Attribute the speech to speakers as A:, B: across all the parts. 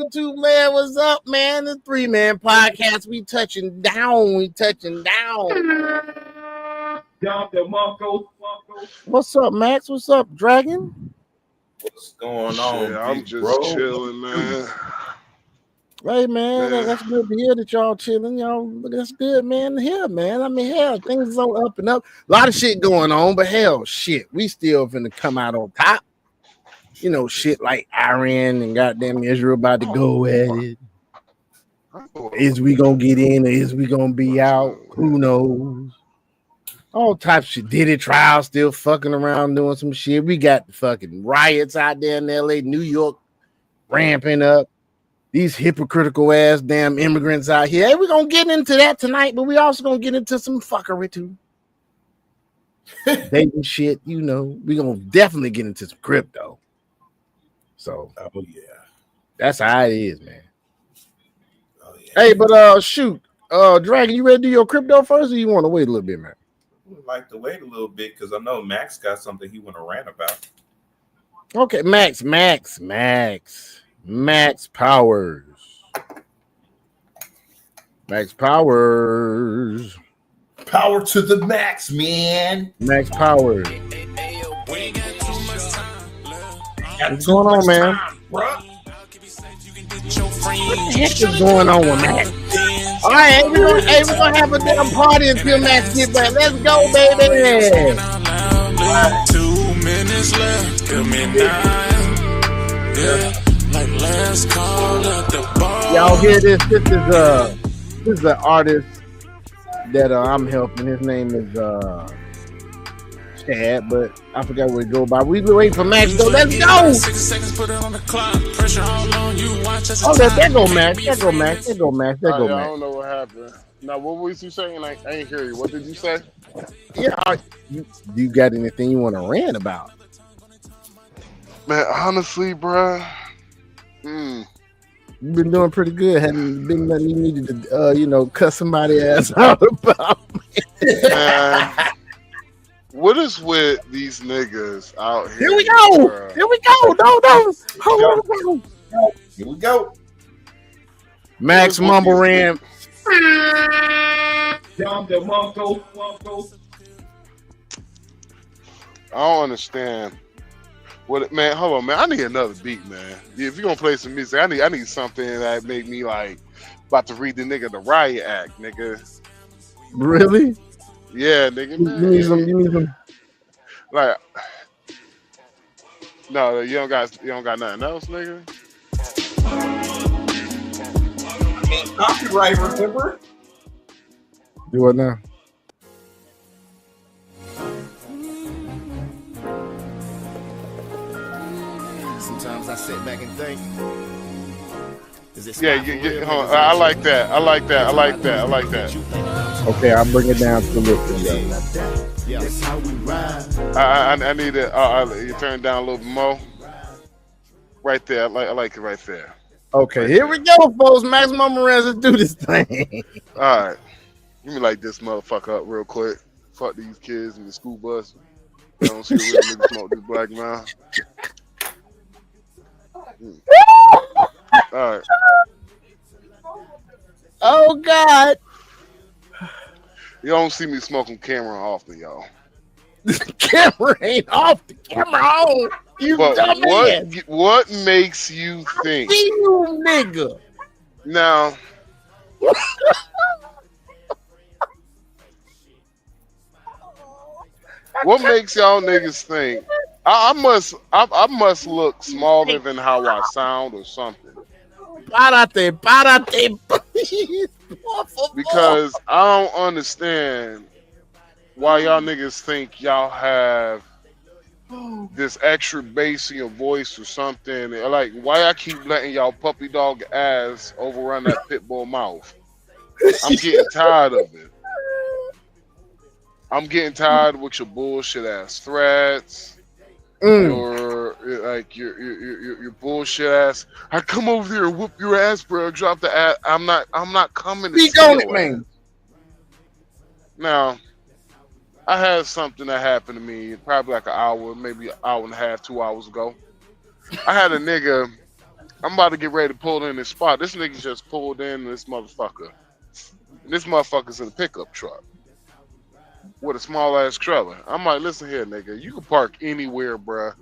A: YouTube man? What's up, man? The 3-Man podcast. We touching down. What's up, Max? What's up, Dragon?
B: What's going on?
C: Shit, I'm just chilling, man.
A: Hey, man, that's good to hear that y'all chilling. Y'all, that's good, man. Here, man. I mean, hell, things is on up and up. A lot of shit going on, but hell, shit, we still finna come out on top. You know, shit like Iran and goddamn Israel about to go at it. Is we gonna get in or is we gonna be out? Who knows? All types of shit. Diddy trial still fucking around doing some shit. We got the fucking riots out there in LA, New York ramping up. These hypocritical ass damn immigrants out here. Hey, we're gonna get into that tonight, but we also gonna get into some fuckery too. Dating shit, you know. We're gonna definitely get into some crypto. So that's how it is, man. Hey, but shoot, Dragon, you ready to do your crypto first, or you want to wait a little bit, man?
B: I would like to wait a little bit because I know Max got something he want to rant about.
A: Okay, Max Powers. Max Powers.
B: Power to the max, man.
A: Max Powers. What's going on, man? What the heck is going on with Max? All right, we're gonna have a damn party until Max get back. Let's go, baby.
D: 2 minutes left. Come in now. Yeah. Like last call at the bar.
A: Y'all hear this? This is an artist that I'm helping. His name is Chad, but I forgot what he go by. We been waiting for Max to go. Let's go!
D: 6 seconds, put it on the clock. Pressure all on you. Watch as
A: there go Max. There go Max.
C: I don't know what happened. Now, what was you saying? I ain't hear you. What did you say?
A: Yeah, you got anything you want to rant about?
C: Man, honestly, bruh.
A: You've been doing pretty good. Hadn't been nothing you needed to, cut somebody ass out about.
C: Man, what is with these niggas out here?
A: Here we go. Bruh. Here we go. No. Hold on.
B: Here we go.
A: Max Mumble Ram.
C: I don't understand. Man, hold on, man. I need another beat, man. If you're gonna play some music, I need something that make me like about to read the nigga the riot act, nigga.
A: Really?
C: Yeah, nigga.
A: You need some.
C: Like, no, you don't got nothing else, nigga.
B: Copyright, remember?
A: Do what now?
D: Sometimes I sit back and think.
C: I like that.
A: Okay, I'll bring it down to the list.
C: I need it. You turn it down a little bit more. Right there. I like it right there.
A: Okay, here we go, folks. Maximum Morales, let's do this thing.
C: All right. Let me light this motherfucker up real quick. Fuck these kids in the school bus. I don't see a real nigga smoke this black man. All right.
A: Oh, God.
C: You don't see me smoking camera often, y'all.
A: The camera ain't off. The camera on. You dumbass.
C: What makes you think?
A: See you, nigga.
C: Now, what makes y'all niggas think? I must look smaller than how I sound or something.
A: Párate, please.
C: Because I don't understand why y'all niggas think y'all have this extra bass in your voice or something. Like, why I keep letting y'all puppy dog ass overrun that pit bull mouth? I'm getting tired of it. I'm getting tired with your bullshit ass threats. Your bullshit ass. I come over there and whoop your ass, bro. Drop the ass. I'm not coming to
A: speak on it, man.
C: Now, I had something that happened to me probably like an hour, maybe an hour and a half, 2 hours ago. I had a nigga I'm about to get ready to pull in this spot. This nigga just pulled in this motherfucker. And this motherfucker's in a pickup truck with a small ass trailer. I'm like, listen here, nigga. You can park anywhere, bruh.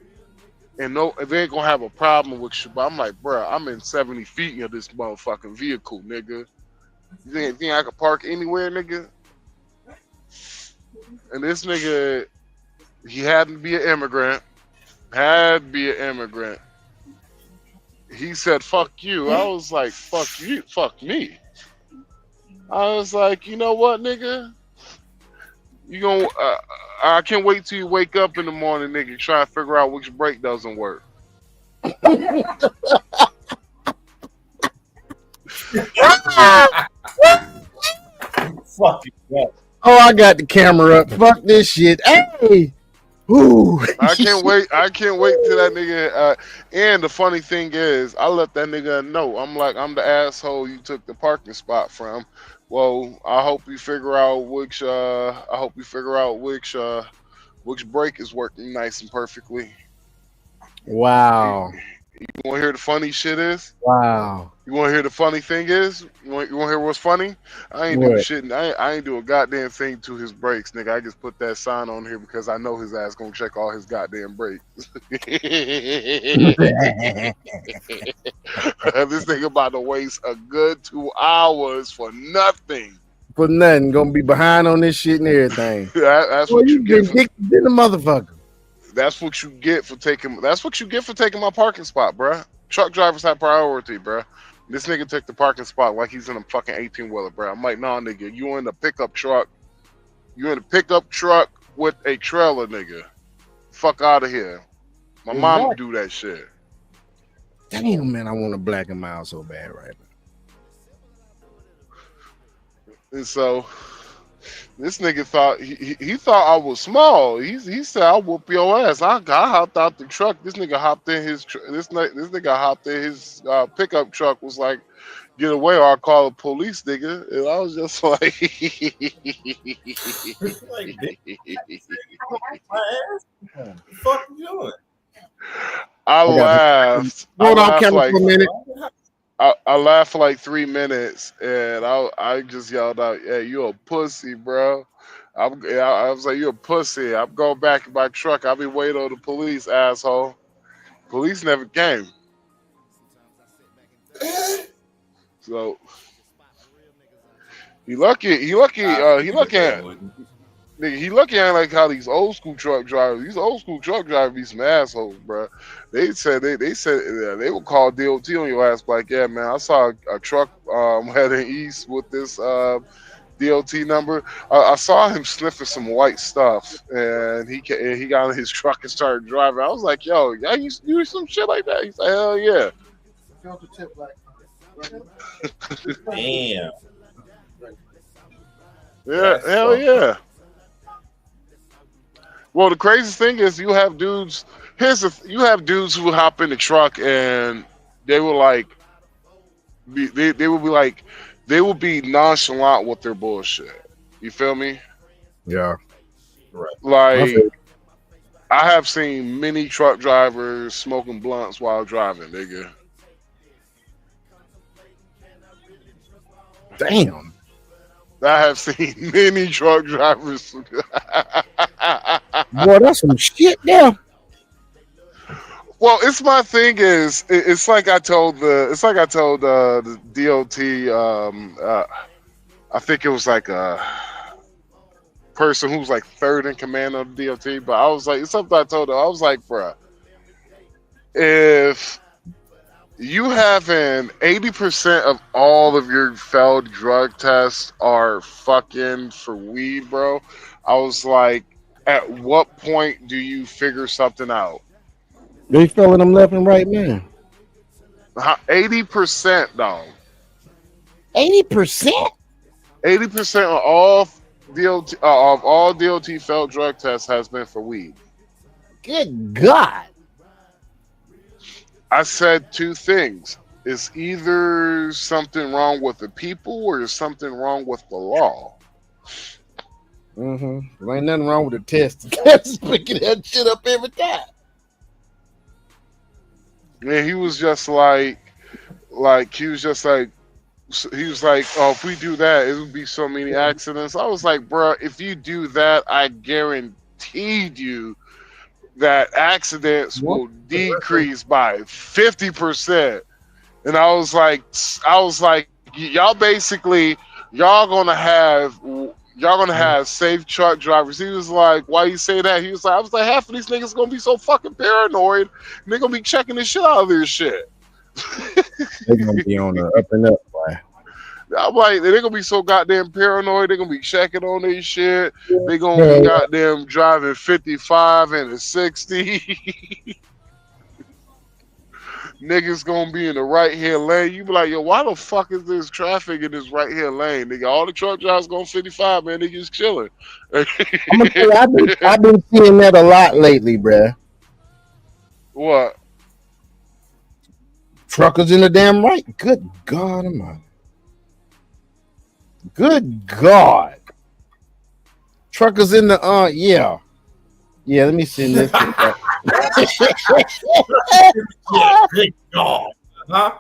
C: And no, they ain't gonna have a problem with you. But I'm like, bruh, I'm in 70 feet of this motherfucking vehicle, nigga. You think I can park anywhere, nigga? And this nigga, he had to be an immigrant. Had to be an immigrant. He said, fuck you. I was like, fuck you, fuck me. I was like, you know what, nigga? You gonna, I can't wait till you wake up in the morning, nigga, try to figure out which brake doesn't work.
B: Fuck you.
A: Oh, I got the camera up. Fuck this shit. Hey. Ooh.
C: I can't wait till that nigga. And the funny thing is, I let that nigga know. I'm like, I'm the asshole you took the parking spot from. Well, I hope you figure out which. Which brake is working nice and perfectly.
A: Wow.
C: You want to hear the funny shit is?
A: Wow.
C: You want to hear the funny thing is? You want to hear what's funny? I ain't doing shit. I ain't do a goddamn thing to his brakes, nigga. I just put that sign on here because I know his ass gonna check all his goddamn brakes. This nigga about to waste a good 2 hours for nothing.
A: For nothing. Gonna be behind on this shit and everything.
C: That's what you get.
A: Than the motherfucker.
C: That's what you get for taking. That's what you get for taking my parking spot, bruh. Truck drivers have priority, bruh. This nigga took the parking spot like he's in a fucking 18-wheeler, bruh. I'm like, nah, nigga, you in a pickup truck. You in a pickup truck with a trailer, nigga. Fuck out of here. My mom would do that shit.
A: Damn, man, I want to black him out so bad right now.
C: And so this nigga thought he thought I was small. He said I'll whoop your ass. I hopped out the truck. This nigga hopped in his this nigga hopped in his pickup truck. Was like, get away or I'll call the police, nigga. And I was just like,
B: What the fuck you doing?
C: I laughed.
A: Hold on, camera for a minute.
C: I laughed for like 3 minutes, and I just yelled out, "Hey, you a pussy, bro!" I was like, "You a pussy." I'm going back in my truck. I'll be waiting on the police, asshole. Police never came. So he lucky. Nigga, he lucky ain't like how these old school truck drivers be some assholes, bro. They said they would call DOT on your ass like, yeah, man, I saw a truck heading east with this DOT number. I saw him sniffing some white stuff, and he got in his truck and started driving. I was like, yo, y'all used to do some shit like that? He said, hell yeah.
B: Damn.
C: Yeah, hell yeah. Well, the craziest thing is you have dudes. You have dudes who hop in the truck and they will like, they will be nonchalant with their bullshit. You feel me?
A: Yeah.
B: Right.
C: Like, I have seen many truck drivers smoking blunts while driving, nigga.
A: Damn.
C: I have seen many truck drivers.
A: Boy, that's some shit there.
C: Well, it's my thing is it's like I told the DOT. I think it was like a person who was like third in command of the DOT. But I was like, it's something I told her. I was like, bruh, if you having 80% of all of your failed drug tests are fucking for weed, bro. I was like, at what point do you figure something out?
A: They filling them left and right, man.
C: 80%, though.
A: 80%?
C: 80% of all DOT failed drug tests has been for weed.
A: Good God.
C: I said two things. It's either something wrong with the people or there's something wrong with the law.
A: Mm-hmm. There ain't nothing wrong with the test. Just picking that shit up every time.
C: And he was just like, like he was just like, he was like, oh, if we do that, it would be so many accidents. I was like, bro, if you do that, I guaranteed you that accidents will decrease by 50%. And I was like, y'all basically, y'all gonna have safe truck drivers. He was like, why you say that? He was like, I was like, half of these niggas gonna be so fucking paranoid, and they gonna be checking the shit out of this shit.
A: They're gonna be on the up and up, boy.
C: I'm like, they're gonna be so goddamn paranoid. They're gonna be checking on their shit. They gonna be goddamn driving 55 and a 60. Niggas gonna be in the right hand lane. You be like, yo, why the fuck is this traffic in this right hand lane? Nigga, all the truck drivers going 55, man. Niggas chilling.
A: I'm gonna tell you, I've been seeing that a lot lately, bruh.
C: What?
A: Truckers in the damn right. Good God Almighty. Good God. Truckers in the yeah. Yeah, let me send this.
B: Good God. Huh?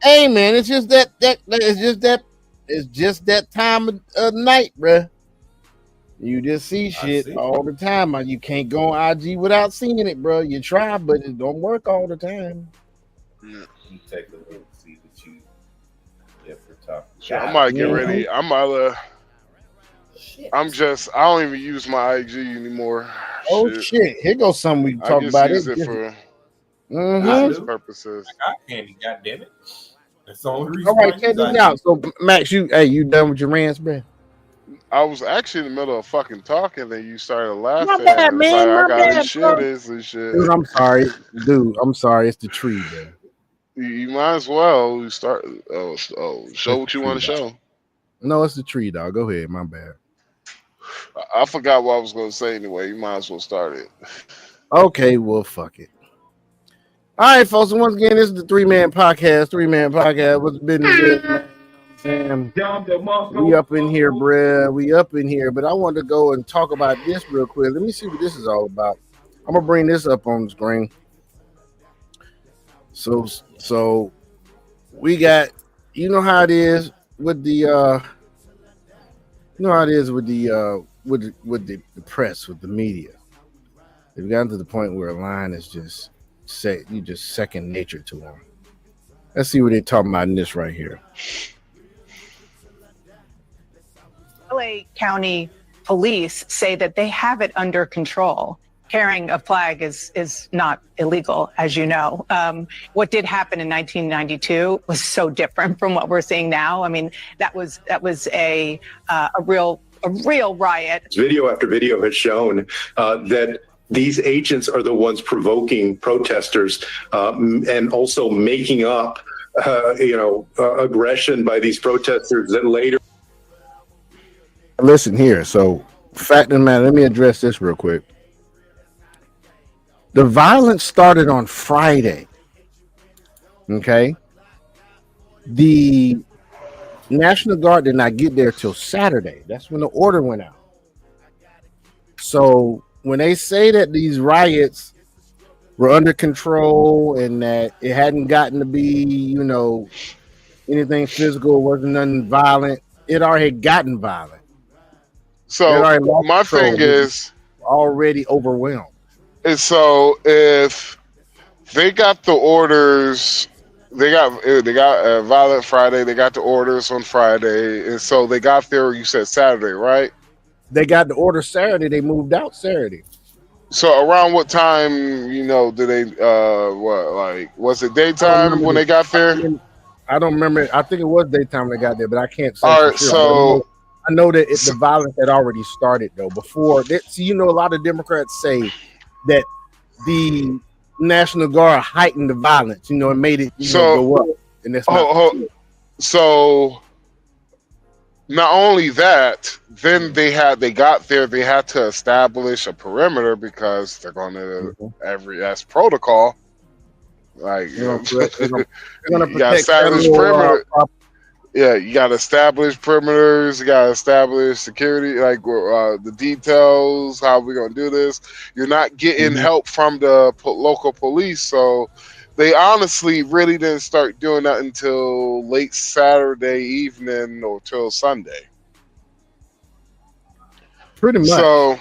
A: Hey man, it's just that time of night, bruh. You just see shit all the time. You can't go on IG without seeing it, bro. You try, but it don't work all the time.
B: You take a look and see what you get for top.
C: I might get ready. I don't even use my IG anymore.
A: Oh shit! Here goes something we can talk about.
C: Use it for
A: business
C: purposes.
B: I got candy, goddammit. That's the only reason.
A: All right, check this out. So Max, you done with your rants, bro?
C: I was actually in the middle of fucking talking, then you started laughing.
A: My bad, man.
C: Like,
A: My
C: I gotta
A: bad,
C: share this and shit.
A: Dude, I'm sorry. I'm sorry. It's the tree, man.
C: You might as well start. Show what you want to show.
A: No, it's the tree, dog. Go ahead. My bad.
C: I forgot what I was going to say anyway. You might as well start it.
A: Okay, well, fuck it. All right, folks. And once again, this is the three-man podcast. What's the business, man? We up in here, bruh. We up in here. But I wanted to go and talk about this real quick. Let me see what this is all about. I'm gonna bring this up on the screen. So we got, you know how it is with the with the press, with the media. They've gotten to the point where a line is just second nature to them. Let's see what they're talking about in this right here.
E: LA County Police say that they have it under control. Carrying a flag is not illegal, as you know. What did happen in 1992 was so different from what we're seeing now. I mean, that was a real riot.
F: Video after video has shown that these agents are the ones provoking protesters and also making up, aggression by these protesters that later.
A: Listen here. So, fact of the matter, let me address this real quick. The violence started on Friday. Okay. The National Guard did not get there till Saturday. That's when the order went out. So when they say that these riots were under control and that it hadn't gotten to be, anything physical, wasn't nothing violent, it already had gotten violent.
C: So my thing is
A: already overwhelmed.
C: And so if they got the orders, they got Violent Friday. They got the orders on Friday, and so they got there. You said Saturday, right?
A: They got the order Saturday. They moved out Saturday.
C: So around what time, did they? Was it daytime when they got there?
A: I don't remember. I think it was daytime when they got there, but I can't say.
C: All right, sure. So
A: I know that the violence had already started though. Before that, see, a lot of Democrats say that the National Guard heightened the violence, it made it go up. And that's
C: so not only that, then they got there, they had to establish a perimeter because they're going to that's protocol. Like you got establish perimeter. Yeah, you got to establish perimeters. You got to establish security, like the details, how we're going to do this. You're not getting help from the local police. So they honestly really didn't start doing that until late Saturday evening or till Sunday.
A: Pretty much.
C: So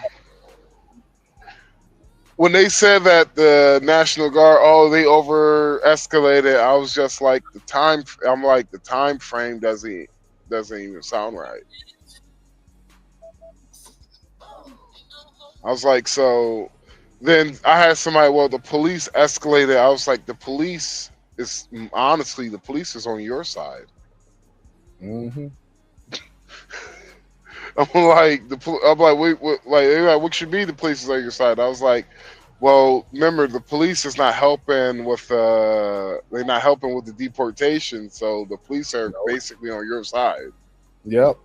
C: when they said that the National Guard, they over escalated, I was just like the time. I'm like the time frame doesn't even sound right. I was like, so then I had somebody. Well, the police escalated. I was like, the police is on your side.
A: Mm-hmm.
C: I'm like, wait, what? Like, they're like, what should be the police is on your side? I was like, well, remember the police is not helping with they're not helping with the deportation, so the police are basically on your side.
A: Yep.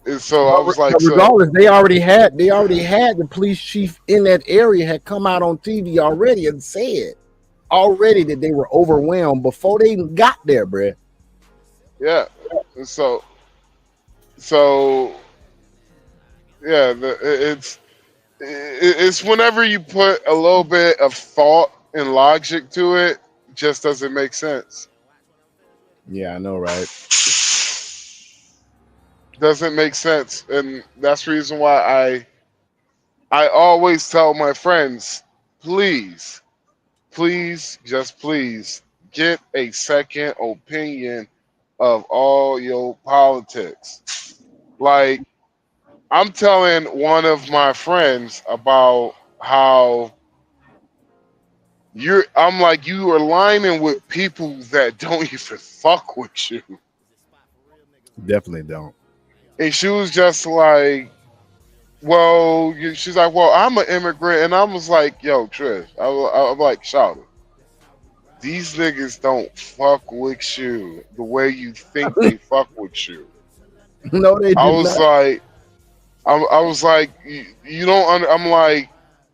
C: And so I was like,
A: regardless, they already had the police chief in that area had come out on TV already and said already that they were overwhelmed before they even got there, bruh.
C: Yeah. And so yeah, it's whenever you put a little bit of thought and logic to it, just doesn't make sense.
A: Yeah, I know, right?
C: Doesn't make sense, and that's the reason why I always tell my friends, please, just please get a second opinion of all your politics. Like, I'm telling one of my friends about how I'm like, you are lining with people that don't even fuck with you.
A: Definitely don't.
C: And she was just like, well, she's like, well, I'm an immigrant. And I was like, yo, Trish, I'm like, shout it. These niggas don't fuck with you the way you think they fuck with you.
A: No, they do
C: I was
A: not.
C: like, I was like, you don't. I'm like,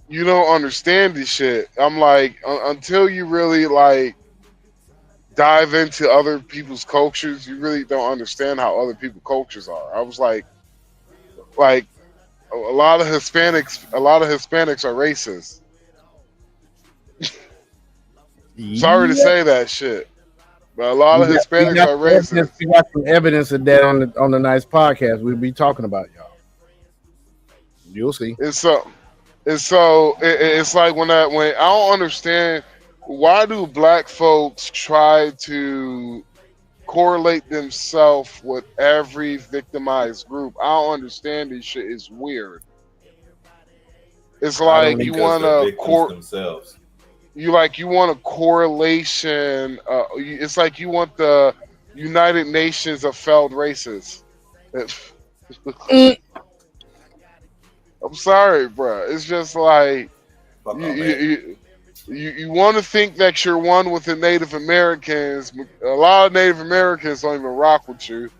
C: you don't understand this shit. I'm like, until you really like dive into other people's cultures, you really don't understand how other people's cultures are. I was like a lot of Hispanics are racist. Sorry to say that shit, but a lot of Hispanics are racist.
A: We got some evidence of that on the nice podcast we'll be talking about, y'all. You'll see.
C: And so it's like when I don't understand, why do black folks try to correlate themselves with every victimized group? I don't understand this shit. It's weird. It's like you want
B: themselves.
C: You want a correlation. It's like you want the United Nations of failed races. I'm sorry, bro. It's just like you want to think that you're one with the Native Americans. A lot of Native Americans don't even rock with you.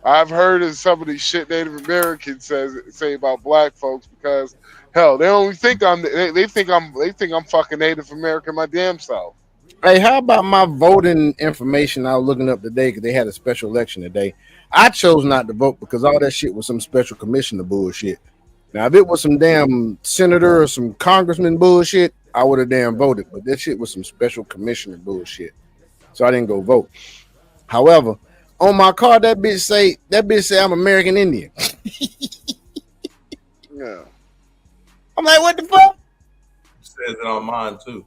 C: I've heard of some of these shit Native Americans say about black folks, because hell, they only think they think I'm fucking Native American my damn self.
A: Hey, how about my voting information I was looking up today because they had a special election today? I chose not to vote because all that shit was some special commissioner bullshit. Now, if it was some damn senator or some congressman bullshit, I would have damn voted. But that shit was some special commissioner bullshit, so I didn't go vote. However, on my card, that bitch say I'm American Indian.
C: Yeah.
A: I'm like, what the fuck?
B: It says it on mine too.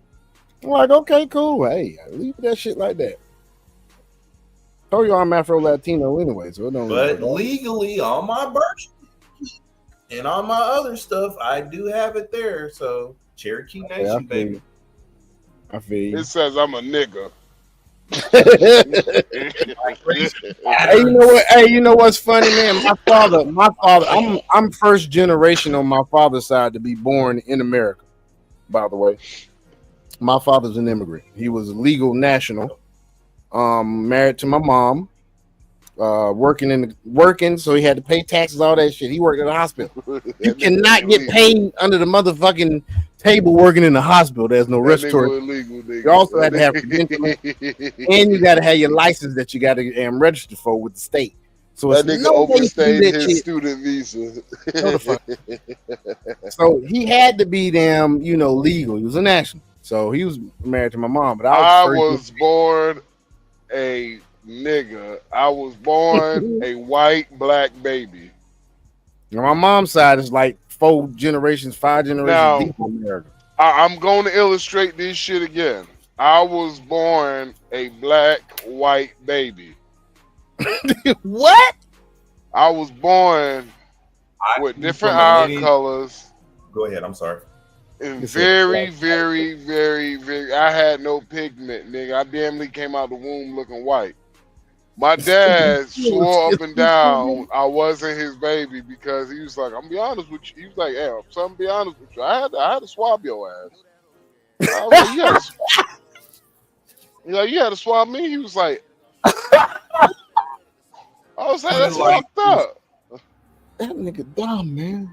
A: I'm like, okay, cool. Hey, leave that shit like that. Told you I'm Afro Latino anyway, so it don't.
B: But legally, on my birth and on my other stuff, I do have it there. So Cherokee Nation, baby.
A: I feel you.
C: It says I'm a nigga.
A: Hey, you know what? Hey, you know what's funny, man? My father. I'm first generation on my father's side to be born in America. By the way, my father's an immigrant. He was a legal national. Married to my mom. Working, so he had to pay taxes, all that shit. He worked at a hospital. You cannot get paid under the motherfucking table working in the hospital. There's no respiratory. You also have to have credentials, and you got to have your license that you got to register for with the state. So
C: that nigga overstayed his student visa.
A: So he had to be damn, legal. He was a national. So he was married to my mom, but
C: I
A: I was
C: was born a nigga. I was born a white black baby.
A: my mom's side is like 5 generations
C: Now,
A: deep in America.
C: I'm going to illustrate this shit again. I was born a black white baby.
A: What?
C: I was born with different eye colors.
B: Go ahead. I'm sorry.
C: And very, very, very, very. I had no pigment, nigga. I damn near came out the womb looking white. My dad swore up and down I wasn't his baby because he was like, "I'm gonna be honest with you." He was like, "Hey, I'm be honest with you. I had to swab your ass." I was like, you had to swab me." He was like, "I was like, that's fucked up."
A: That nigga dumb, man.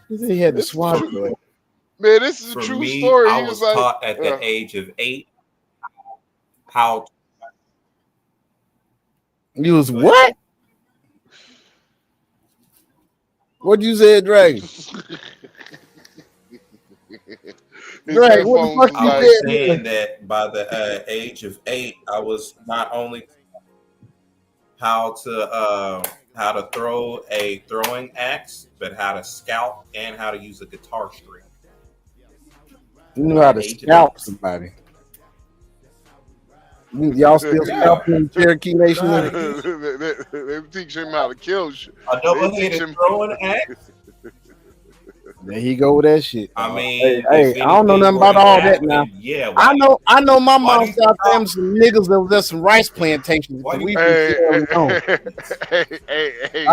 A: He said he had to swab it.
C: Man, this is a true story.
B: I
C: He
B: was
C: like,
B: taught at the age of 8 how.
A: You was what? What you said, Drake? Drake, what the fuck
B: I
A: you
B: was
A: said?
B: saying that by the age of 8, I was not only how to throw a throwing axe, but how to scalp and how to use a guitar string.
A: You knew how to scalp somebody. Y'all still scalping Cherokee Nation?
C: They teach him how to kill shit.
B: A double-headed throwing axe.
A: There he go with that shit.
B: I mean,
A: hey, I don't know nothing about all that now.
B: Yeah,
A: I know my mom South Alabama some niggas that was at some rice plantations. I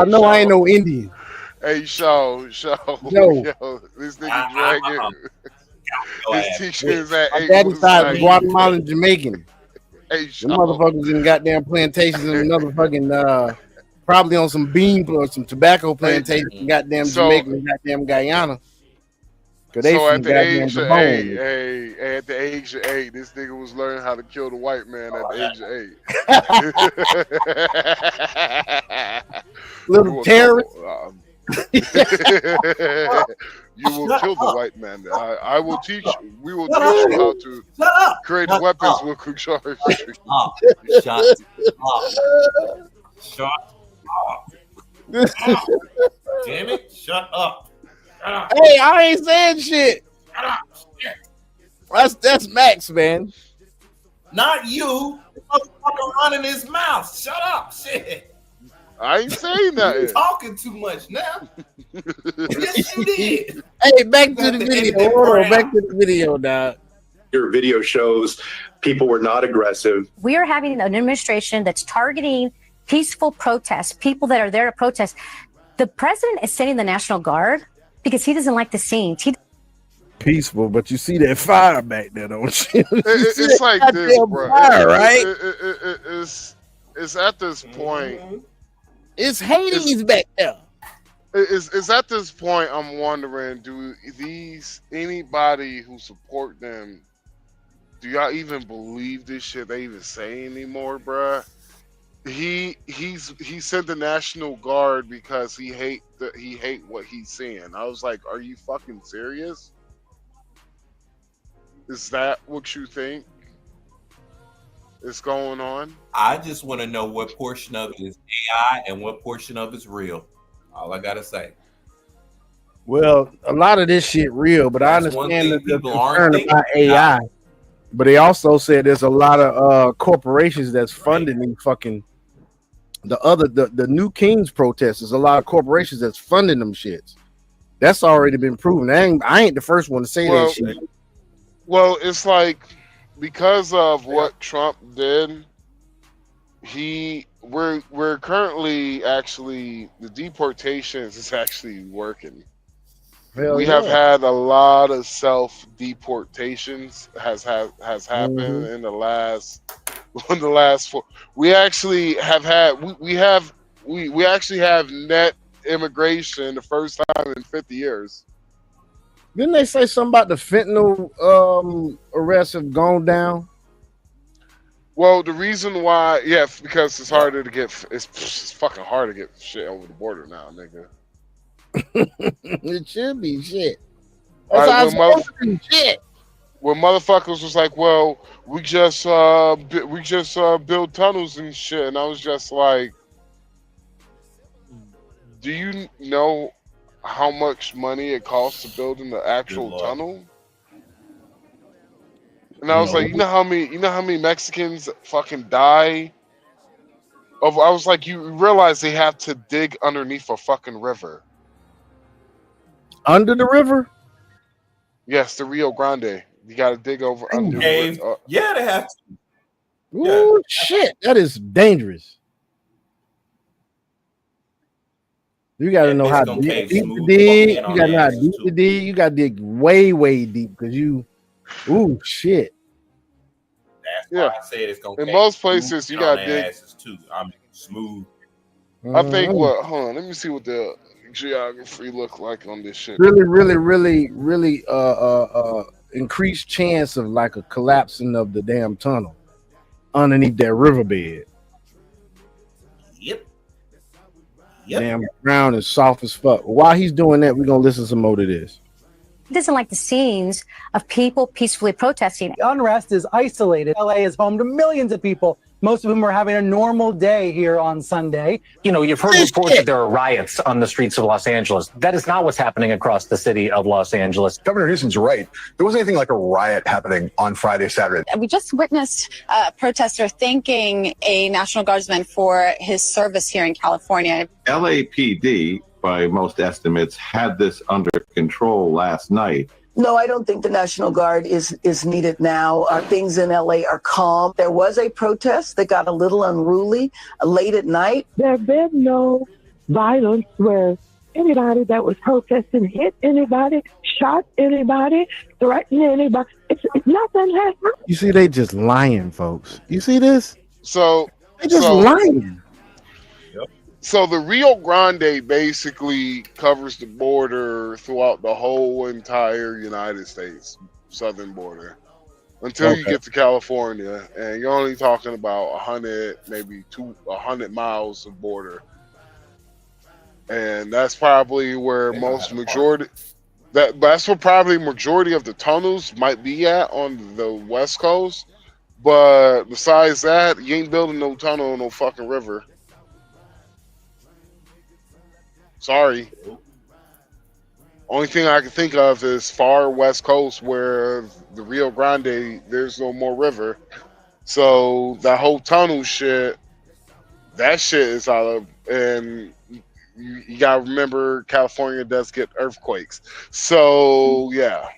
A: know I ain't no Indian.
C: Hey, show. Yo, this nigga dragging. His teacher is at 8.
A: My daddy's side is Guatemalan Jamaican.
C: Hey,
A: the motherfuckers in goddamn plantations and motherfucking probably on some bean or some tobacco plantations in goddamn Jamaica and goddamn Guyana.
C: So at the age of 8, at the age of 8, this nigga was learning how to kill the white man at the age of 8.
A: Little terrorist.
C: You will kill the white man. I will teach you. We will teach you how to create weapons with quick charge.
B: Shut up. Damn it. Shut up.
A: Hey, I ain't saying shit.
B: Shut up.
A: That's Max, man.
B: Not you. Motherfucker running his mouth. Shut up. Shit.
C: I ain't saying that.
B: You're talking too much now. Yes, you did.
A: Hey, back to the video. Hold on, back to the video, dog.
F: Your video shows people were not aggressive.
G: We are having an administration that's targeting peaceful protests, people that are there to protest. The president is sending the National Guard because he doesn't like the scenes.
A: Peaceful, but you see that fire back there, don't you?
C: It's like this, bro.
A: Fire, right?
C: It's at this point.
A: It's Hades back there.
C: It's at this point I'm wondering, do anybody who support them, do y'all even believe this shit they even say anymore, bruh? He sent the National Guard because he hate what he's seeing. I was like, are you fucking serious? Is that what you think is going on?
B: I just want to know what portion of it is AI and what portion of it's real. All I gotta say.
A: Well, a lot of this shit real, but I understand that the concern about AI. But they also said there's a lot of corporations that's funding these fucking the new Kings protests. There's a lot of corporations that's funding them shits. That's already been proven. I ain't the first one to say that shit.
C: Well, it's like because of what Trump did, we're currently actually the deportations is actually working. We have had a lot of self deportations has happened in the last 4. We actually have had we actually have net immigration the first time in 50 years.
A: Didn't they say something about the fentanyl arrests have gone down?
C: Well, the reason why, because it's harder to get. It's fucking hard to get shit over the border now, nigga.
A: It should be shit. That's shit.
C: When motherfuckers was like, well, we just build tunnels and shit, and I was just like, do you know how much money it costs to build an actual
B: Lord.
C: tunnel? And I was like, you know how many Mexicans fucking die? I was like, you realize they have to dig underneath a fucking river.
A: Under the river?
C: Yes, the Rio Grande. You got to dig over under the
B: Cave.
C: river.
B: Yeah, they have to.
A: Ooh, shit. That is dangerous. You got to know how deep to dig. You got to know how deep to dig. You got to dig way, way deep because you. Ooh, shit.
B: That's why I said it's gonna.
C: In most places, you got to dig.
B: Asses too. I mean, smooth.
C: I think what? Hold on. Let me see what the geography look like on this shit.
A: Really increased chance of like a collapsing of the damn tunnel underneath that riverbed.
B: Yep.
A: Damn ground is soft as fuck. While he's doing that, we're gonna listen some more to this.
G: He doesn't like the scenes of people peacefully protesting.
H: Unrest is isolated. LA is home to millions of people, most of whom are having a normal day here on Sunday.
I: You know, you've heard reports that there are riots on the streets of Los Angeles. That is not what's happening across the city of Los Angeles.
J: Governor Newsom's right. There wasn't anything like a riot happening on Friday, Saturday.
K: We just witnessed a protester thanking a National Guardsman for his service here in California.
L: LAPD, by most estimates, had this under control last night.
M: No, I don't think the National Guard is needed now. Things in LA are calm. There was a protest that got a little unruly late at night.
N: There have been no violence where anybody that was protesting hit anybody, shot anybody, threatened anybody. It's nothing has happened.
A: You see, they just lying, folks. You see this?
C: So
A: they just lying.
C: So the Rio Grande basically covers the border throughout the whole entire United States, southern border, until you get to California, and you're only talking about 100, maybe 100 miles of border, and that's probably where that's where probably majority of the tunnels might be at on the West Coast. But besides that, you ain't building no tunnel on no fucking river. Sorry. Only thing I can think of is far West Coast where the Rio Grande, there's no more river. So that whole tunnel shit, that shit is out of, and you gotta remember California does get earthquakes. So yeah.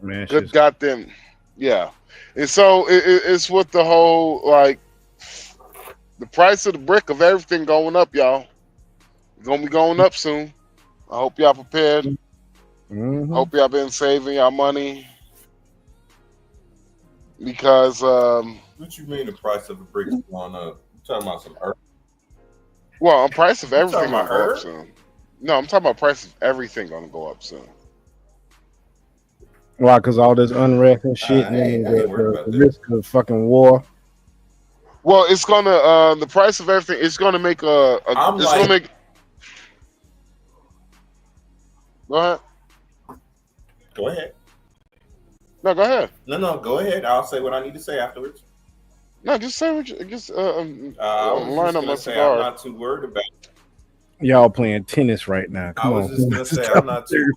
A: Man,
C: good goddamn. Yeah. And so it's with the whole, like, the price of the brick of everything going up, y'all. It's gonna be going up soon. I hope y'all prepared. Hope y'all been saving y'all money. Because
B: what you mean the price of the brick is going up? You talking about some earth?
C: Well, the price of everything gonna go up soon. No, I'm talking about price of everything gonna go up soon.
A: Why? Because all this unrest and shit, and the risk of fucking war.
C: Well, it's gonna the price of everything. It's gonna make gonna make. Go ahead.
B: Go ahead.
C: No, go ahead.
B: No, go ahead. I'll say what I need to say afterwards.
C: No, just say what you just
B: I was
C: line up my cigar.
B: I'm not too worried about it.
A: Y'all playing tennis right now. Come on.
B: I was just gonna say I'm not too.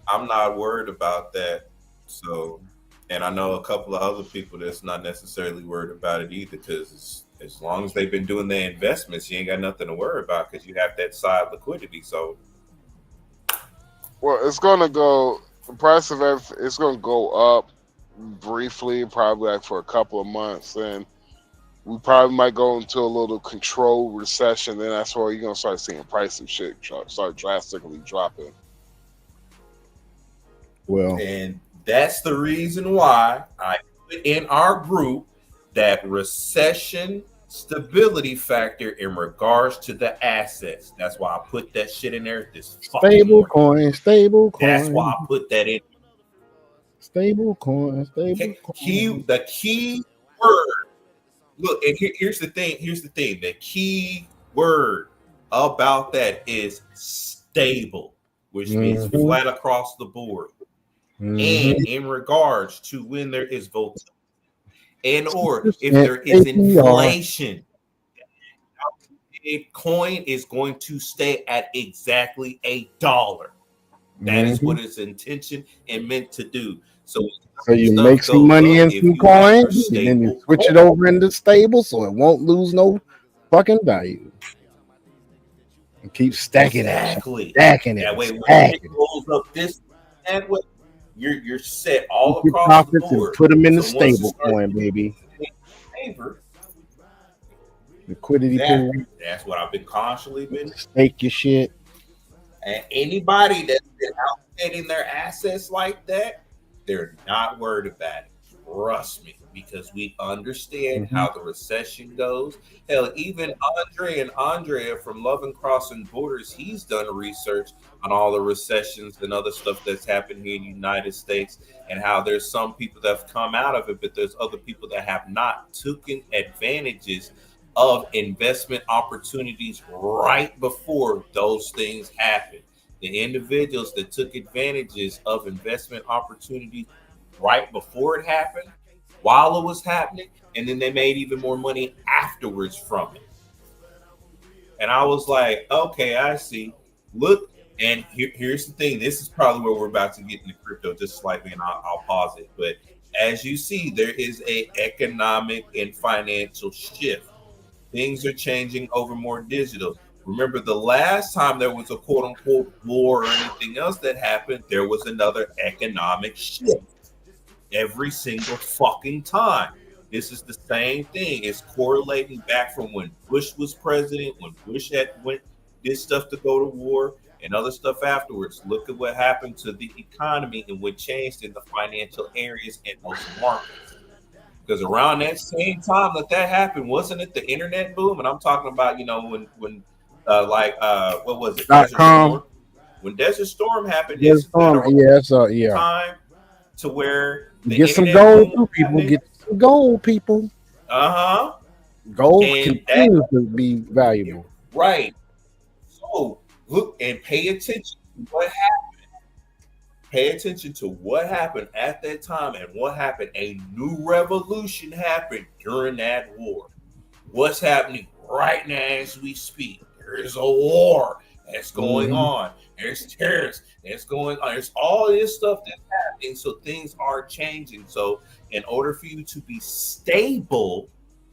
B: I'm not worried about that. So, and I know a couple of other people that's not necessarily worried about it either, because as long as they've been doing their investments, you ain't got nothing to worry about because you have that side liquidity. So,
C: well, it's gonna go. The price of everything, it's gonna go up briefly, probably like for a couple of months, and we probably might go into a little controlled recession. Then that's where you're gonna start seeing price of shit start drastically dropping.
A: Well,
B: and that's the reason why I put in our group that recession stability factor in regards to the assets. That's why I put that shit in there. This
A: stable coin.
B: That's why I put that in.
A: Stable coin.
B: The key word. Look, and here's the thing. The key word about that is stable, which means flat across the board. And in regards to when there is volatility, and or if there is inflation, a coin is going to stay at exactly $1. That is what its intention and meant to do. So
A: you make some money in some coins, and then you switch it over into stable, so it won't lose no fucking value. And keep stacking it, stacking it.
B: That way, when it rolls up this that way, you're set all across the board.
A: Put them in the stable coin, baby. Liquidity pool.
B: That's what I've been constantly been.
A: Stake your shit.
B: And anybody that's been allocating their assets like that, they're not worried about it. Trust me, because we understand how the recession goes. Hell, even Andre and Andrea from Love and Crossing Borders, he's done research on all the recessions and other stuff that's happened here in the United States, and how there's some people that have come out of it, but there's other people that have not taken advantages of investment opportunities right before those things happen. The individuals that took advantages of investment opportunities right before it happened, while it was happening, and then they made even more money afterwards from it. And I was like, okay, I see. Look, and here's the thing. This is probably where we're about to get into crypto just slightly, and I'll pause it. But as you see, there is an economic and financial shift. Things are changing over more digital. Remember, the last time there was a quote-unquote war or anything else that happened, there was another economic shift. Every single fucking time. This is the same thing. It's correlating back from when Bush was president, when Bush did stuff to go to war, and other stuff afterwards. Look at what happened to the economy and what changed in the financial areas and those markets. Because around that same time that happened, wasn't it the internet boom? And I'm talking about, when what was it? Desert Storm. When Desert Storm happened,
A: time
B: to where
A: get some gold, people. Get some gold, people. Gold continues to be valuable.
B: Right. So look and pay attention to what happened. Pay attention to what happened at that time and what happened. A new revolution happened during that war. What's happening right now as we speak? There is a war that's going on. There's terrorists that's going on. There's all this stuff that's happening. So things are changing. So in order for you to be stable,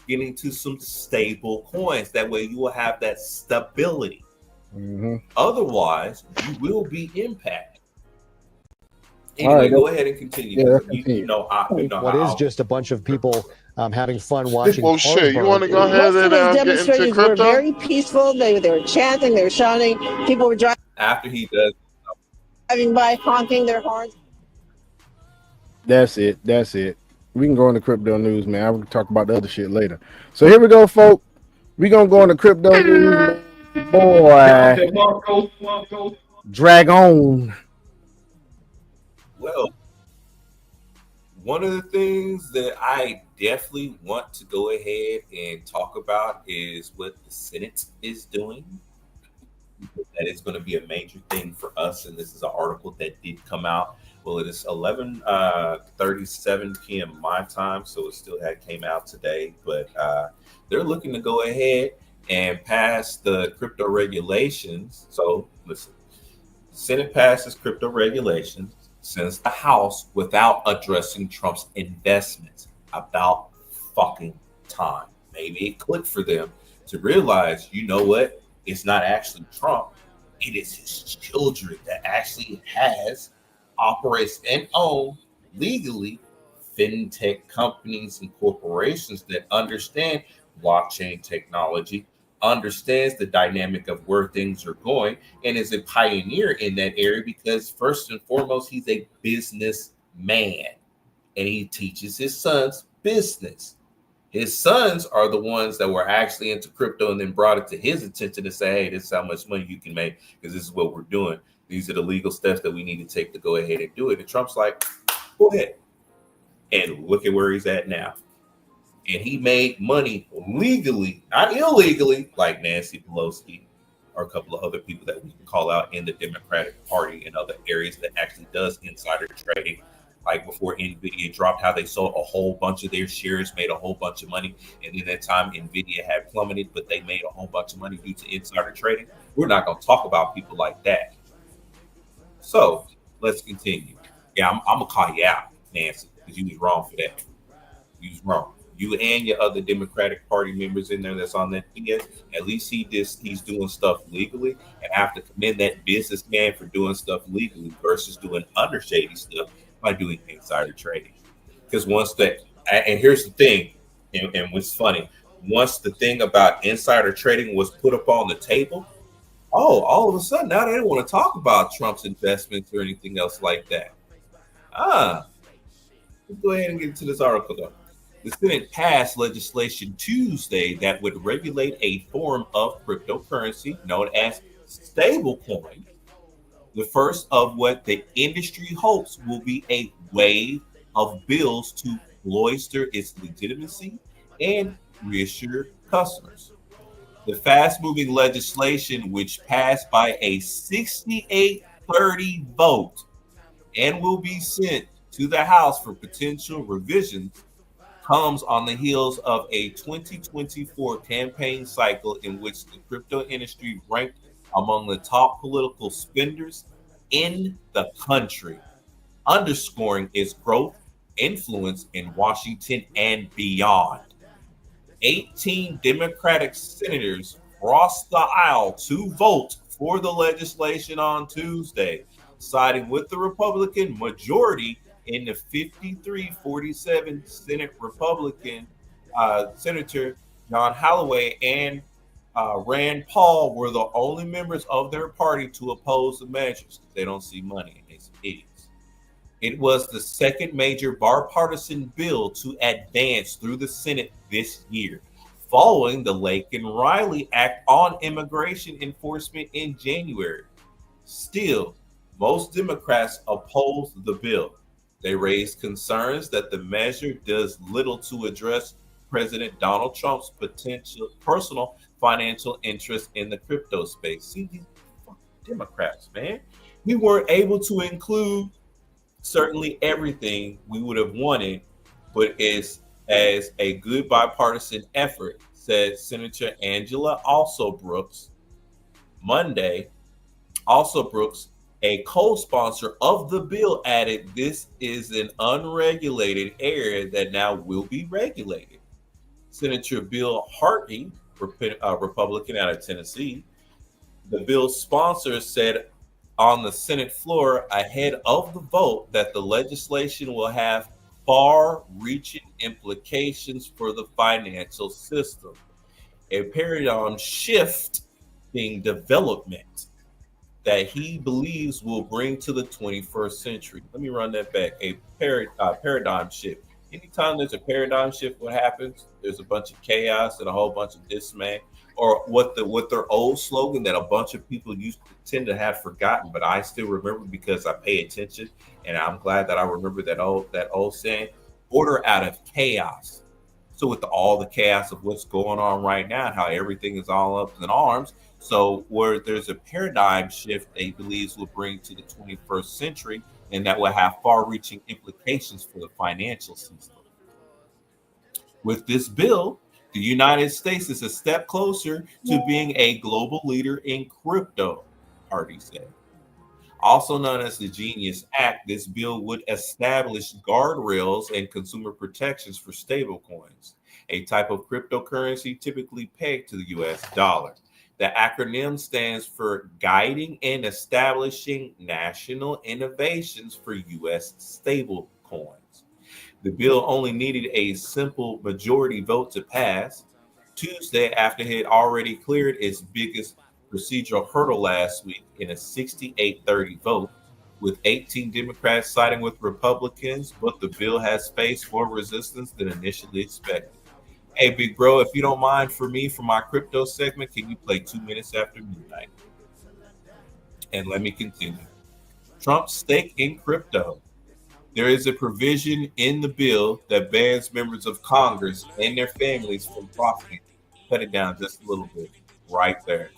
B: get into some stable coins. That way you will have that stability. Otherwise, you will be impacted. Anyway, go ahead and continue.
O: What is just a bunch of people having fun watching.
C: Well, shit, you want to go ahead and get into
P: demonstrators were
C: crypto?
P: very peaceful. They were chanting, they were shouting. People were driving
B: after he does
P: by, honking their horns.
A: That's it. We can go into crypto news, man. I will talk about the other shit later. So here we go, folks. We gonna go into crypto news, boy. Drag on.
B: Well, one of the things that I definitely want to go ahead and talk about is what the Senate is doing. That is going to be a major thing for us, and this is an article that did come out. Well, it is 11:37 p.m. my time, so it still came out today. But they're looking to go ahead and pass the crypto regulations. So listen, the Senate passes crypto regulations, sends the House without addressing Trump's investments. About fucking time. Maybe it clicked for them to realize, you know what? It's not actually Trump. It is his children that actually operates and own legally fintech companies and corporations that understand blockchain technology, understands the dynamic of where things are going, and is a pioneer in that area because first and foremost, he's a businessman and he teaches his sons business. His sons are the ones that were actually into crypto and then brought it to his attention to say, hey, this is how much money you can make because this is what we're doing. These are the legal steps that we need to take to go ahead and do it. And Trump's like, go ahead. And look at where he's at now. And he made money legally, not illegally, like Nancy Pelosi. are a couple of other people that we can call out in the Democratic Party and other areas that actually does insider trading. Like before NVIDIA dropped, how they sold a whole bunch of their shares, made a whole bunch of money. And then that time NVIDIA had plummeted, but they made a whole bunch of money due to insider trading. We're not going to talk about people like that. So let's continue. Yeah, I'm going to call you out, Nancy, because you was wrong for that. You was wrong. You and your other Democratic Party members in there that's on that BS, at least he's doing stuff legally. And I have to commend that businessman for doing stuff legally versus doing undershady stuff by doing insider trading. Because and here's the thing, and what's funny, once the thing about insider trading was put up on the table, all of a sudden now they don't want to talk about Trump's investments or anything else like that. Let's go ahead and get into this article though. The Senate passed legislation Tuesday that would regulate a form of cryptocurrency known as stablecoin, the first of what the industry hopes will be a wave of bills to bolster its legitimacy and reassure customers. The fast-moving legislation, which passed by a 68-30 vote and will be sent to the House for potential revisions, comes on the heels of a 2024 campaign cycle in which the crypto industry ranked among the top political spenders in the country, underscoring its growth influence in Washington and beyond. 18 Democratic senators crossed the aisle to vote for the legislation on Tuesday, siding with the Republican majority in the 53-47 Senate Republican. Senator John Holloway and Rand Paul were the only members of their party to oppose the measures. They don't see money in these idiots. It was the second major bipartisan bill to advance through the Senate this year, following the Laken-Riley Act on immigration enforcement in January. Still, most Democrats opposed the bill. They raised concerns that the measure does little to address President Donald Trump's potential personal financial interest in the crypto space. See, these Democrats, man. We weren't able to include certainly everything we would have wanted, but as a good bipartisan effort, said Senator Angela Brooks Monday. Brooks, a co-sponsor of the bill, added this is an unregulated area that now will be regulated. Senator Bill Hartley, Republican out of Tennessee, the bill's sponsor, said on the Senate floor ahead of the vote that the legislation will have far-reaching implications for the financial system. A paradigm shift in development that he believes will bring to the 21st century. Let me run that back. A paradigm shift. Anytime there's a paradigm shift, what happens? There's a bunch of chaos and a whole bunch of dismay. Or what their old slogan that a bunch of people used to tend to have forgotten, but I still remember because I pay attention, and I'm glad that I remember that old saying: order out of chaos. So with all the chaos of what's going on right now and how everything is all up in arms, so where there's a paradigm shift they believes will bring to the 21st century, and that will have far-reaching implications for the financial system. With this bill, the United States is a step closer to being a global leader in crypto, Hardy said. Also known as the Genius Act, this bill would establish guardrails and consumer protections for stablecoins, a type of cryptocurrency typically pegged to the US dollar. The acronym stands for Guiding and Establishing National Innovations for U.S. Stablecoins. The bill only needed a simple majority vote to pass Tuesday after it had already cleared its biggest procedural hurdle last week in a 68-30 vote, with 18 Democrats siding with Republicans, but the bill has faced more resistance than initially expected. Hey, big bro, if you don't mind, for my crypto segment, can you play 2 minutes after midnight? And let me continue. Trump's stake in crypto. There is a provision in the bill that bans members of Congress and their families from profiting. Cut it down just a little bit right there.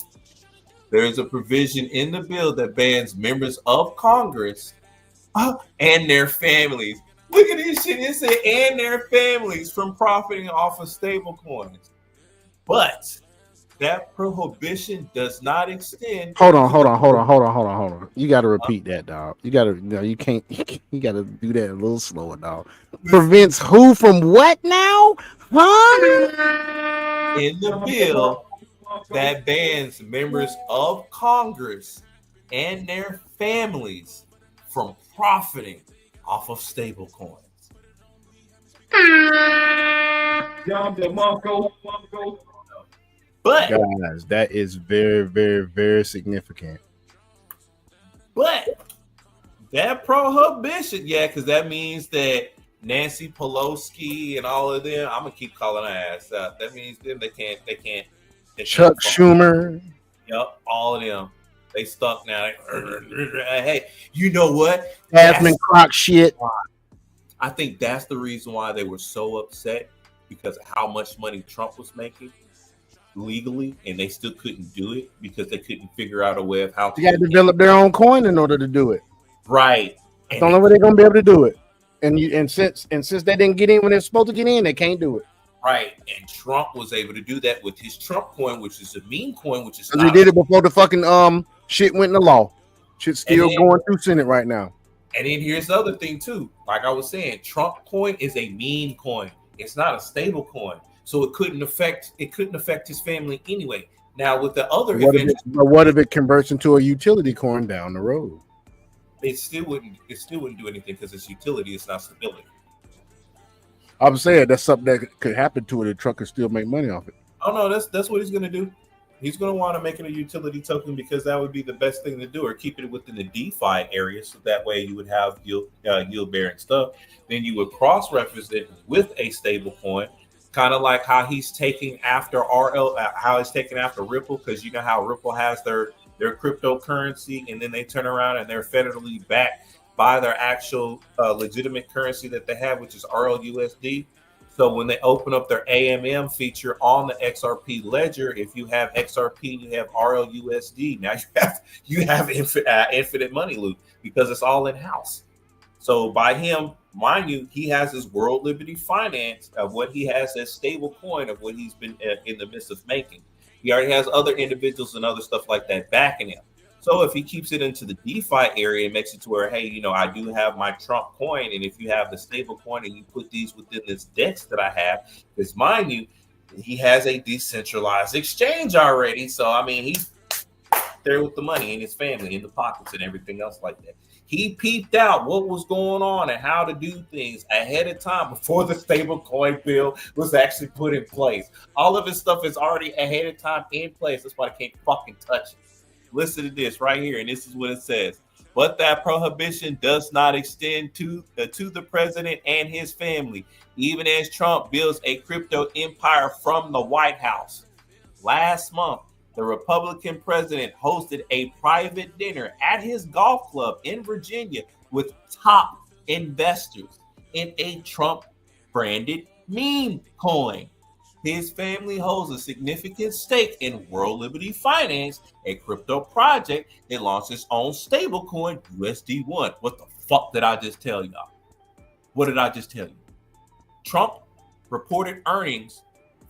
B: there's a provision in the bill that bans members of Congress and their families. Look at this shit. It said, and their families from profiting off of stable coins. But that prohibition does not extend.
A: Hold on. You got to repeat that, dog. You got to, no, you can't. You got to do that a little slower, dog. Prevents who from what now? Huh?
B: In the bill that bans members of Congress and their families from profiting off of stable coins. But
A: guys, that is very, very, very significant.
B: But that prohibition, yeah, because that means that Nancy Pelosi and all of them, I'm gonna keep calling her ass out. That means them they can't.
A: Chuck Schumer.
B: Yep, all of them. They stuck now. Hey, you know what?
A: Jasmine Croc shit.
B: I think that's the reason why they were so upset, because of how much money Trump was making legally, and they still couldn't do it because they couldn't figure out a way of how to.
A: You got to develop their own coin in order to do it.
B: Right.
A: I don't know where they're gonna be able to do it. And since they didn't get in when they're supposed to get in, they can't do it.
B: Right, and Trump was able to do that with his Trump coin, which is a meme coin, which is
A: He did it before the fucking shit went into law. Shit's still going through Senate right now.
B: And then here's the other thing too. Like I was saying, Trump coin is a meme coin. It's not a stable coin, so it couldn't affect his family anyway. Now with the other
A: what if it converts into a utility coin down the road?
B: It still wouldn't do anything because it's utility. It's not stability.
A: I'm saying that's something that could happen to it. The truck could still make money off it.
B: Oh no, that's what he's gonna do. He's gonna want to make it a utility token because that would be the best thing to do, or keep it within the DeFi area, so that way you would have yield bearing stuff. Then you would cross reference it with a stable coin, kind of like how he's taking after how he's taking after Ripple, because you know how Ripple has their cryptocurrency, and then they turn around and they're federally backed by their actual legitimate currency that they have, which is RLUSD. So when they open up their AMM feature on the XRP ledger, if you have XRP, you have RLUSD. Now you have infinite money loop because it's all in house. So by him, mind you, he has his World Liberty Finance of what he has as stable coin of what he's been in the midst of making. He already has other individuals and other stuff like that backing him. So if he keeps it into the DeFi area and makes it to where, hey, I do have my Trump coin, and if you have the stable coin and you put these within this DEX that I have, because mind you, he has a decentralized exchange already. So, I mean, he's there with the money in his family, in the pockets and everything else like that. He peeped out what was going on and how to do things ahead of time before the stable coin bill was actually put in place. All of his stuff is already ahead of time in place. That's why I can't fucking touch it. Listen to this right here, and this is what it says. But that prohibition does not extend to the president and his family, even as Trump builds a crypto empire from the White House. Last month, the Republican president hosted a private dinner at his golf club in Virginia with top investors in a Trump-branded meme coin. His family holds a significant stake in World Liberty Finance, a crypto project that launched its own stablecoin, USD1. What the fuck did I just tell y'all? What did I just tell you? Trump reported earnings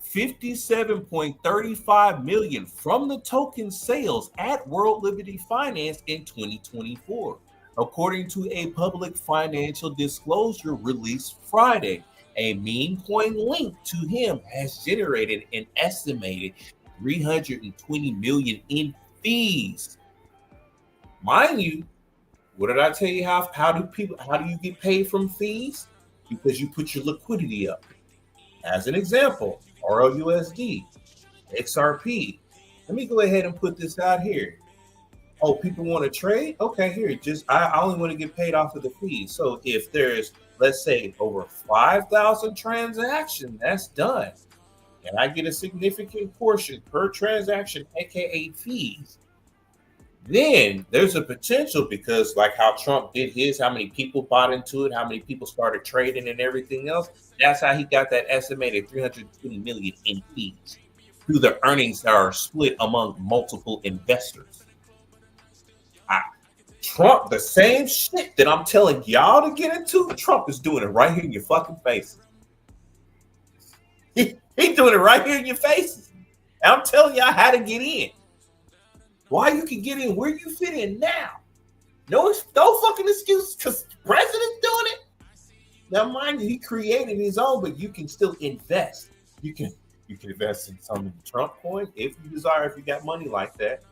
B: $57.35 million from the token sales at World Liberty Finance in 2024, according to a public financial disclosure released Friday. A meme coin linked to him has generated an estimated $320 million in fees. Mind you, what did I tell you? How do you get paid from fees? Because you put your liquidity up. As an example, RLUSD, XRP. Let me go ahead and put this out here. Oh, people want to trade? Okay, here. I only want to get paid off of the fees. So if there's, let's say, over 5,000 transactions, that's done, and I get a significant portion per transaction, aka fees, then there's a potential, because like how Trump did his, how many people bought into it, how many people started trading and everything else, that's how he got that estimated $320 million in fees. through the earnings that are split among multiple investors. Trump, the same shit that I'm telling y'all to get into, Trump is doing it right here in your fucking faces. He's doing it right here in your faces. And I'm telling y'all how to get in. Why you can get in where you fit in now. No fucking excuse because the president's doing it. Now, mind you, he created his own, but you can still invest. You can invest in some of the Trump coin if you desire, if you got money like that.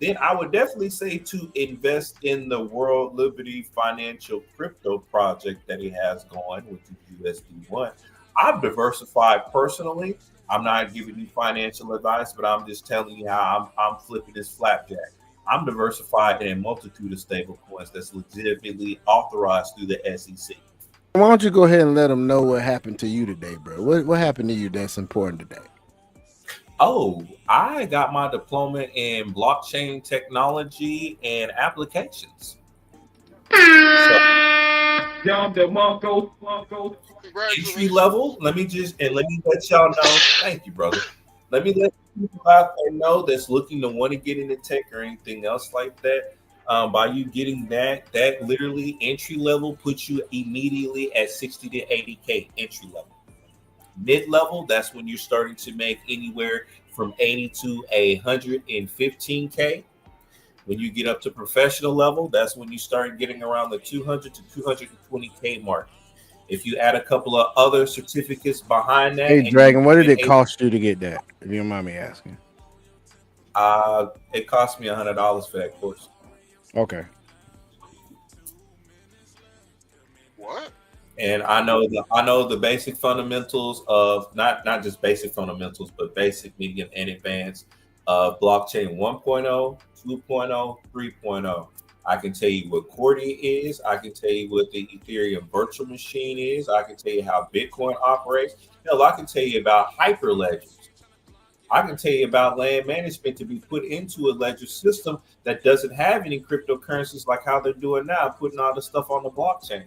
B: Then I would definitely say to invest in the World Liberty Financial Crypto project that he has going, which is USD1. I've diversified personally. I'm not giving you financial advice, but I'm just telling you how I'm flipping this flapjack. I'm diversified in a multitude of stable coins that's legitimately authorized through the SEC.
A: Why don't you go ahead and let them know what happened to you today, bro? What happened to you that's important today?
B: Oh, I got my diploma in blockchain technology and applications. Entry level. Let me let y'all know. Thank you, brother. Let me let people out there know that's looking to want to get into tech or anything else like that. By you getting that literally entry level puts you immediately at 60 to 80K entry level. Mid-level, that's when you're starting to make anywhere from 80 to 115K. When you get up to professional level, that's when you start getting around the 200 to 220K mark. If you add a couple of other certificates behind that.
A: Hey, Dragon, what did it cost you to get that? If you don't mind me asking.
B: It cost me $100 for that course.
A: Okay.
C: What?
B: And I know the basic fundamentals of not just basic fundamentals, but basic, medium, and advanced of blockchain 1.0, 2.0, 3.0. I can tell you what Cordy is. I can tell you what the Ethereum virtual machine is. I can tell you how Bitcoin operates. Hell, I can tell you about hyperledgers. I can tell you about land management to be put into a ledger system that doesn't have any cryptocurrencies like how they're doing now, putting all the stuff on the blockchain.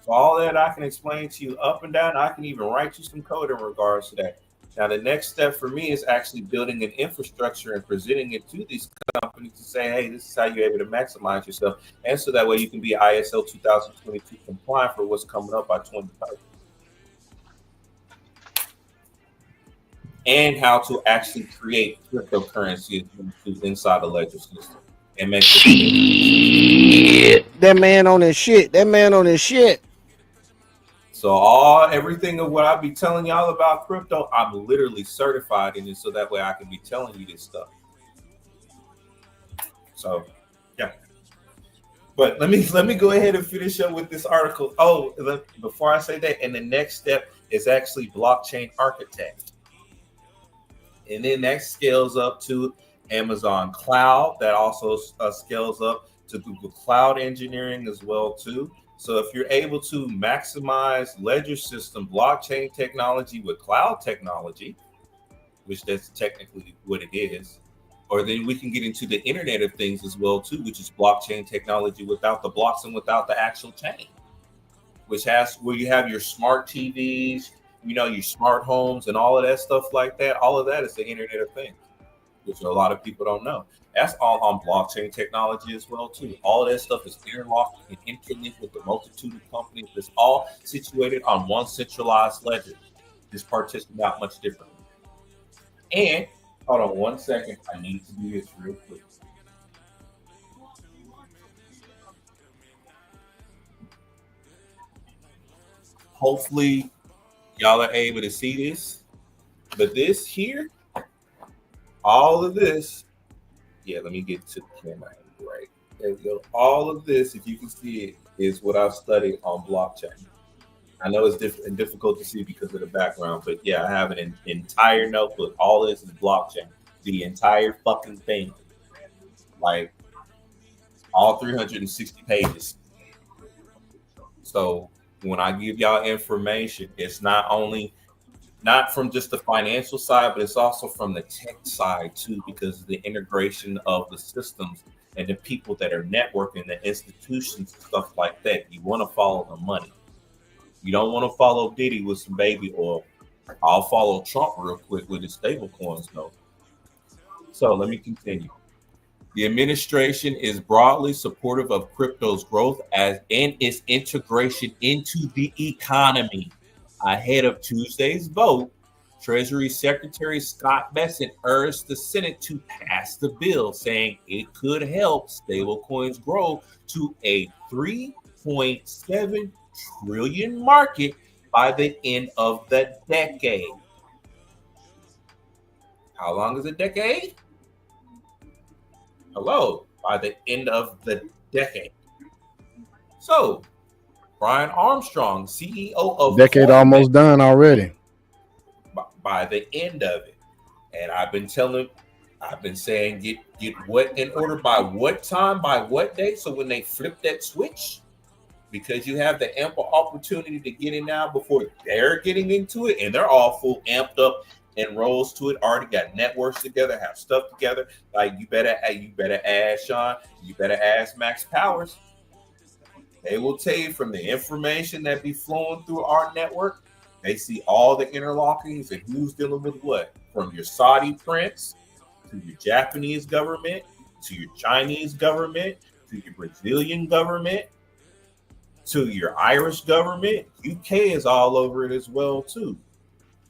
B: So all that I can explain to you up and down. I can even write you some code in regards to that. Now, the next step for me is actually building an infrastructure and presenting it to these companies to say, hey, this is how you're able to maximize yourself. And so that way you can be ISO 2022 compliant for what's coming up by 2030. And how to actually create cryptocurrency inside the ledger system. And make
A: That man on his shit.
B: So everything of what I be telling y'all about crypto, I'm literally certified in it, so that way I can be telling you this stuff. So, yeah. But let me go ahead and finish up with this article. Before I say that, and the next step is actually blockchain architect, and then that scales up to Amazon Cloud. That also scales up to Google Cloud Engineering as well too. So if you're able to maximize ledger system blockchain technology with cloud technology, which that's technically what it is, or then we can get into the Internet of Things as well too, which is blockchain technology without the blocks and without the actual chain, where you have your smart TVs, your smart homes and all of that stuff like that. All of that is the Internet of Things, which a lot of people don't know. That's all on blockchain technology as well too. All of that stuff is interlocked and interlinked with the multitude of companies. That's all situated on one centralized ledger. This partitioned out much differently. And hold on 1 second. I need to do this real quick. Hopefully, y'all are able to see this. But this here, all of this. Yeah, let me get to the camera right. There we go. All of this, if you can see it, is what I've studied on blockchain. I know it's difficult to see because of the background, but yeah, I have an entire notebook. All this is blockchain. The entire fucking thing. Like, all 360 pages. So, when I give y'all information, it's not from just the financial side, but it's also from the tech side too, because of the integration of the systems and the people that are networking, the institutions, stuff like that. You want to follow the money. You don't want to follow Diddy with some baby oil. I'll follow Trump real quick with his stable coins, though. So let me continue. The administration is broadly supportive of crypto's growth and its integration into the economy. Ahead of Tuesday's vote, Treasury Secretary Scott Bessent urged the Senate to pass the bill, saying it could help stablecoins grow to a $3.7 trillion market by the end of the decade. How long is a decade? Hello, by the end of the decade. So, Brian Armstrong, CEO of
A: Decade almost done already.
B: By the end of it, and I've been saying get what in order by what time, by what day. So when they flip that switch, because you have the ample opportunity to get in now before they're getting into it, and they're all full amped up and rolls to it, already got networks together, have stuff together. Like you better ask Sean, you better ask Max Powers. They will tell you from the information that be flowing through our network. They see all the interlockings and who's dealing with what, from your Saudi prince to your Japanese government to your Chinese government to your Brazilian government to your Irish government. UK is all over it as well too.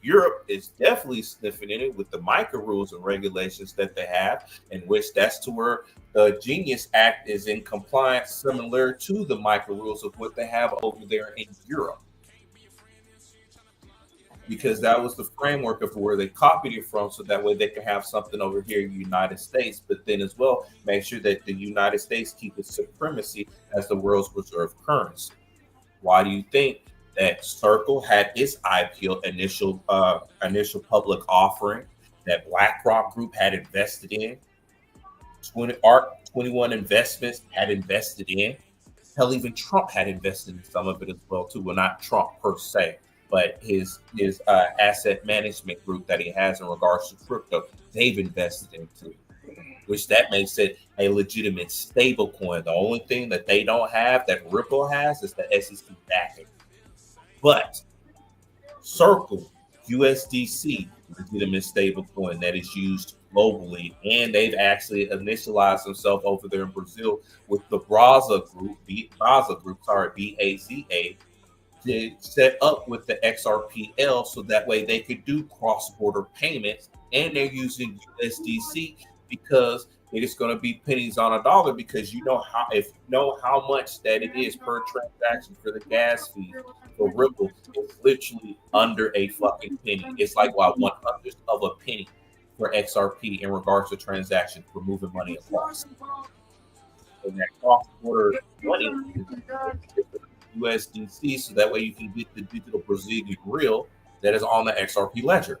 B: Europe is definitely sniffing in it with the micro rules and regulations that they have, in which that's to where the Genius Act is in compliance, similar to the micro rules of what they have over there in Europe. Because that was the framework of where they copied it from, so that way they can have something over here in the United States, but then as well make sure that the United States keep its supremacy as the world's reserve currency. Why do you think that Circle had its IPO initial public offering that BlackRock Group had invested in? 21 Investments had invested in. Hell, even Trump had invested in some of it as well too. Well, not Trump per se, but his asset management group that he has in regards to crypto, they've invested into it, which that makes it a legitimate stable coin. The only thing that they don't have that Ripple has is the SEC backing. But Circle, USDC, legitimate stable coin that is used globally, and they've actually initialized themselves over there in Brazil with the Baza Group, BAZA, to set up with the XRPL, so that way they could do cross-border payments, and they're using USDC because it is going to be pennies on a dollar, because you know how much that it is per transaction for the gas fee for Ripple. It's literally under a fucking penny. It's like 1/100th of a penny for XRP in regards to transaction for moving money across. And that cross-border money is USDC, so that way you can get the digital Brazilian real that is on the XRP ledger.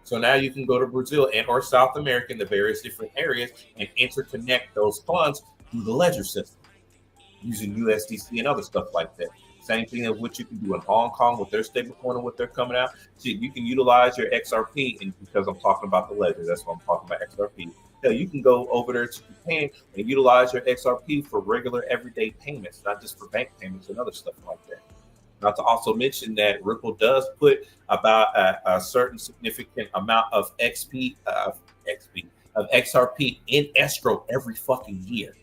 B: So now you can go to Brazil and or South America in the various different areas and interconnect those funds through the ledger system using USDC and other stuff like that. Same thing as what you can do in Hong Kong with their stablecoin and what they're coming out. So you can utilize your XRP, and because I'm talking about the ledger, that's what I'm talking about, XRP. Hell, you can go over there to Japan and utilize your XRP for regular everyday payments, not just for bank payments and other stuff like that. Not to also mention that Ripple does put about a certain significant amount of XRP in escrow every fucking year.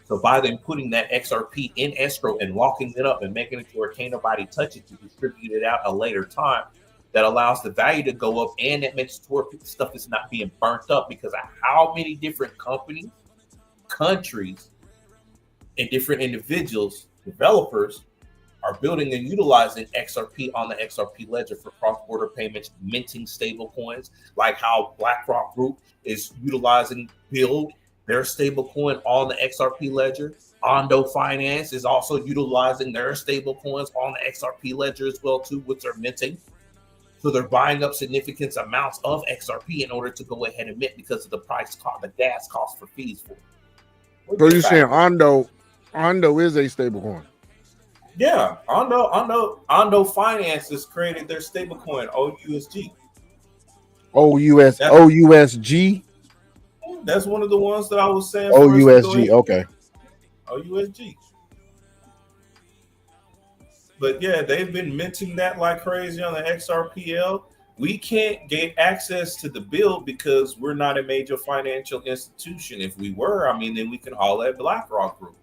B: So by them putting that XRP in escrow and locking it up and making it to where can't nobody touch it to distribute it out a later time, that allows the value to go up, and it makes it to where stuff is not being burnt up because of how many different companies, countries, and different individuals, developers, are building and utilizing XRP on the XRP ledger for cross-border payments, minting stable coins, like how BlackRock Group is utilizing Build, their stable coin, on the XRP ledger. Ondo Finance is also utilizing their stable coins on the XRP ledger as well too, which they're minting. So they're buying up significant amounts of XRP in order to go ahead and mint because of the price cost, the gas cost for fees for it.
A: So you're saying Ondo is a stable coin?
B: Yeah, Ondo Finance has created their stablecoin, OUSG.
A: OUSG?
B: That's one of the ones that I was saying.
A: OUSG, okay.
B: OUSG. But yeah, they've been minting that like crazy on the XRPL. We can't get access to the bill because we're not a major financial institution. If we were, I mean, then we can haul at BlackRock Group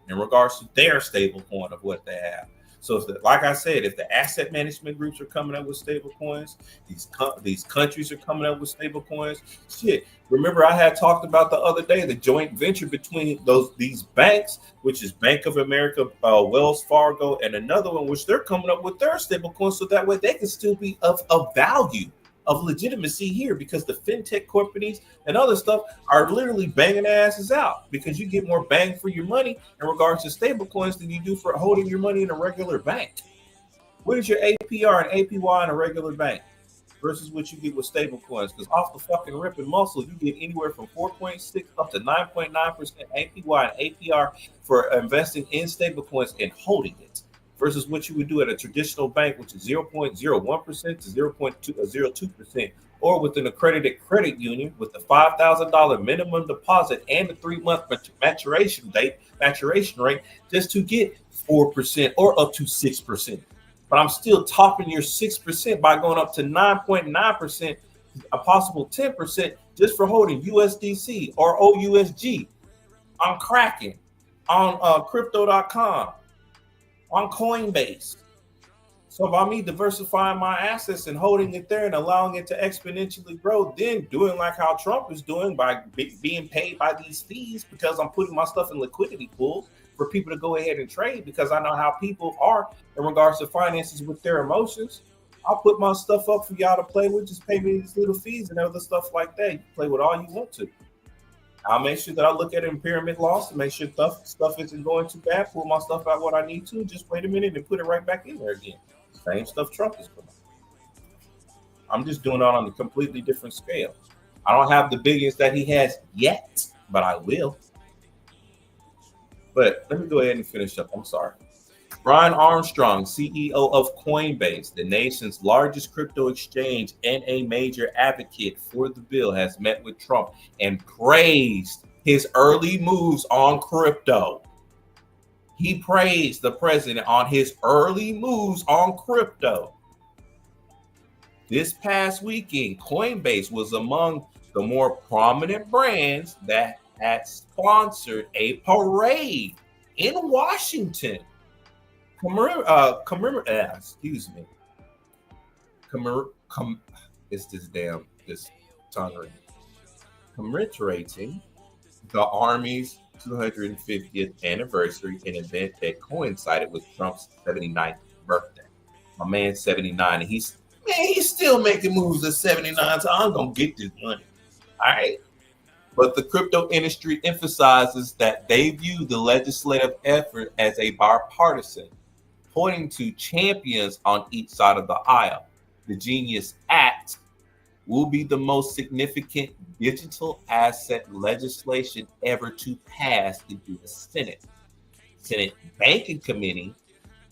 B: in regards to their stable coin of what they have. So, like I said, if the asset management groups are coming up with stable coins, these countries are coming up with stable coins. Shit, remember I had talked about the other day the joint venture between these banks, which is Bank of America, Wells Fargo, and another one, which they're coming up with their stable coins, so that way they can still be of value, of legitimacy here, because the fintech companies and other stuff are literally banging their asses out, because you get more bang for your money in regards to stable coins than you do for holding your money in a regular bank. What is your APR and APY in a regular bank versus what you get with stable coins? Because off the fucking rip and muscle, you get anywhere from 4.6 up to 9.9% APY and APR for investing in stable coins and holding it, versus what you would do at a traditional bank, which is 0.01% to 0.02%, or with an accredited credit union with the $5,000 minimum deposit and the 3-month maturation rate, just to get 4% or up to 6%. But I'm still topping your 6% by going up to 9.9%, a possible 10%, just for holding USDC or OUSG on Kraken, on crypto.com, on Coinbase. So by me diversifying my assets and holding it there and allowing it to exponentially grow, then doing like how Trump is doing by being paid by these fees, because I'm putting my stuff in liquidity pools for people to go ahead and trade, because I know how people are in regards to finances with their emotions. I'll put my stuff up for y'all to play with. Just pay me these little fees and other stuff like that. You can play with all you want to. I'll make sure that I look at impairment loss to make sure stuff isn't going too bad. Pull my stuff out what I need to. Just wait a minute and put it right back in there again. Same stuff Trump is putting. I'm just doing it on a completely different scale. I don't have the billions that he has yet, but I will. But let me go ahead and finish up. I'm sorry. Brian Armstrong, CEO of Coinbase, the nation's largest crypto exchange and a major advocate for the bill, has met with Trump and praised his early moves on crypto. He praised the president on his early moves on crypto. This past weekend, Coinbase was among the more prominent brands that had sponsored a parade in Washington. Commemorating the Army's 250th anniversary, an event that coincided with Trump's 79th birthday. My man's 79, and he's still making moves at 79, so I'm gonna get this money. All right. But the crypto industry emphasizes that they view the legislative effort as a bipartisan, pointing to champions on each side of the aisle. The Genius Act will be the most significant digital asset legislation ever to pass into the Senate. Senate Banking Committee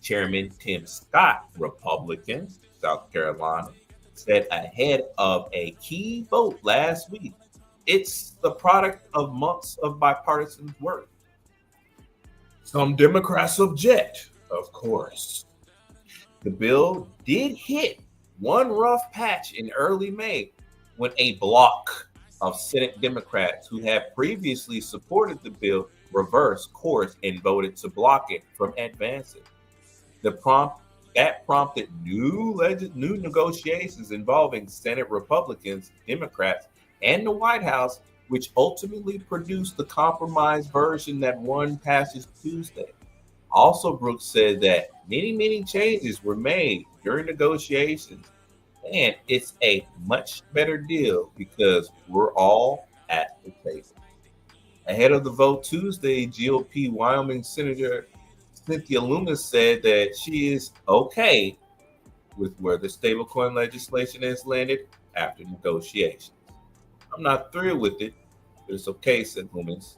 B: Chairman Tim Scott, Republican, South Carolina, said ahead of a key vote last week, it's the product of months of bipartisan work. Some Democrats object, of course. The bill did hit one rough patch in early May when a block of Senate Democrats who had previously supported the bill reversed course and voted to block it from advancing. That prompted new negotiations involving Senate Republicans, Democrats, and the White House, which ultimately produced the compromise version that won passage Tuesday. Also, Brooks said that many changes were made during negotiations, and it's a much better deal because we're all at the table. Ahead of the vote Tuesday, GOP Wyoming Senator Cynthia Lummis said that she is okay with where the stablecoin legislation has landed after negotiations. I'm not thrilled with it, but it's okay, said Lummis,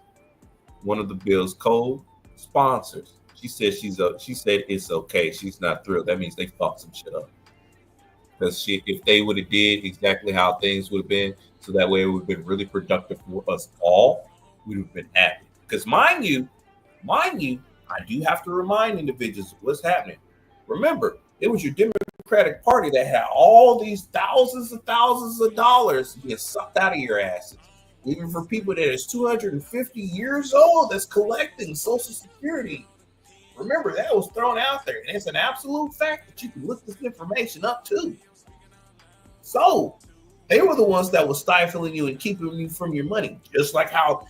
B: one of the bill's co-sponsors. She said it's okay. She's not thrilled. That means they fucked some shit up. Because if they would have did exactly how things would have been, so that way it would have been really productive for us all, we would have been happy. Because mind you, I do have to remind individuals of what's happening. Remember, it was your Democrat Democratic Party that had all these thousands of dollars being sucked out of your asses. Even for people that is 250 years old that's collecting Social Security. Remember, that was thrown out there, and it's an absolute fact that you can look this information up too. So they were the ones that were stifling you and keeping you from your money, just like how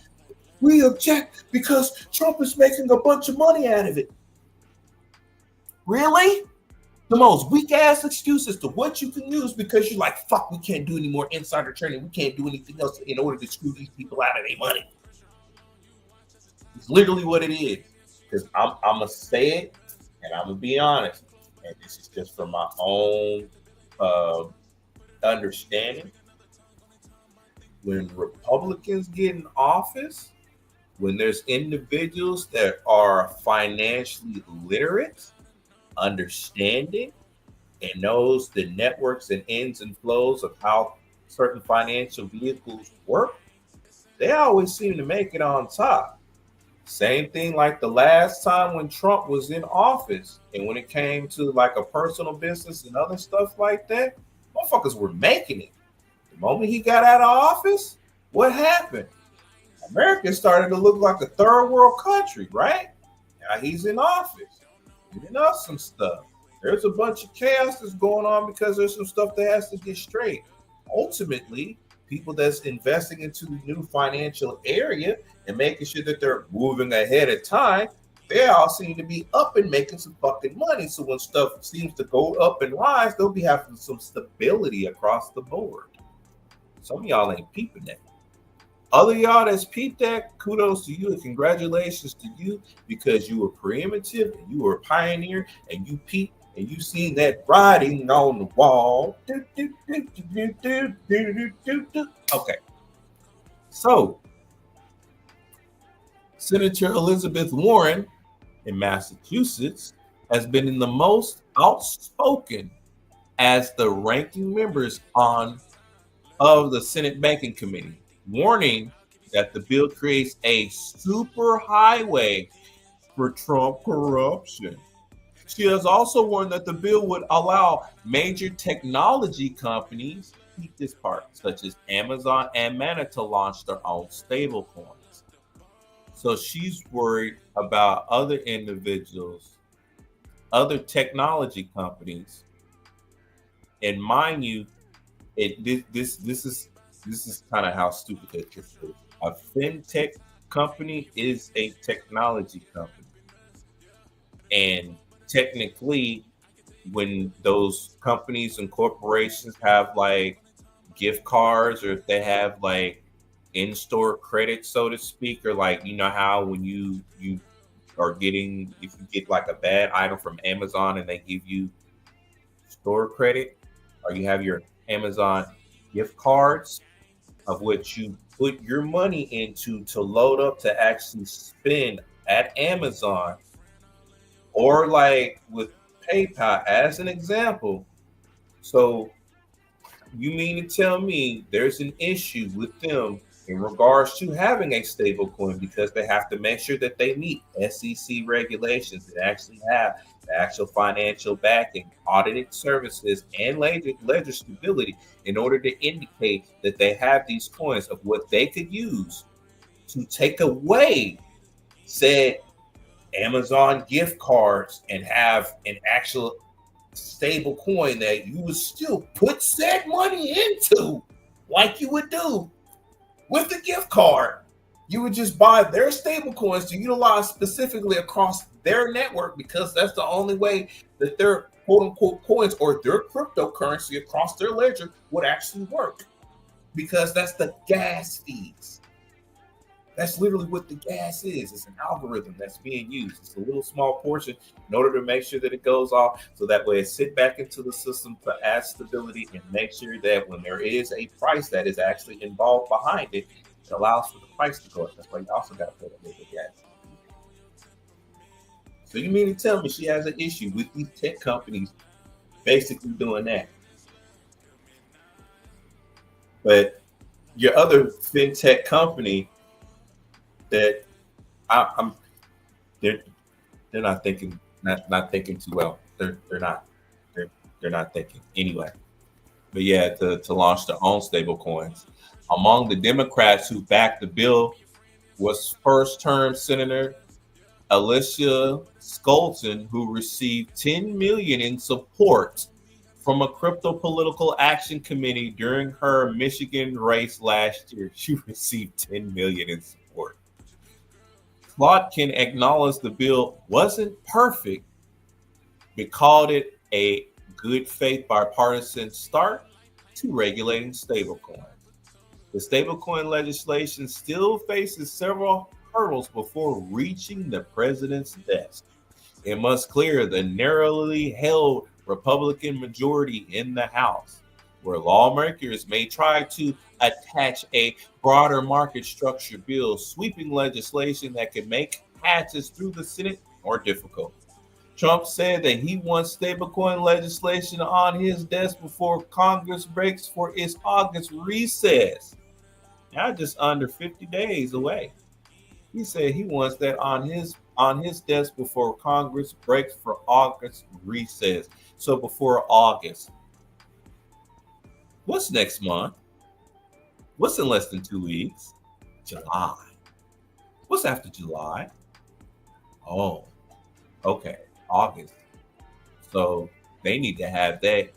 B: we object because Trump is making a bunch of money out of it. Really? The most weak-ass excuse as to what you can use because you're like, fuck, we can't do any more insider trading. We can't do anything else in order to screw these people out of their money. It's literally what it is. Because I'm going to say it, and I'm going to be honest. And this is just from my own understanding. When Republicans get in office, when there's individuals that are financially literate, understanding, and knows the networks and ins and flows of how certain financial vehicles work, they always seem to make it on top. Same thing like the last time when Trump was in office, and when it came to like a personal business and other stuff like that, motherfuckers were making it. The moment he got out of office, what happened? America started to look like a third world country, right? Now he's in office. Giving us some stuff. There's a bunch of chaos that's going on because there's some stuff that has to get straight. Ultimately, people that's investing into the new financial area and making sure that they're moving ahead of time, they all seem to be up and making some fucking money. So when stuff seems to go up and rise, they'll be having some stability across the board. Some of y'all ain't peeping that. Other y'all that's peeped that, kudos to you and congratulations to you because you were preemptive and you were a pioneer and you peeped and you seen that writing on the wall. Okay. So, Senator Elizabeth Warren in Massachusetts has been in the most outspoken as the ranking members of the Senate Banking Committee, warning that the bill creates a super highway for Trump corruption. She has also warned that the bill would allow major technology companies, keep this part, such as Amazon and Meta, to launch their own stablecoins. So she's worried about other individuals, other technology companies, and mind you, this is kind of how stupid that is. A fintech company is a technology company. And technically, when those companies and corporations have like gift cards, or if they have like in-store credit, so to speak, or like, you know how when you are getting, if you get like a bad item from Amazon and they give you store credit, or you have your Amazon gift cards of which you put your money into to load up to actually spend at Amazon, or like with PayPal as an example. So you mean to tell me there's an issue with them in regards to having a stable coin because they have to make sure that they meet SEC regulations that actually have the actual financial backing, audited services, and ledger stability in order to indicate that they have these coins of what they could use to take away said Amazon gift cards and have an actual stable coin that you would still put said money into like you would do with the gift card. You would just buy their stable coins to utilize specifically across their network because that's the only way that their quote unquote coins or their cryptocurrency across their ledger would actually work, because that's the gas fees. That's literally what the gas is. It's an algorithm that's being used. It's a little small portion in order to make sure that it goes off, so that way it sit back into the system to add stability and make sure that when there is a price that is actually involved behind it, it allows for the price to go up. That's why you also got to put a little gas. So you mean to tell me she has an issue with these tech companies basically doing that? But your other fintech company that they're not thinking too well. They're not. They're not thinking anyway. But yeah, to launch their own stable coins. Among the Democrats who backed the bill was first-term Senator Alicia Skolton, who received $10 million in support from a crypto political action committee during her Michigan race last year. She received $10 million in support. Plotkin acknowledged the bill wasn't perfect, but called it a good faith bipartisan start to regulating stablecoins. The stablecoin legislation still faces several hurdles before reaching the president's desk. It must clear the narrowly held Republican majority in the House, where lawmakers may try to attach a broader market structure bill, sweeping legislation that could make passage through the Senate more difficult. Trump said that he wants stablecoin legislation on his desk before Congress breaks for its August recess. Now just under 50 days away. He said he wants that on his desk before Congress breaks for August recess. So before August. What's next month? What's in less than 2 weeks? July. What's after July? Oh, okay. August. So they need to have that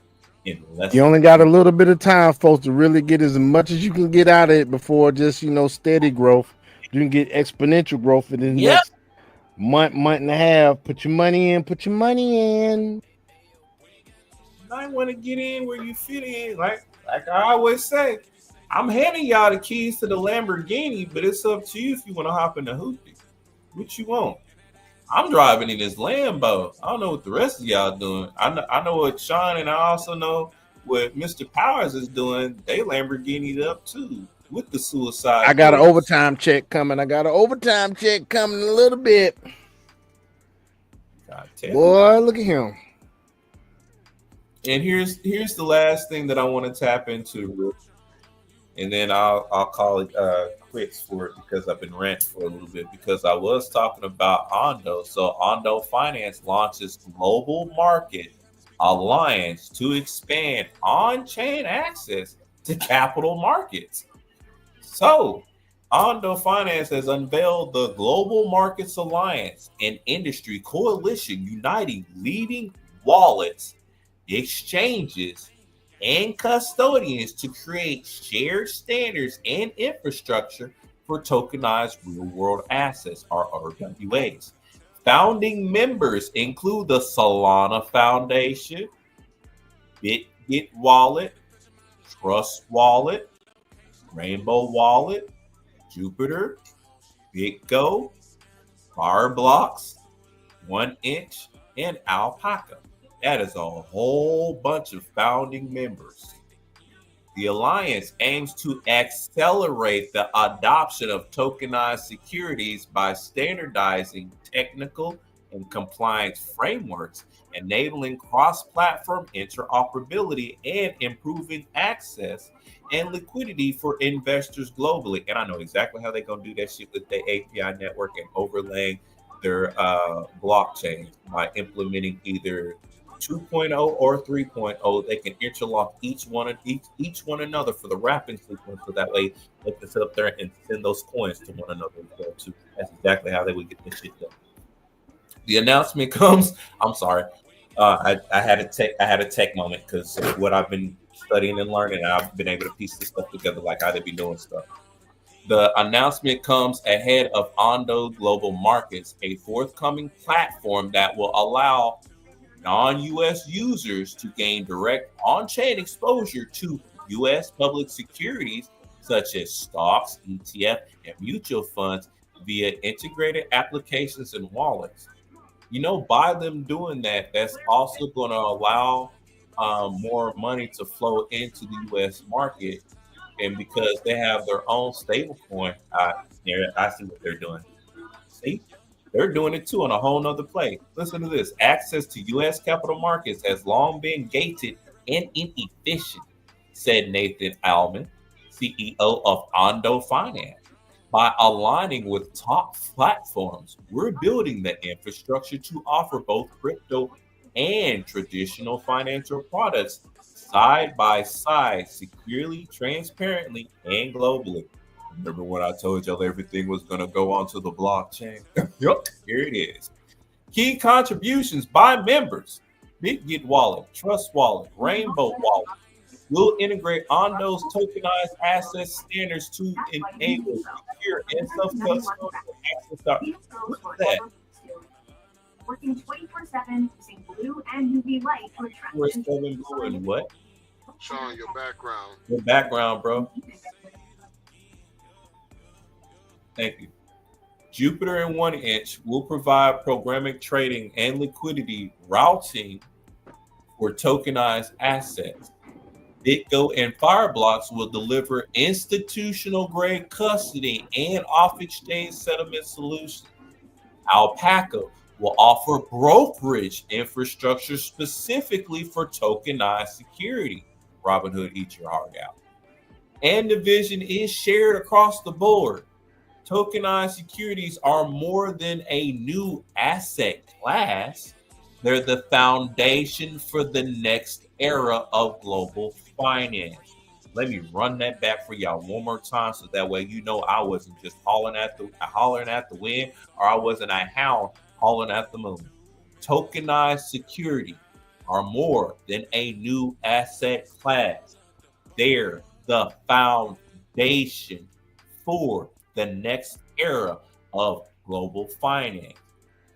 B: in less.
A: You only got a little bit of time, folks, to really get as much as you can get out of it before just, steady growth. You can get exponential growth in the next month and a half. Put your money in.
B: You might want to get in where you fit in. Like I always say, I'm handing y'all the keys to the Lamborghini, but it's up to you if you want to hop in the hoopty. What you want? I'm driving in this Lambo. I don't know what the rest of y'all doing. I know what Sean and I also know what Mr. Powers is doing. They Lamborghini'd up too with the suicide.
A: I got an overtime check coming. in a little bit. Boy, look at him.
B: And here's the last thing that I want to tap into, and then I'll call it quits for it because I've been ranting for a little bit because I was talking about Ondo. So Ondo Finance launches global market alliance to expand on-chain access to capital markets. So Ondo Finance has unveiled the Global Markets Alliance, an industry coalition uniting leading wallets, exchanges, and custodians to create shared standards and infrastructure for tokenized real-world assets, or RWAs. Founding members include the Solana Foundation, BitGet Wallet, Trust Wallet, Rainbow Wallet, Jupiter, BitGo, Fireblocks, 1inch, and Alpaca. That is a whole bunch of founding members. The alliance aims to accelerate the adoption of tokenized securities by standardizing technical and compliance frameworks, enabling cross-platform interoperability, and improving access and liquidity for investors globally. And I know exactly how they're going to do that shit with their API network and overlaying their blockchain by implementing either 2.0 or 3.0. They can interlock each one another for the wrapping sequence, so that way they can sit up there and send those coins to one another as well too. That's exactly how they would get this shit done. The announcement comes. I'm sorry, I had a tech moment because what I've been studying and learning, and I've been able to piece this stuff together like how they be doing stuff. The announcement comes ahead of Ondo Global Markets, a forthcoming platform that will allow non-U.S. users to gain direct on-chain exposure to U.S. public securities such as stocks, ETF, and mutual funds via integrated applications and wallets. By them doing that, that's also going to allow more money to flow into the U.S. market. And because they have their own stablecoin, I see what they're doing. See? They're doing it too on a whole nother play. Listen to this. Access to U.S. capital markets has long been gated and inefficient, said Nathan Alman, CEO of Ondo Finance. By aligning with top platforms, we're building the infrastructure to offer both crypto and traditional financial products side by side, securely, transparently, and globally. Remember when I told y'all everything was going to go onto the blockchain? Yup, here it is. Key contributions by members: BitGet Wallet, Trust Wallet, Rainbow Wallet will integrate Ondo's tokenized asset standards to enable secure and self-custodial access. What's that?
Q: Working 24/7 using blue and UV light to attract
B: 24/7 blue and what?
C: Showing your background.
B: Your background, bro. Thank you. Jupiter and 1inch will provide programming, trading, and liquidity routing for tokenized assets. BitGo and Fireblocks will deliver institutional-grade custody and off-exchange settlement solutions. Alpaca will offer brokerage infrastructure specifically for tokenized security. Robinhood, eat your heart out. And the vision is shared across the board. Tokenized securities are more than a new asset class. They're the foundation for the next era of global finance. Let me run that back for y'all one more time so that way you know I wasn't just hollering at the wind, or I wasn't a hound hollering at the moon. Tokenized security are more than a new asset class. They're the foundation for the next era of global finance,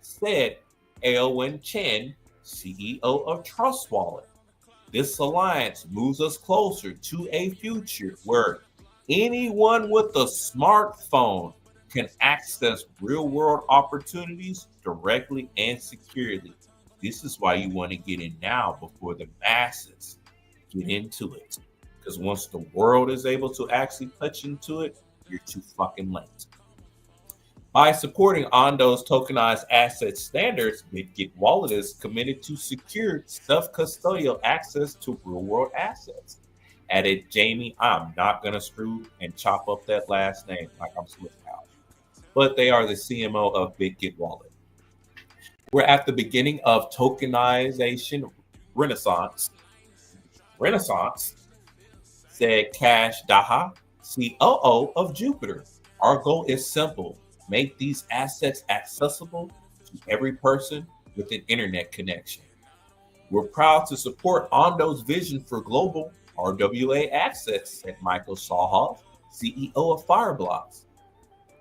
B: said Aowen Chen, CEO of Trust Wallet. This alliance moves us closer to a future where anyone with a smartphone can access real-world opportunities directly and securely. This is why you want to get in now before the masses get into it. Because once the world is able to actually touch into it, you're too fucking late. By supporting Ondo's tokenized asset standards, BitGet Wallet is committed to secure self-custodial access to real-world assets. Added Jamie, I'm not going to screw and chop up that last name like I'm Swift House. But they are the CMO of BitGet Wallet. We're at the beginning of tokenization renaissance. Said Cash Daha, COO of Jupiter. Our goal is simple: make these assets accessible to every person with an internet connection. We're proud to support Ondo's vision for global RWA access, said Michael Sahoff, CEO of Fireblocks.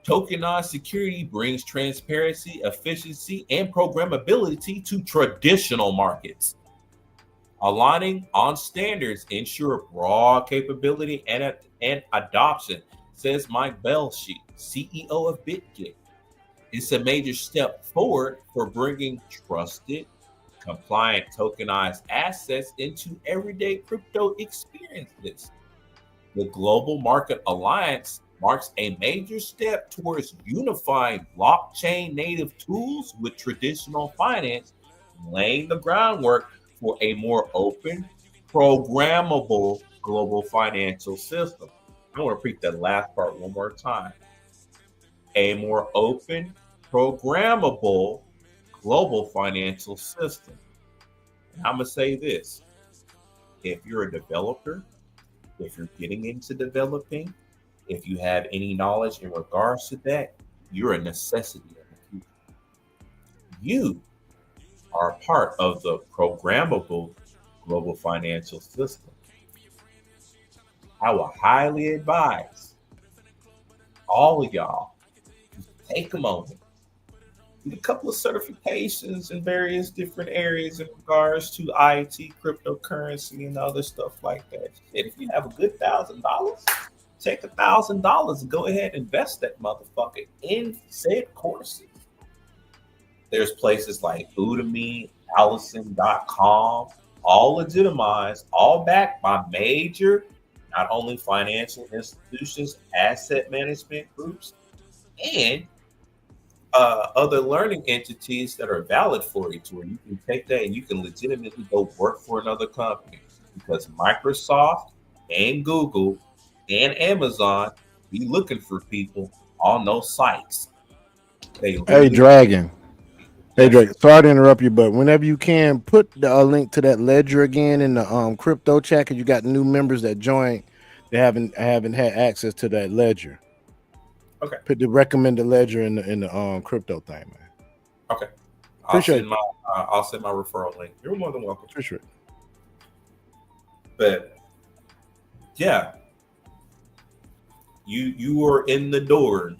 B: Tokenized security brings transparency, efficiency, and programmability to traditional markets. Aligning on standards ensure broad capability and adoption, says Mike Belshe, CEO of BitGet. It's a major step forward for bringing trusted, compliant tokenized assets into everyday crypto experiences. The Global Market Alliance marks a major step towards unifying blockchain native tools with traditional finance, laying the groundwork for a more open, programmable global financial system. I want to repeat that last part one more time. A more open, programmable global financial system. And I'm going to say this. If you're a developer, if you're getting into developing, if you have any knowledge in regards to that, you're a necessity in the future. You are a part of the programmable global financial system. I will highly advise all of y'all to take a moment, get a couple of certifications in various different areas in regards to IT, cryptocurrency, and other stuff like that. And if you have a good $1,000, take $1,000 and go ahead and invest that motherfucker in said courses. There's places like Udemy, Allison.com, all legitimized, all backed by major, not only financial institutions, asset management groups, and other learning entities that are valid for you, to where you can take that and you can legitimately go work for another company. Because Microsoft and Google and Amazon be looking for people on those sites.
A: Hey, Dragon. Hey Drake, sorry to interrupt you, but whenever you can, put a link to that ledger again in the crypto chat, because you got new members that joined. They haven't had access to that ledger.
B: Okay.
A: Put the recommended ledger in the crypto thing, man.
B: Okay.
A: Appreciate
B: I'll send my referral link. You're more than welcome.
A: Appreciate it.
B: But yeah, you are in the door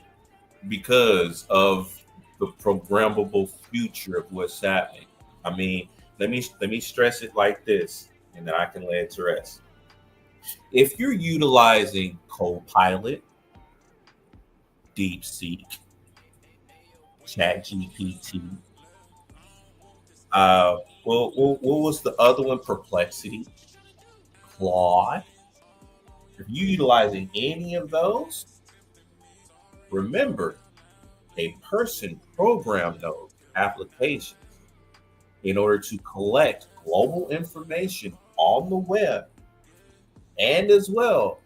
B: because of the programmable future of what's happening. I mean, let me stress it like this, and then I can lay it to rest. If you're utilizing Copilot, DeepSeek, ChatGPT, what was the other one? Perplexity, Claude. If you're utilizing any of those, remember, a person programmed those applications in order to collect global information on the web, and as well,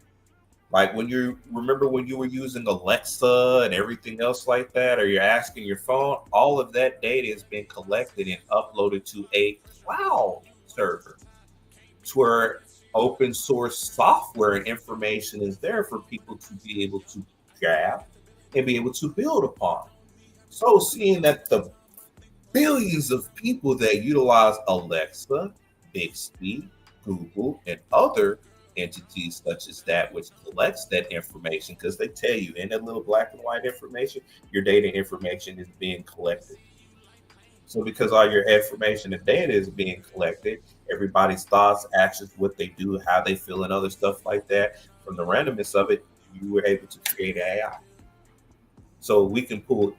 B: like when you remember when you were using Alexa and everything else like that, or you're asking your phone, all of that data is being collected and uploaded to a cloud server, to where open source software and information is there for people to be able to grab and be able to build upon. So seeing that the billions of people that utilize Alexa, Bixby, Google, and other entities such as that, which collects that information, because they tell you in that little black and white information, your data information is being collected. So because all your information and data is being collected, everybody's thoughts, actions, what they do, how they feel, and other stuff like that, from the randomness of it, you were able to create AI. So we can pull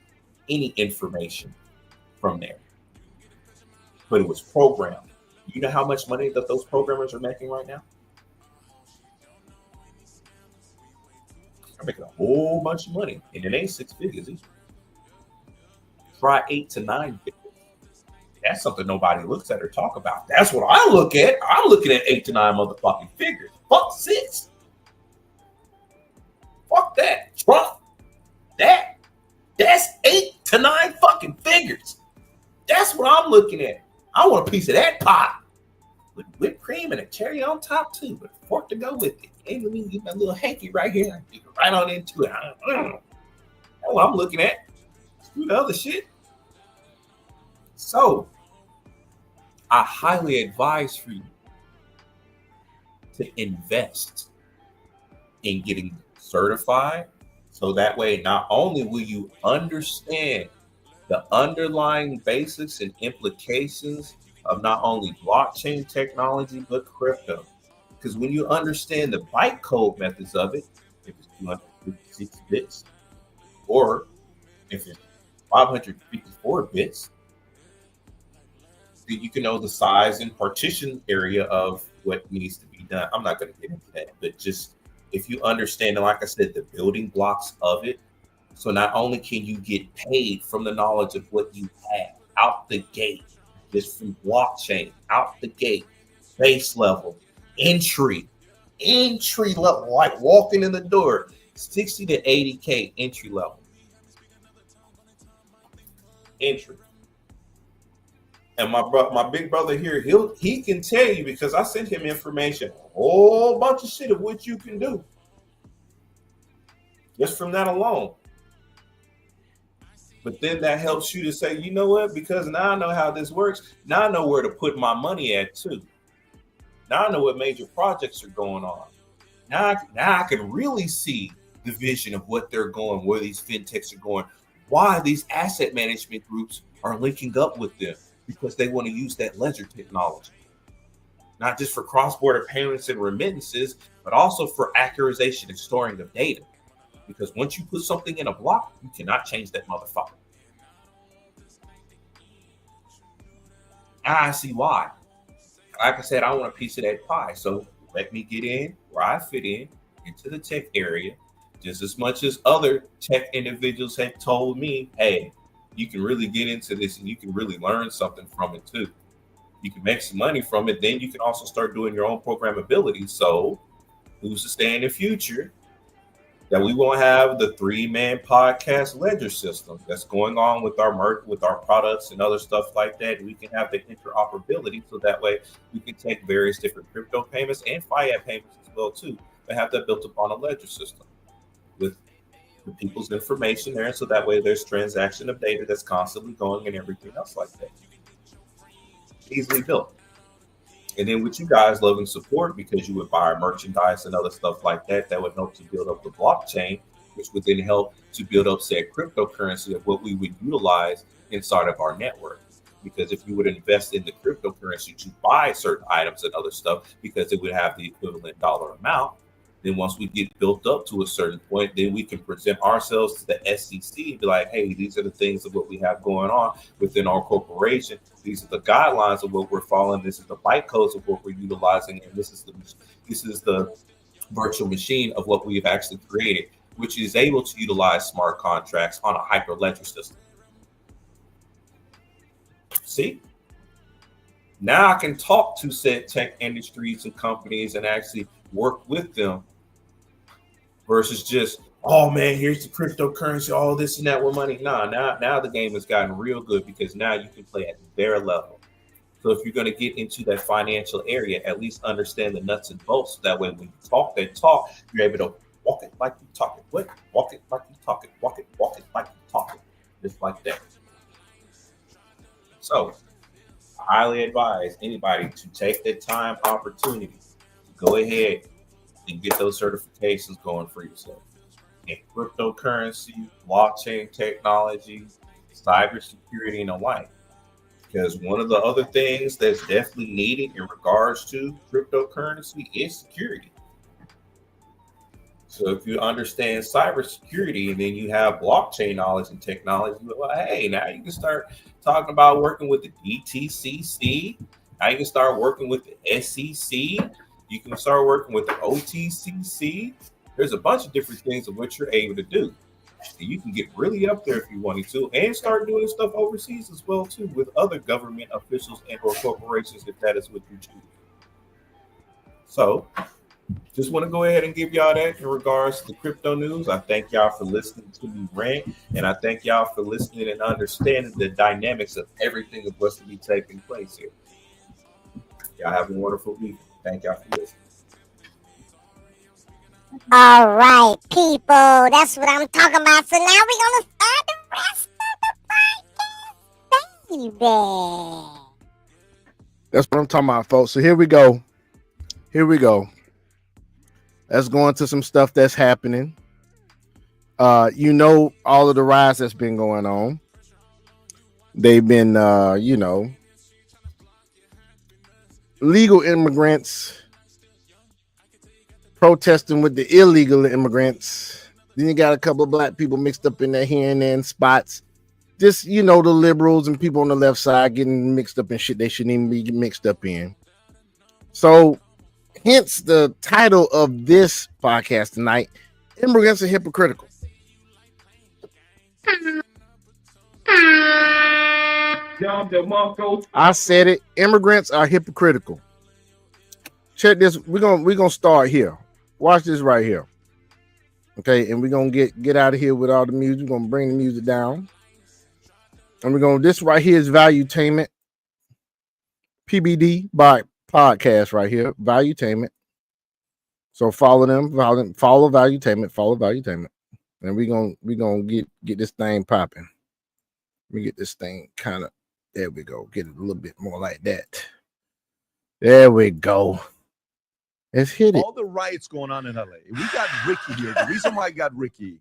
B: any information from there. But it was programmed. You know how much money that those programmers are making right now? They're making a whole bunch of money, and it ain't 6 figures either. Try 8 to 9 figures. That's something nobody looks at or talk about. That's what I look at. I'm looking at 8 to 9 motherfucking figures. Fuck 6. Fuck that. Trump. That's 8 to 9 fucking figures. That's what I'm looking at. I want a piece of that pie with whipped cream and a cherry on top too, with a fork to go with it. And let me get my little hanky right here. You can right on into it. That's what I'm looking at. Screw the other shit. So I highly advise for you to invest in getting certified, so that way not only will you understand the underlying basics and implications of not only blockchain technology but crypto. Because when you understand the bytecode methods of it, if it's 256 bits or if it's 554 bits, you can know the size and partition area of what needs to be done. I'm not going to get into that, but just if you understand, and like I said, the building blocks of it, so not only can you get paid from the knowledge of what you have out the gate, just from blockchain, out the gate, base level, entry level, like walking in the door, 60 to 80K entry level. Entry. And my big brother here, he can tell you, because I sent him information, a whole bunch of shit of what you can do just from that alone. But then that helps you to say, you know what? Because now I know how this works. Now I know where to put my money at too. Now I know what major projects are going on. Now I can really see the vision of what they're going, where these fintechs are going, why these asset management groups are linking up with them, because they want to use that ledger technology, not just for cross-border payments and remittances, but also for accuratization and storing of data. Because once you put something in a block, you cannot change that motherfucker. I see why. Like I said, I want a piece of that pie. So let me get in where I fit in, into the tech area, just as much as other tech individuals have told me, hey, you can really get into this and you can really learn something from it too. You can make some money from it. Then you can also start doing your own programmability. So who's to say in the future, that we won't have the 3-man podcast ledger system that's going on with our with our products and other stuff like that. We can have the interoperability, so that way we can take various different crypto payments and fiat payments as well too, but have that built upon a ledger system with the people's information there, so that way there's transaction of data that's constantly going and everything else like that. Easily built. And then with you guys loving support, because you would buy merchandise and other stuff like that, that would help to build up the blockchain, which would then help to build up, say, cryptocurrency of what we would utilize inside of our network. Because if you would invest in the cryptocurrency to buy certain items and other stuff, because it would have the equivalent dollar amount, then once we get built up to a certain point, then we can present ourselves to the SEC and be like, hey, these are the things of what we have going on within our corporation. These are the guidelines of what we're following. This is the bytecodes of what we're utilizing, and this is the virtual machine of what we've actually created, which is able to utilize smart contracts on a hyperledger system. See? Now I can talk to said tech industries and companies and actually work with them versus just, oh man, here's the cryptocurrency, all this and that with money. Nah, now the game has gotten real good, because now you can play at their level. So if you're going to get into that financial area, at least understand the nuts and bolts. That way, when you talk that talk, you're able to walk it like you talk it. What? Walk it like you talk it. Walk it like you talk it. Just like that. So I highly advise anybody to take that time opportunity to go ahead and get those certifications going for yourself in cryptocurrency, blockchain technology, cybersecurity, and the like. Because one of the other things that's definitely needed in regards to cryptocurrency is security. So if you understand cybersecurity and then you have blockchain knowledge and technology, well, hey, now you can start talking about working with the DTCC. Now you can start working with the SEC. You can start working with the OTCC. There's a bunch of different things of what you're able to do. And you can get really up there if you wanted to, and start doing stuff overseas as well too, with other government officials and or corporations, if that is what you choose. So just want to go ahead and give y'all that in regards to the crypto news. I thank y'all for listening to me rant, and I thank y'all for listening and understanding the dynamics of everything of what's to be taking place here. Y'all have a wonderful week. Thank y'all for listening.
R: All right, people. That's what I'm talking about. So now we're going to start the rest of the podcast, baby.
A: That's what I'm talking about, folks. So here we go. Let's go into some stuff that's happening. All of the riots that's been going on. They've been, legal immigrants protesting with the illegal immigrants. Then you got a couple of black people mixed up in there here and there in spots. Just, the liberals and people on the left side getting mixed up in shit they shouldn't even be mixed up in. So, hence the title of this podcast tonight, Immigrants are Hypocritical. I said it. Immigrants are hypocritical. Check this. We're gonna start here. Watch this right here. Okay, and we're gonna get out of here with all the music. We're gonna bring the music down. And this right here is Valuetainment. PBD by podcast right here. Valuetainment. So follow them. Follow Valuetainment. And we're gonna get this thing popping. Let me get this thing kind of, there we go. Get it a little bit more like that. There we go. Let's hit it.
S: All the riots going on in LA. We got Ricky here. The reason why I got Ricky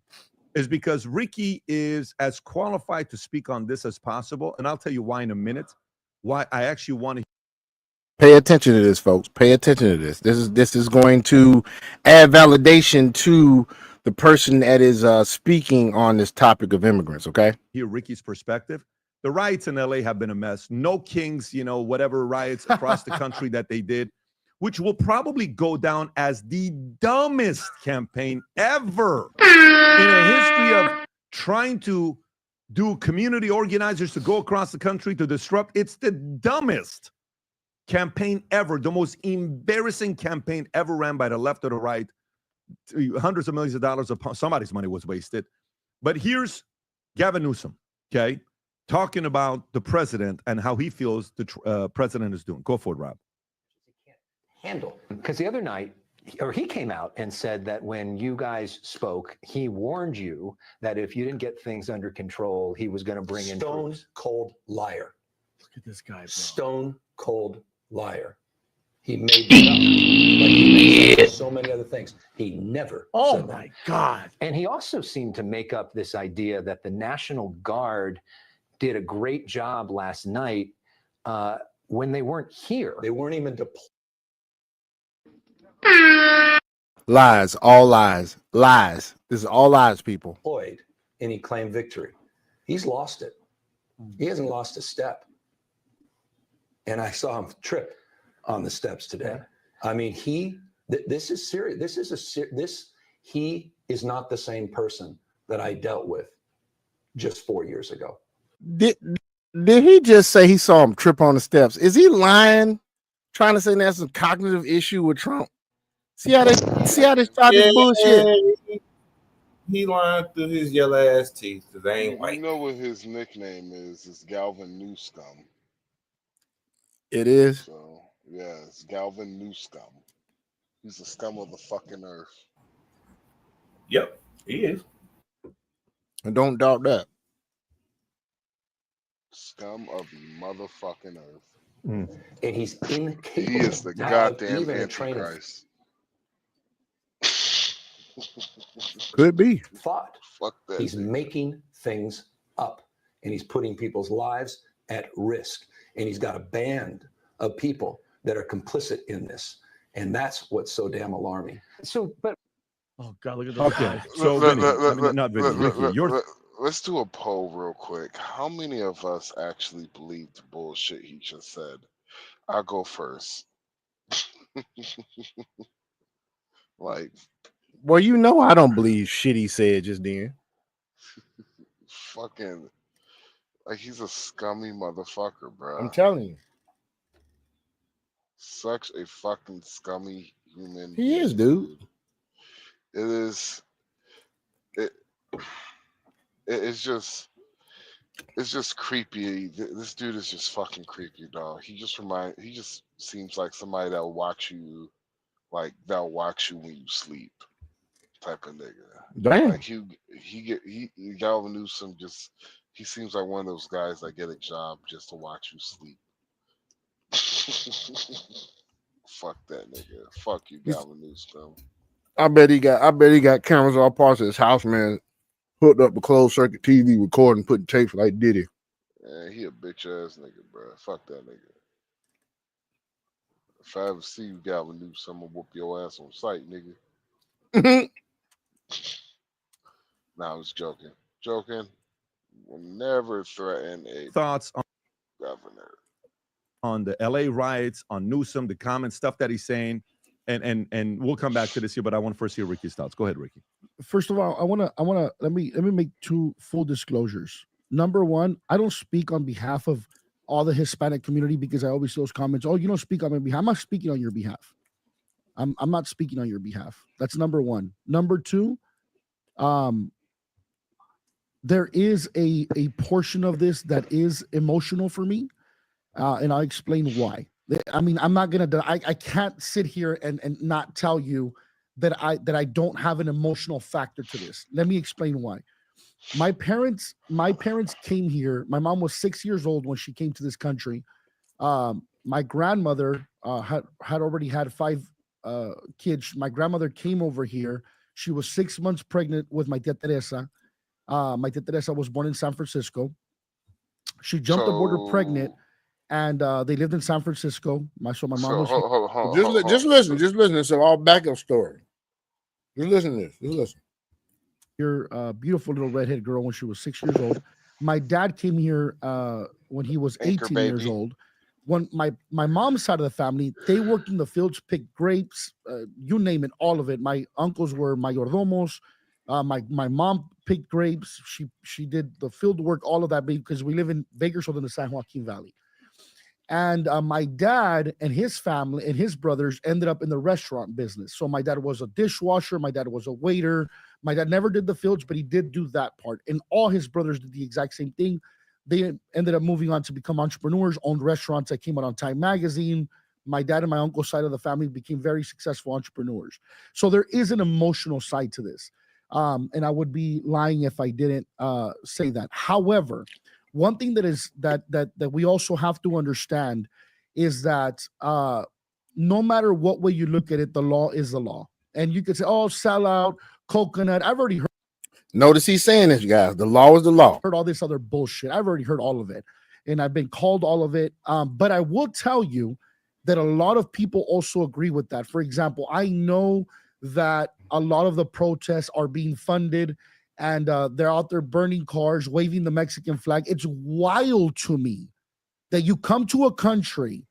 S: is because Ricky is as qualified to speak on this as possible. And I'll tell you why in a minute. Why I actually want to
A: pay attention to this, folks. Pay attention to this. This is going to add validation to the person that is speaking on this topic of immigrants, okay?
S: hear Ricky's perspective. The riots in LA have been a mess. No Kings, whatever riots across the country that they did, which will probably go down as the dumbest campaign ever in a history of trying to do community organizers to go across the country to disrupt. It's the dumbest campaign ever, the most embarrassing campaign ever ran by the left or the right. hundreds of millions of dollars of somebody's money was wasted. But here's Gavin Newsom, okay, talking about the president and how he feels the president is doing. Go for it, Rob.
T: Handle. Because the other night, he came out and said that when you guys spoke, he warned you that if you didn't get things under control, he was going to bring in
U: Stone cold liar.
A: Look at this guy, bro.
U: Stone cold liar. He made it up. Like he made so many other things. He never said that.
A: God.
T: And he also seemed to make up this idea that the National Guard did a great job last night when they weren't here.
U: They weren't even deployed.
A: Lies, all lies, lies. This is all lies, people.
U: And he claimed victory. He's lost it. He hasn't lost a step. And I saw him trip on the steps today. I mean, this is serious. He is not the same person that I dealt with just 4 years ago.
A: Did he just say he saw him trip on the steps? Is he lying? Trying to say that's a cognitive issue with Trump? See how they started this bullshit?
B: He lying through his yellow ass teeth because they ain't white.
C: You know what his nickname is? It's Galvin Newscum.
A: It is.
C: So yeah, it's Galvin Newscum. He's the scum of the fucking earth.
B: Yep, he is.
A: And don't doubt that.
C: Scum of motherfucking earth.
U: And he's incapable.
C: He is the goddamn Antichrist.
A: Could be.
U: Thought.
C: Fuck that.
U: He's making things up, and he's putting people's lives at risk. And he's got a band of people that are complicit in this, and that's what's so damn alarming.
T: So, but
A: oh god, look at
S: this. Okay, so Vinny,
C: let's do a poll real quick. How many of us actually believe the bullshit he just said? I'll go first. Like,
A: well, you know I don't believe shit he said just then.
C: Fucking, like, he's a scummy motherfucker, bro.
A: I'm telling you.
C: Such a fucking scummy human.
A: He is, dude.
C: It is. It's just creepy. This dude is just fucking creepy, dog. He just seems like somebody that'll watch you, like that'll watch you when you sleep, type of nigga.
A: Damn.
C: Like Galvin Newsom he seems like one of those guys that get a job just to watch you sleep. Fuck that nigga. Fuck you, Galvin Newsom.
A: I bet he got cameras all parts of his house, man. Hooked up a closed circuit TV, recording, putting tapes like Diddy.
C: Yeah, he a bitch ass nigga, bro. Fuck that nigga. If I ever see you, Galvin Newsom, I'm gonna whoop your ass on sight, nigga. Nah, I was joking. Joking. Will never threaten a
S: thoughts on
C: governor.
S: On the LA riots, on Newsom, the comments, stuff that he's saying, and we'll come back to this here, but I want to first hear Ricky's thoughts. Go ahead, Ricky.
V: First of all, I wanna let me make two full disclosures. Number one, I don't speak on behalf of all the Hispanic community because I always see those comments. Oh, you don't speak on my behalf. I'm not speaking on your behalf. I'm not speaking on your behalf. That's number one. Number two, there is a portion of this that is emotional for me, and I'll explain why. I mean, I'm not gonna. I can't sit here and not tell you that I don't have an emotional factor to this. Let me explain why. My parents came here. My mom was 6 years old when she came to this country. My grandmother had already had 5 kids. My grandmother came over here. She was 6 months pregnant with my tia Teresa. My tia Teresa was born in San Francisco. She jumped the border pregnant, and they lived in San Francisco. My mom was
A: just listen. It's an all backup story. Just listen to this. Just listen.
V: Your beautiful little redhead girl when she was 6 years old. My dad came here when he was 18 years old. When my mom's side of the family, they worked in the fields, picked grapes, you name it, all of it. My uncles were mayordomos. My mom picked grapes. She did the field work, all of that, because we live in Bakersfield in the San Joaquin Valley. And my dad and his family and his brothers ended up in the restaurant business. So my dad was a dishwasher. My dad was a waiter. My dad never did the fields, but he did do that part. And all his brothers did the exact same thing. They ended up moving on to become entrepreneurs, owned restaurants that came out on Time Magazine. My dad and my uncle's side of the family became very successful entrepreneurs. So there is an emotional side to this. And I would be lying if I didn't say that. However, one thing that is that we also have to understand is that no matter what way you look at it, the law is the law. And you could say, "Oh, sellout, coconut." I've already heard.
A: Notice he's saying this, guys. The law is the law.
V: Heard all this other bullshit. I've already heard all of it, and I've been called all of it. But I will tell you that a lot of people also agree with that. For example, I know that a lot of the protests are being funded. And they're out there burning cars, waving the Mexican flag. It's wild to me that you come to a country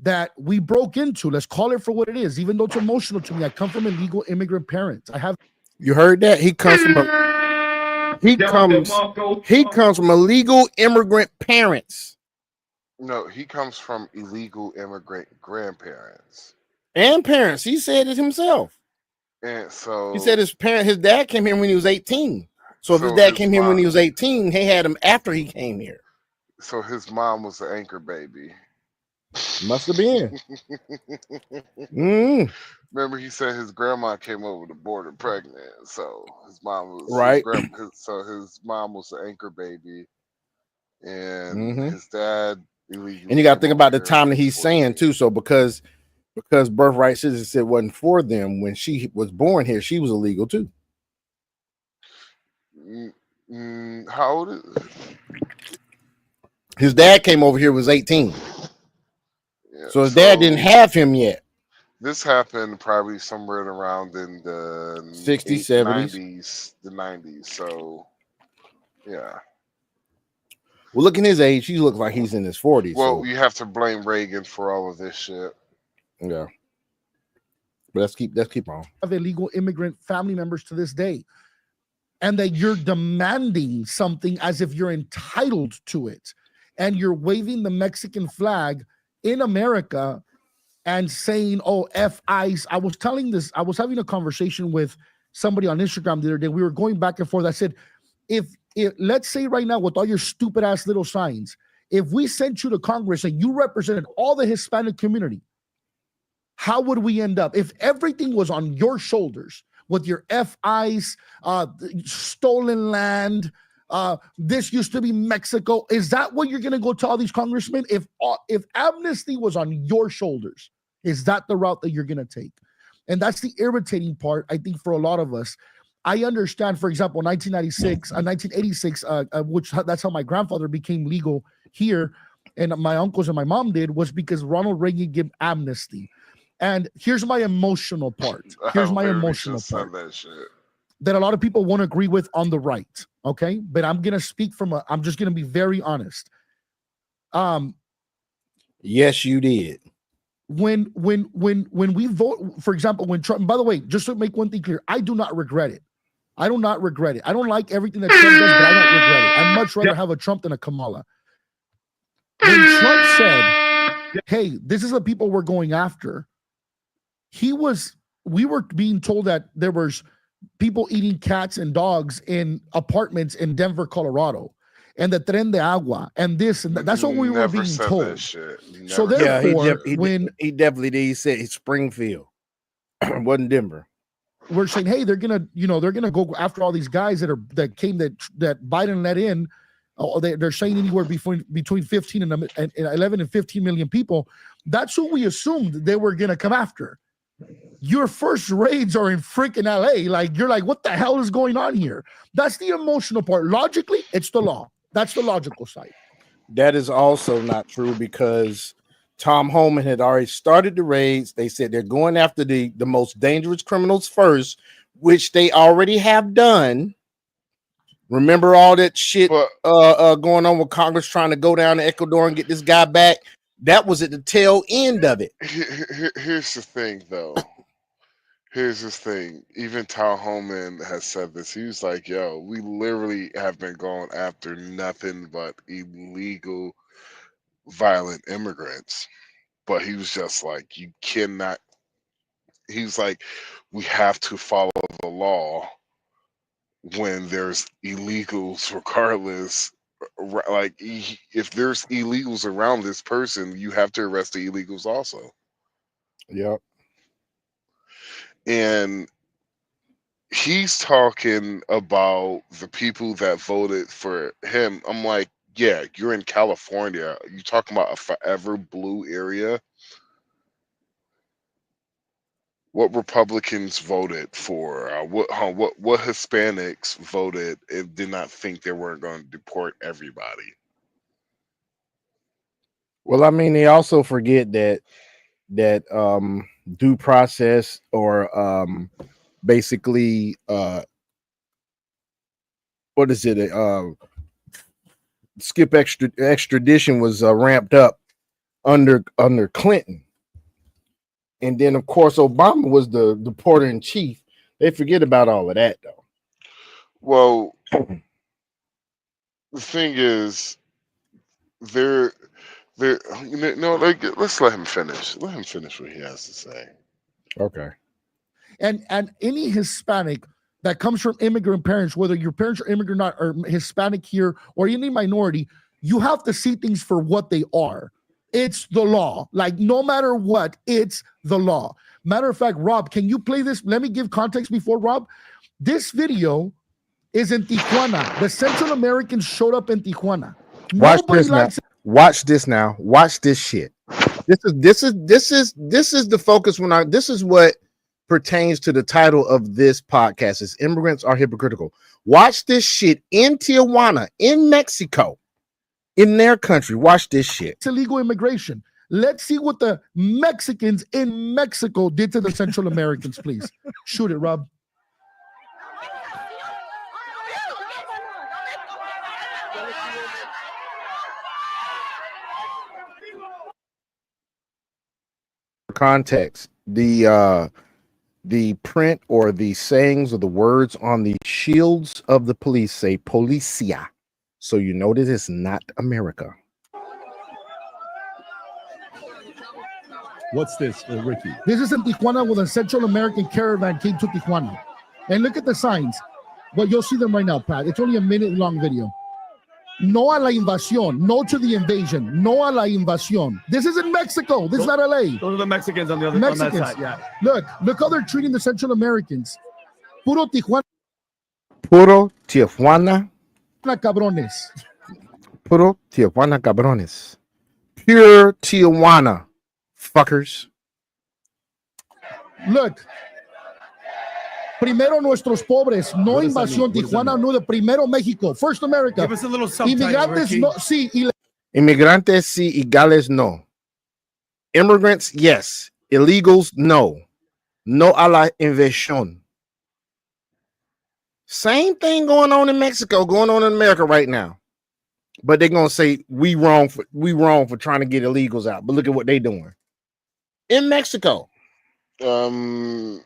V: that we broke into. Let's call it for what it is, even though it's emotional to me. I come from illegal immigrant parents. I have.
A: You heard that? He comes from illegal immigrant parents.
C: No, he comes from illegal immigrant grandparents
A: and parents. He said it himself.
C: And so
A: he said his dad came here when he was 18. So if his dad came here when he was 18, he had him after he came here.
C: So his mom was the anchor baby.
A: Must have been.
C: Remember, he said his grandma came over the border pregnant, so his mom was
A: right.
C: So his mom was the anchor baby, and his dad.
A: And you got to think about the time that he's saying too. So because birthright citizenship wasn't for them when she was born here, she was illegal too.
C: How old is it?
A: His dad came over here was 18.
C: Yeah,
A: so his dad didn't have him yet.
C: This happened probably somewhere around in the
A: 60s, 70s,
C: the 90s. So, yeah.
A: Well, look at his age. He looks like he's in his 40s.
C: Well, you have to blame Reagan for all of this shit.
A: Yeah. But let's keep on.
V: Of illegal immigrant family members to this day. And that you're demanding something as if you're entitled to it. And you're waving the Mexican flag in America and saying, "Oh, F ICE." I was having a conversation with somebody on Instagram the other day. We were going back and forth. I said, if let's say right now with all your stupid ass little signs, if we sent you to Congress and you represented all the Hispanic community, how would we end up? If everything was on your shoulders with your F ICE, stolen land, this used to be Mexico. Is that what you're going to go to all these congressmen? If amnesty was on your shoulders, is that the route that you're going to take? And that's the irritating part, I think, for a lot of us. I understand, for example, 1986, which that's how my grandfather became legal here, and my uncles and my mom did, was because Ronald Reagan gave amnesty. And here's my emotional part. Here's my emotional part that a lot of people won't agree with on the right. Okay, but I'm gonna speak I'm just gonna be very honest.
A: Yes, you did.
V: When we vote, for example, when Trump. By the way, just to make one thing clear, I do not regret it. I do not regret it. I don't like everything that Trump does, but I don't regret it. I'd much rather have a Trump than a Kamala. When Trump said, "Hey, this is the people we're going after," we were being told that there was people eating cats and dogs in apartments in Denver, Colorado, and the Tren de Agua, and this and that. That's what we were being told. So therefore,
A: he definitely did. He said it's Springfield, wasn't Denver.
V: We're saying, hey, they're gonna go after all these guys that Biden let in. They're saying anywhere between 15 and 11 and 15 million people. That's who we assumed they were gonna come after. Your first raids are in freaking LA. Like, you're like, what the hell is going on here? That's the emotional part. Logically, it's the law. That's the logical side.
A: That is also not true because Tom Homan had already started the raids. They said they're going after the most dangerous criminals first, which they already have done. Remember all that shit going on with Congress trying to go down to Ecuador and get this guy back? That was at the tail end of it.
C: Here's the thing, though. Here's this thing. Even Tom Homan has said this. He was like, "Yo, we literally have been going after nothing but illegal violent immigrants, but he was just like, you cannot. He was like, we have to follow the law when there's illegals, regardless. Like, if there's illegals around this person, you have to arrest the illegals also.
A: Yep.
C: And he's talking about the people that voted for him. I'm like, yeah, you're in California. You talking about a forever blue area? What Republicans voted for? What Hispanics voted and did not think they weren't going to deport everybody?
A: Well, I mean, they also forget that due process or basically what is it? Skip extradition was ramped up under Clinton. And then, of course, Obama was the deporter in chief. They forget about all of that, though.
C: Well, the thing is, they're like, let's let him finish. Let him finish what he has to say.
A: Okay.
V: And any Hispanic that comes from immigrant parents, whether your parents are immigrant or Hispanic here or any minority, you have to see things for what they are. It's the law. Like, no matter what, it's the law. Matter of fact, Rob, can you play this? Let me give context before Rob. This video is in Tijuana. The Central Americans showed up in Tijuana.
A: Watch this now. Watch this now. Watch this shit. This is the focus this is what pertains to the title of this podcast is Immigrants Are Hypocritical. Watch this shit in Tijuana, in Mexico, in their country. Watch this shit.
V: It's illegal immigration. Let's see what the Mexicans in Mexico did to the Central Americans, please. Shoot it, Rob.
A: Context, the print or the sayings or the words on the shields of the police say policia, so you know this is not America.
S: What's this, Ricky?
V: This is in Tijuana when a Central American caravan came to Tijuana. And look at the signs. Well, you'll see them right now, Pat. It's only a minute-long video. No a la invasión. No to the invasion. No a la invasión. This is in Mexico. This is not LA.
D: Those are the Mexicans on the other
V: Mexicans.
D: on that side. Yeah.
V: Look how they're treating the Central Americans. Puro Tijuana.
A: Puro Tijuana.
V: Cabrones.
A: Puro Tijuana cabrones. Pure Tijuana fuckers.
V: Look. Primero nuestros pobres, no invasión. Tijuana, no, de primero México. First America.
D: Give us a little subtitle,
V: Inmigrantes
D: Ricky.
V: no, sí.
A: Inmigrantes sí, iguales no. Immigrants, yes. Illegals, no. No a la invasión. Same thing going on in Mexico, going on in America right now. But they're gonna say we wrong for trying to get illegals out. But look at what they're doing in Mexico.
C: Remember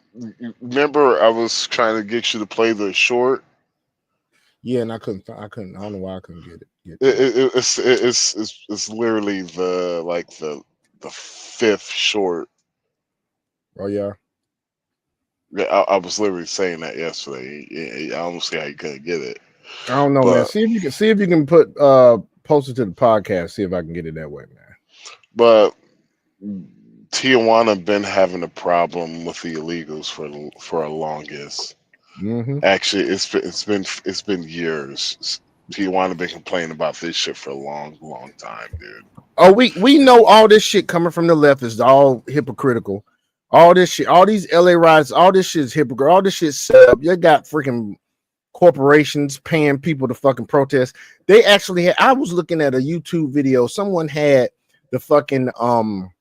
C: I was trying to get you to play the short.
A: Yeah, and I couldn't. I don't know why I couldn't get it.
C: It's literally the fifth short.
A: Oh yeah.
C: Yeah, I was literally saying that yesterday. I don't see how you couldn't get it.
A: I don't know, man. See if you can put post it to the podcast. See if I can get it that way, man.
C: But Tijuana been having a problem with the illegals for a longest.
A: Mm-hmm.
C: Actually, it's been years. Tijuana been complaining about this shit for a long time, dude.
A: Oh, we know all this shit coming from the left is all hypocritical. All this shit, all these LA riots, all this shit is hypocritical. All this shit set up. You got freaking corporations paying people to fucking protest. They actually had. I was looking at a YouTube video. Someone had the fucking what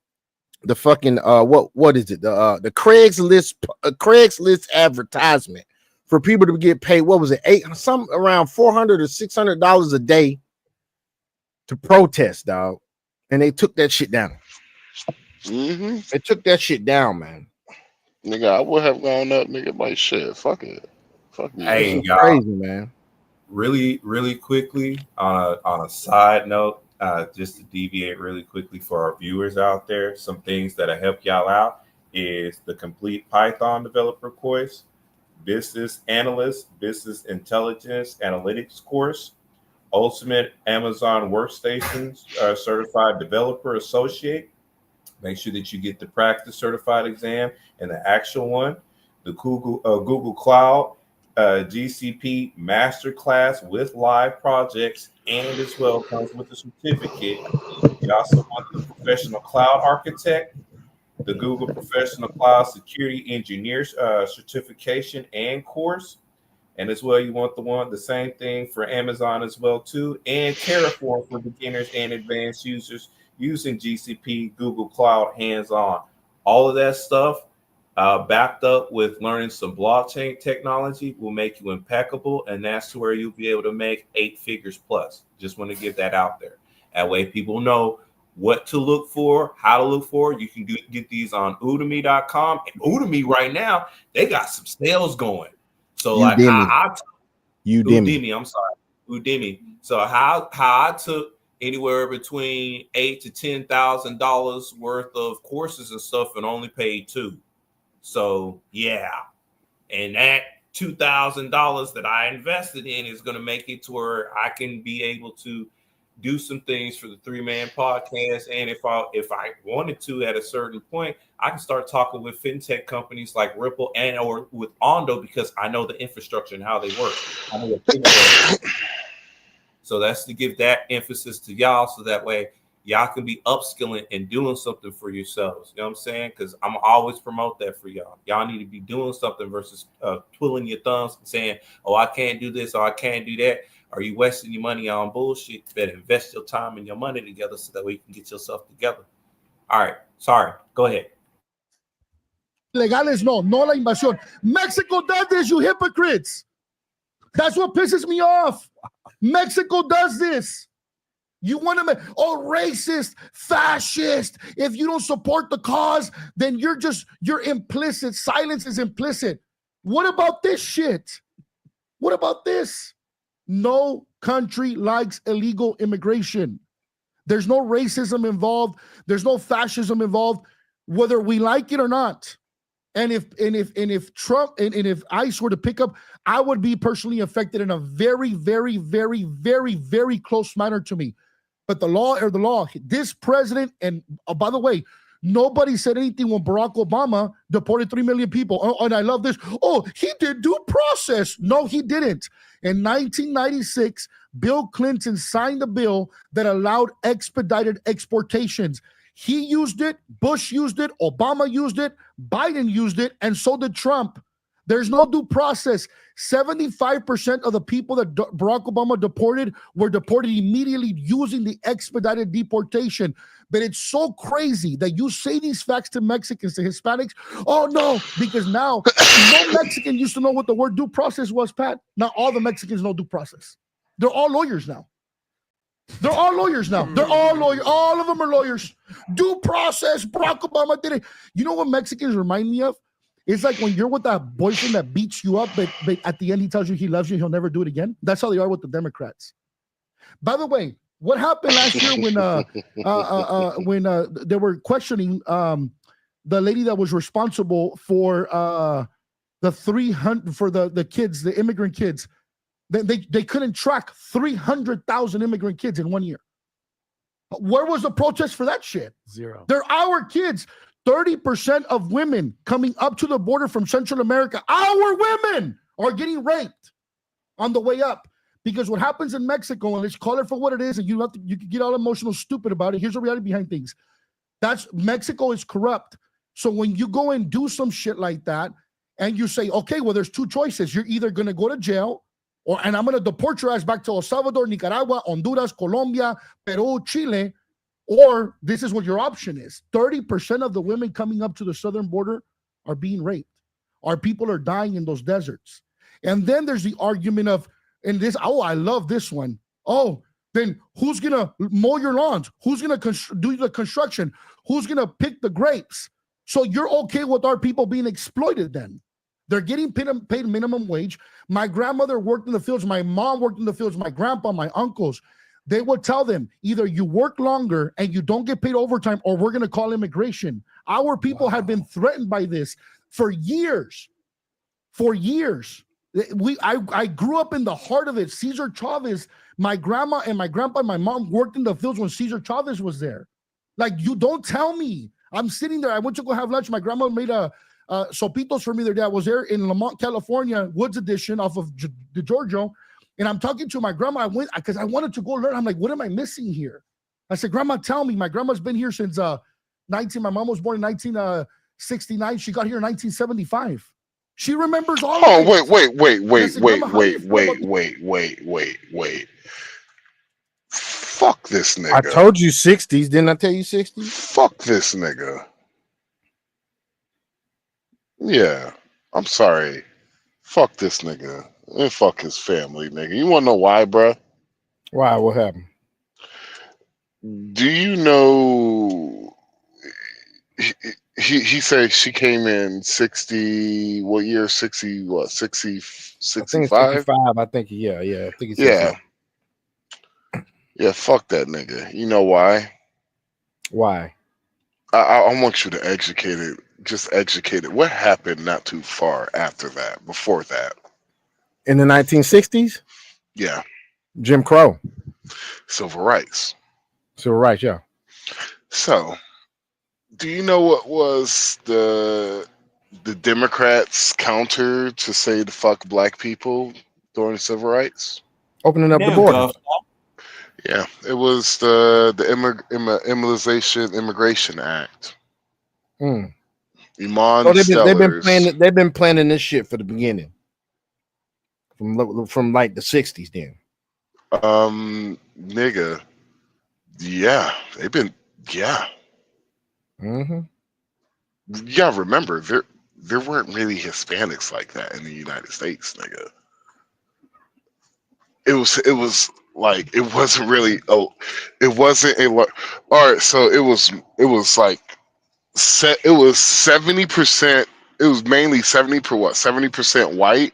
A: is it? The Craigslist advertisement for people to get paid. What was it? Around $400 or $600 a day to protest, dog. And they took that shit down.
C: Mm-hmm.
A: They took that shit down, man.
C: Nigga, I would have gone up, nigga, like shit. Fuck it. Fuck me.
B: Hey,
A: It's
B: y'all.
A: crazy, man.
B: Really quickly on a side note, just to deviate really quickly for our viewers out there, some things that'll help y'all out is the complete Python developer course, business analyst, business intelligence analytics course, ultimate Amazon workstations certified developer associate. Make sure that you get the practice certified exam and the actual one. The Google Cloud GCP Masterclass with live projects, and as well comes with a certificate. You also want the Professional Cloud Architect, the Google Professional Cloud Security Engineer certification and course. And as well, you want the same thing for Amazon as well too, and Terraform for beginners and advanced users using GCP, Google Cloud hands-on. All of that stuff backed up with learning some blockchain technology will make you impeccable, and that's where you'll be able to make 8 figures plus. Just want to get that out there. That way people know what to look for, how to look for. You can get these on Udemy.com. And Udemy right now, they got some sales going. So like Udemy, I'm sorry, Udemy. So how I took anywhere between $8,000 to $10,000 worth of courses and stuff and only paid $2,000. So yeah, and that $2,000 that I invested in is going to make it to where I can be able to do some things for the 3-Man podcast. And if I wanted to at a certain point, I can start talking with fintech companies like Ripple and or with Ondo, because I know the infrastructure and how they work. I know so that's to give that emphasis to y'all, so that way y'all can be upskilling and doing something for yourselves. You know what I'm saying? Because I'm always promote that for y'all. Y'all need to be doing something versus twiddling your thumbs and saying, oh, I can't do this or I can't do that. Are you wasting your money on bullshit? You better invest your time and your money together so that way you can get yourself together. All right. Sorry. Go ahead.
V: Legales, no la invasión. Mexico does this, you hypocrites. That's what pisses me off. Mexico does this. You want to make, racist, fascist. If you don't support the cause, then you're implicit. Silence is implicit. What about this shit? What about this? No country likes illegal immigration. There's no racism involved. There's no fascism involved, whether we like it or not. And if Trump and if ICE were to pick up, I would be personally affected in a very, very, very, very, very close manner to me. But the law are the law. This president, and by the way, nobody said anything when Barack Obama deported 3 million people. Oh, and I love this. Oh, he did due process. No, he didn't. In 1996, Bill Clinton signed a bill that allowed expedited exportations. He used it, Bush used it, Obama used it, Biden used it, and so did Trump. There's no due process. 75% of the people that Barack Obama deported were deported immediately using the expedited deportation. But it's so crazy that you say these facts to Mexicans, to Hispanics. Oh, no, because now no Mexican used to know what the word due process was, Pat. Now all the Mexicans know due process. They're all lawyers now. They're all lawyers now. They're all lawyers. All of them are lawyers. Due process. Barack Obama did it. You know what Mexicans remind me of? It's like when you're with that boyfriend that beats you up, but at the end he tells you he loves you, he'll never do it again. That's how they are with the Democrats. By the way, what happened last year when they were questioning the lady that was responsible for the 300 for the kids, the immigrant kids? They couldn't track 300,000 immigrant kids in 1 year. Where was the protest for that shit?
D: Zero.
V: They're our kids. 30% of women coming up to the border from Central America, our women are getting raped on the way up. Because what happens in Mexico, and let's call it for what it is, and you can get all emotional, stupid about it. Here's the reality behind things. Mexico is corrupt. So when you go and do some shit like that, and you say, okay, well, there's two choices. You're either going to go to jail, and I'm going to deport your ass back to El Salvador, Nicaragua, Honduras, Colombia, Peru, Chile, or this is what your option is. 30% of the women coming up to the southern border are being raped. Our people are dying in those deserts. And then there's the argument of, I love this one. Oh, then who's going to mow your lawns? Who's going to do the construction? Who's going to pick the grapes? So you're okay with our people being exploited then? They're getting paid minimum wage. My grandmother worked in the fields. My mom worked in the fields. My grandpa, my uncles. they would tell them either you work longer and you don't get paid overtime, or we're going to call immigration. Our people have been threatened by this for years. For years. I grew up in the heart of it. Cesar Chavez, my grandma and my grandpa and my mom worked in the fields when Cesar Chavez was there. Like, you don't tell me. I'm sitting there. I went to go have lunch. My grandma made a sopitos for me the day I was there in Lamont, California, Woods Edition off of the Giorgio. And I'm talking to my grandma. I went because I wanted to go learn. I'm like, what am I missing here? I said, Grandma, tell me. My grandma's been here since my mom was born in 1969. She got here in 1975. She remembers all of it.
C: Wait. Fuck this nigga.
A: I told you 60s. Didn't I tell you 60s?
C: Fuck this nigga. Yeah, I'm sorry. Fuck this nigga. And fuck his family, nigga. You wanna know why, bruh?
A: Why? What happened?
C: Do you know he said she came in 60, what year? 60, what, 60, 65?
A: I think, yeah. I think it's
C: Yeah, fuck that nigga. You know why?
A: Why?
C: I want you to educate it. Just educate it. What happened not too far after that, before that?
A: In the 1960s?
C: Yeah.
A: Jim Crow.
C: Civil rights.
A: Civil rights, yeah.
C: So, do you know what was the Democrats' counter to say to fuck black people during civil rights?
A: Opening up the border.
C: Yeah, it was the Immigration Act.
A: Mm.
C: Iman
A: they've been planning this shit for the beginning. From like the 60s then.
C: Nigga. Yeah, they've been, yeah.
A: Mm-hmm.
C: You gotta remember, there weren't really Hispanics like that in the United States, nigga. It was like, it wasn't really all right, so it was like it was 70%, it was mainly 70% white.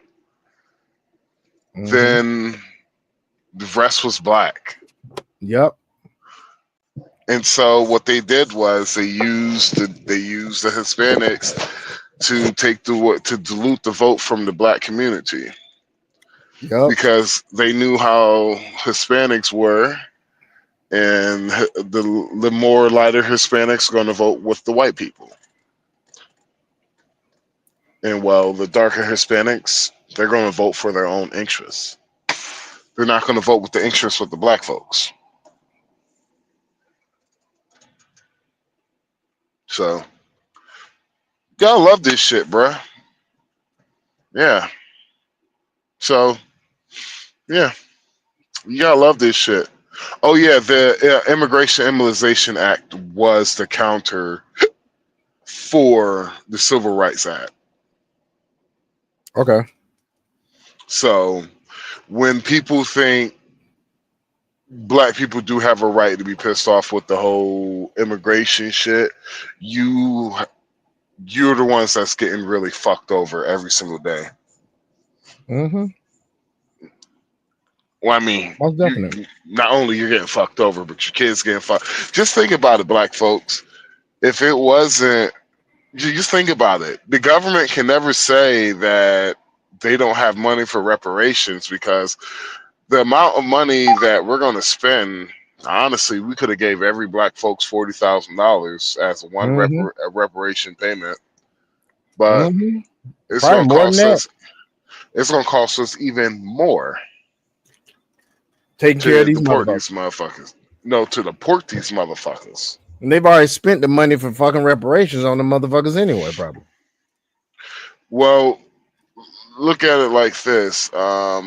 A: Mm-hmm.
C: Then the rest was black.
A: Yep.
C: And so what they did was they used the Hispanics to dilute the vote from the black community.
A: Yep.
C: Because they knew how Hispanics were, and the more lighter Hispanics are going to vote with the white people. And well, the darker Hispanics, they're going to vote for their own interests. They're not going to vote with the interests with the black folks. So, y'all love this shit, bruh. Yeah. So, yeah. You gotta love this shit. Oh, yeah, the Immigration Act was the counter for the Civil Rights Act.
A: Okay.
C: So, when people think black people do have a right to be pissed off with the whole immigration shit, you're the ones that's getting really fucked over every single day.
A: Mm-hmm.
C: Well, I mean,
A: most definitely.
C: Not only you're getting fucked over, but your kids getting fucked. Just think about it, black folks. If it wasn't, just think about it. The government can never say that they don't have money for reparations, because the amount of money that we're going to spend, honestly, we could have gave every black folks $40,000 as one reparation payment, but it's going to cost us. It's going to cost us even more.
A: Taking care of these
C: motherfuckers. No, to deport these motherfuckers.
A: And they've already spent the money for fucking reparations on the motherfuckers anyway, probably.
C: Well, look at it like this. What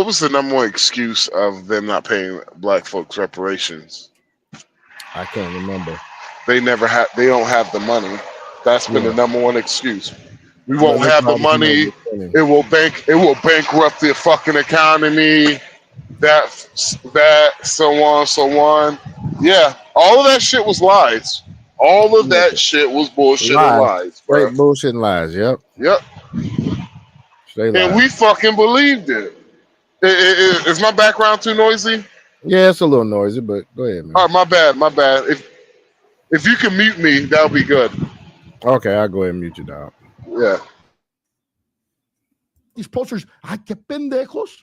C: was the number one excuse of them not paying black folks reparations?
A: I can't remember.
C: They don't have the money. That's been the number one excuse. We won't have the money. It will bankrupt the fucking economy. That so on. Yeah, all of that shit was lies. All of that shit was bullshit and lies, bro.
A: Straight bullshit and lies. Yep.
C: Yep.
A: Straight
C: and
A: lies.
C: we fucking believed it. Is my background too noisy?
A: Yeah, it's a little noisy, but go ahead, man.
C: All right, my bad. If you can mute me, that would be good.
A: Okay, I'll go ahead and mute you, dog.
C: Yeah.
V: These posters, ay, que pendejos.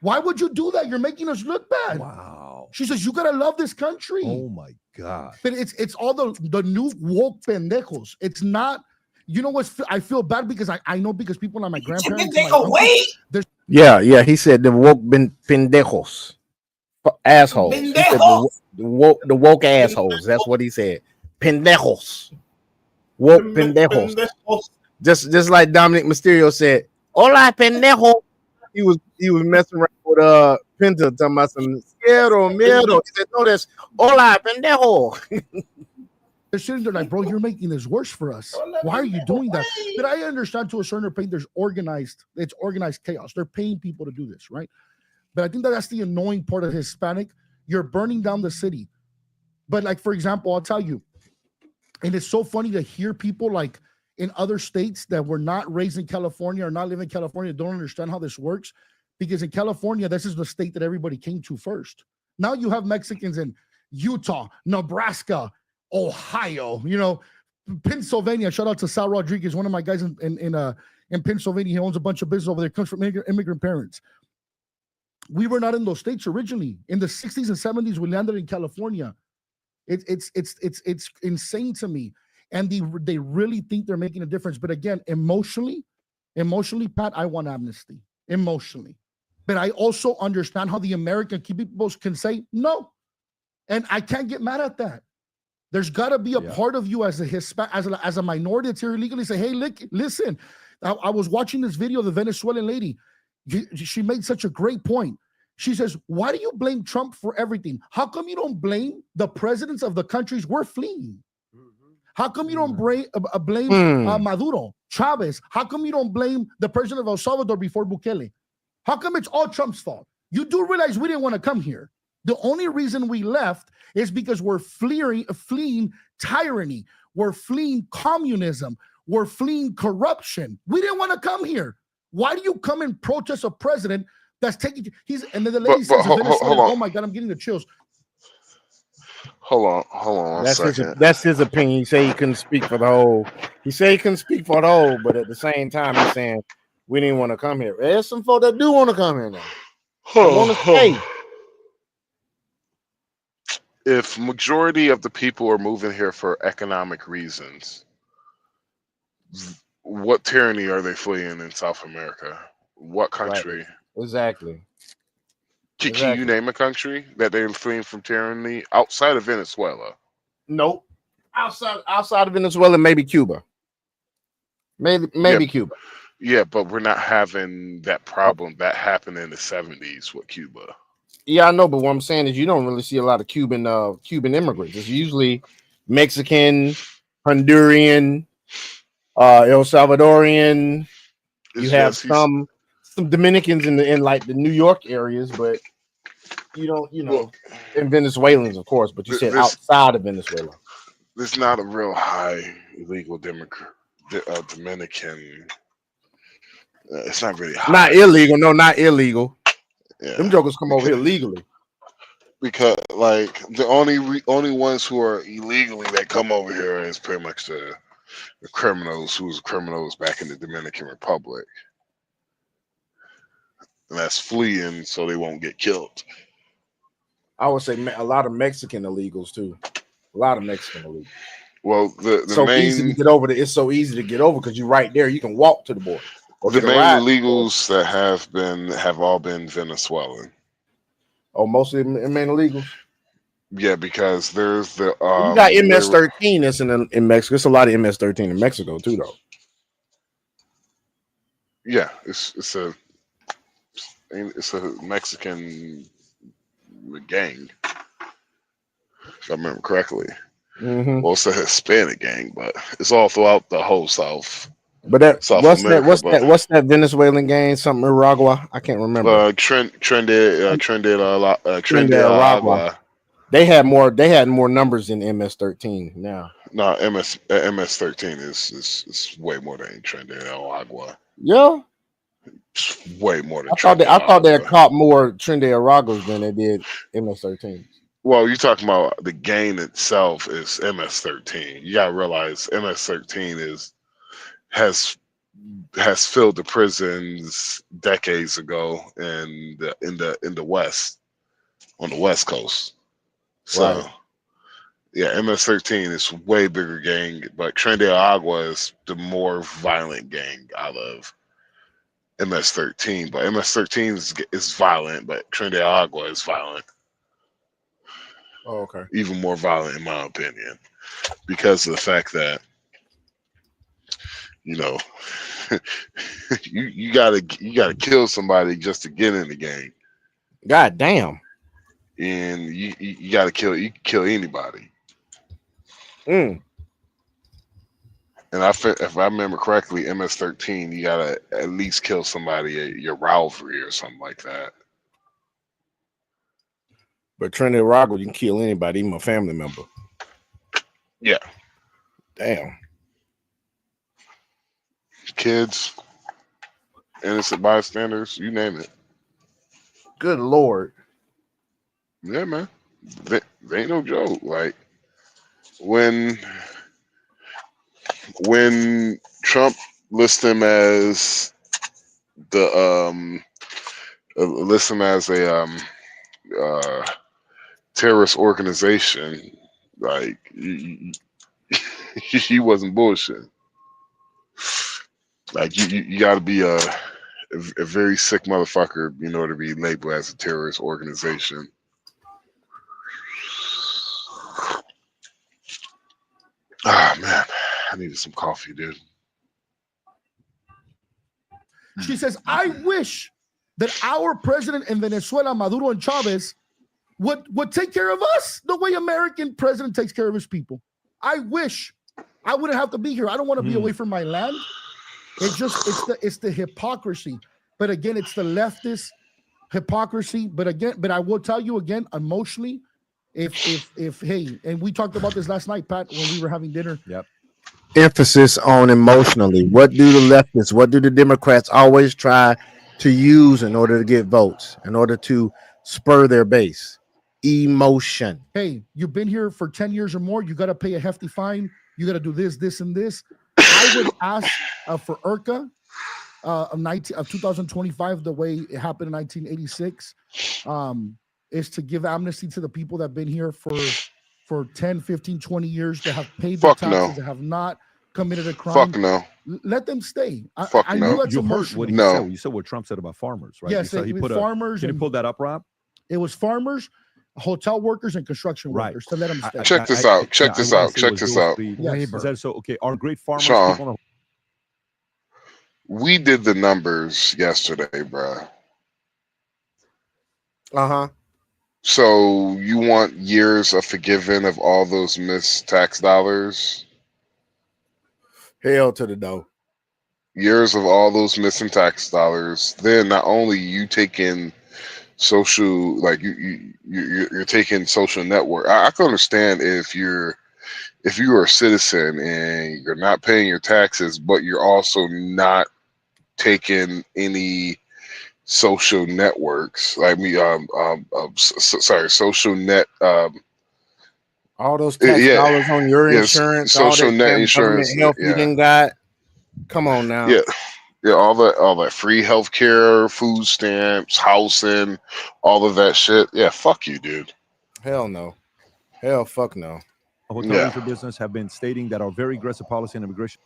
V: Why would you do that? You're making us look bad.
S: Wow.
V: She says, you gotta love this country.
S: Oh my God.
V: But it's all the new woke pendejos. It's not, you know what's, I feel bad because I know because people like my grandparents. My uncles,
A: Yeah. He said the woke pendejos. Assholes. He said the woke assholes. That's what he said. Pendejos. Woke pendejos. Just like Dominic Mysterio said, hola pendejo. He was messing around with Penta talking about some quiero miedo. He said, no, that's hola pendejo.
V: They're sitting there like, bro, you're making this worse for us. Why are you doing that? But I understand to a certain point, it's organized chaos. They're paying people to do this, right? But I think that's the annoying part of Hispanic. You're burning down the city. But like, for example, I'll tell you, and it's so funny to hear people like in other states that were not raised in California or not live in California, don't understand how this works. Because in California, this is the state that everybody came to first. Now you have Mexicans in Utah, Nebraska, Ohio, Pennsylvania. Shout out to Sal Rodriguez, one of my guys in Pennsylvania. He owns a bunch of business over there. Comes from immigrant parents. We were not in those states originally. In the 60s and 70s, we landed in California. It's insane to me. And they really think they're making a difference. But again, emotionally, Pat, I want amnesty. Emotionally. But I also understand how the American people can say no. And I can't get mad at that. There's got to be a part of you as a Hispanic, as a minority that's here illegally, say, hey, listen, I was watching this video of the Venezuelan lady. She made such a great point. She says, why do you blame Trump for everything? How come you don't blame the presidents of the countries we're fleeing? How come you don't blame Maduro, Chavez? How come you don't blame the president of El Salvador before Bukele? How come it's all Trump's fault? You do realize we didn't want to come here. The only reason we left is because we're fleeing tyranny. We're fleeing communism. We're fleeing corruption. We didn't want to come here. Why do you come and protest a president that's taking? And then the lady says, "Oh my God, I'm getting the chills."
C: Hold on.
A: That's his opinion. He said he couldn't speak for the whole. But at the same time, he's saying we didn't want to come here. There's some folks that do want to come here now. Want to stay.
C: If majority of the people are moving here for economic reasons, what tyranny are they fleeing in South America? What country?
A: Right. Exactly.
C: Can you name a country that they're fleeing from tyranny outside of Venezuela?
A: Nope. Outside of Venezuela, maybe Cuba. Maybe Cuba.
C: Yeah, but we're not having that problem that happened in the 70s with Cuba.
A: Yeah, I know, but what I'm saying is you don't really see a lot of Cuban immigrants. It's usually Mexican, Honduran, El Salvadorian. You have some Dominicans in like the New York areas, but you don't, and Venezuelans, of course, but you said outside of Venezuela.
C: There's not a real high illegal Dominican. It's not really high.
A: Not illegal. No, not illegal.
C: Yeah.
A: Them jokers come over here legally.
C: Because like the only ones who are illegally that come over here is pretty much the criminals who was criminals back in the Dominican Republic. And that's fleeing so they won't get killed.
A: I would say a lot of Mexican illegals too. A lot of Mexican illegals.
C: Well,
A: easy to get over. It's so easy to get over because you're right there. You can walk to the border.
C: The main illegals that have all been Venezuelan.
A: Oh, mostly main illegals.
C: Yeah, because there's the
A: you got MS-13 that's in Mexico. It's a lot of MS-13 in Mexico too, though.
C: Yeah, it's a Mexican gang, if I remember correctly.
A: Mm-hmm.
C: Well, it's a Hispanic gang, but it's all throughout the whole South.
A: But what's that Venezuelan gang? Something Aragua? I can't remember.
C: Aragua.
A: They had more numbers than MS-13 now.
C: No, MS-13 is way more than Trinidad Aragua.
A: Yeah.
C: Way more than
A: I thought they had
C: Agua.
A: caught more Trinidad Aragos than they did MS-13.
C: Well, you're talking about the gang itself is MS-13. You gotta realize MS-13 has filled the prisons decades ago in the West, on the West Coast. So
A: Right.
C: yeah, MS-13 is way bigger gang, but Trinidad Agua is the more violent gang out of MS-13. But MS-13 is violent, but Trinidad Agua is violent.
A: Oh, okay.
C: Even more violent, in my opinion, because of the fact that you know you gotta kill somebody just to get in the game,
A: God damn.
C: and you gotta kill anybody.
A: Mm.
C: And if I remember correctly, MS-13, you gotta at least kill somebody at your rivalry or something like that.
A: But Trinidad Aragos, you can kill anybody, even a family member.
C: Yeah.
A: Damn.
C: Kids, innocent bystanders, you name it.
A: Good Lord.
C: Yeah, man. They ain't no joke. Like when Trump lists him as the list him as a terrorist organization, like he wasn't bullshit. Like you got to be a very sick motherfucker in order to be labeled as a terrorist organization. Ah man, I needed some coffee, dude.
V: She says, I wish that our president in Venezuela, Maduro and Chavez, would take care of us the way American president takes care of his people. I wish I wouldn't have to be here. I don't want to be away from my land. It's the hypocrisy. But again, it's the leftist hypocrisy. But I will tell you again, emotionally, if hey, and we talked about this last night, Pat, when we were having dinner.
S: Yep.
A: Emphasis on emotionally. What do the leftists, what do the Democrats always try to use in order to get votes, in order to spur their base? Emotion.
V: Hey, you've been here for 10 years or more. You got to pay a hefty fine. You got to do this, this, and this. I would ask for IRCA of 2025, the way it happened in 1986, is to give amnesty to the people that have been here for 10, 15, 20 years, that have paid their taxes, that have not committed a crime.
C: Fuck no.
V: Let them stay.
C: I
V: know that's
S: You heard
V: emotional.
S: what he said. You said what Trump said about farmers, right?
V: Yes,
S: he put
V: farmers.
S: Can you pull that up, Rob?
V: It was farmers, hotel workers, and construction workers to let them stay.
C: Check this out. Check this out.
S: Yes. Is that so? Okay, our great farmers.
C: Sean,
S: people
C: we did the numbers yesterday, bro.
A: Uh-huh.
C: So you want years of forgiving of all those missed tax dollars?
A: Hell to the no.
C: Years of all those missing tax dollars. Then not only you taking social, like you're taking social network. I can understand if you're a citizen and you're not paying your taxes, but you're also not taking any social networks. Like social net.
A: All those tax dollars on your insurance,
C: social
A: all that
C: net insurance,
A: government help you didn't got. Come on now.
C: Yeah, all that free healthcare, food stamps, housing, all of that shit. Yeah, fuck you, dude.
A: Hell no. Hell fuck no.
S: Hotel leisure business have been stating that our very aggressive policy on immigration.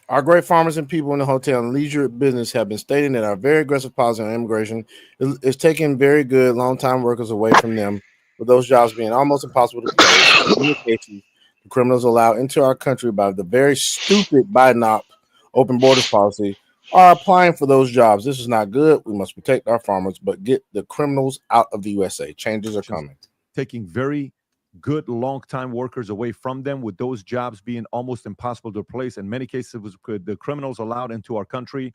A: Our great farmers and people in the hotel and leisure business have been stating that our very aggressive policy on immigration is taking very good long-time workers away from them, with those jobs being almost impossible to place. In many cases, the criminals allowed into our country by the very stupid Biden open borders policy are applying for those jobs. This is not good. We must protect our farmers, but get the criminals out of the USA. Changes are coming.
S: Taking very good long-time workers away from them, with those jobs being almost impossible to replace. In many cases, it was the criminals allowed into our country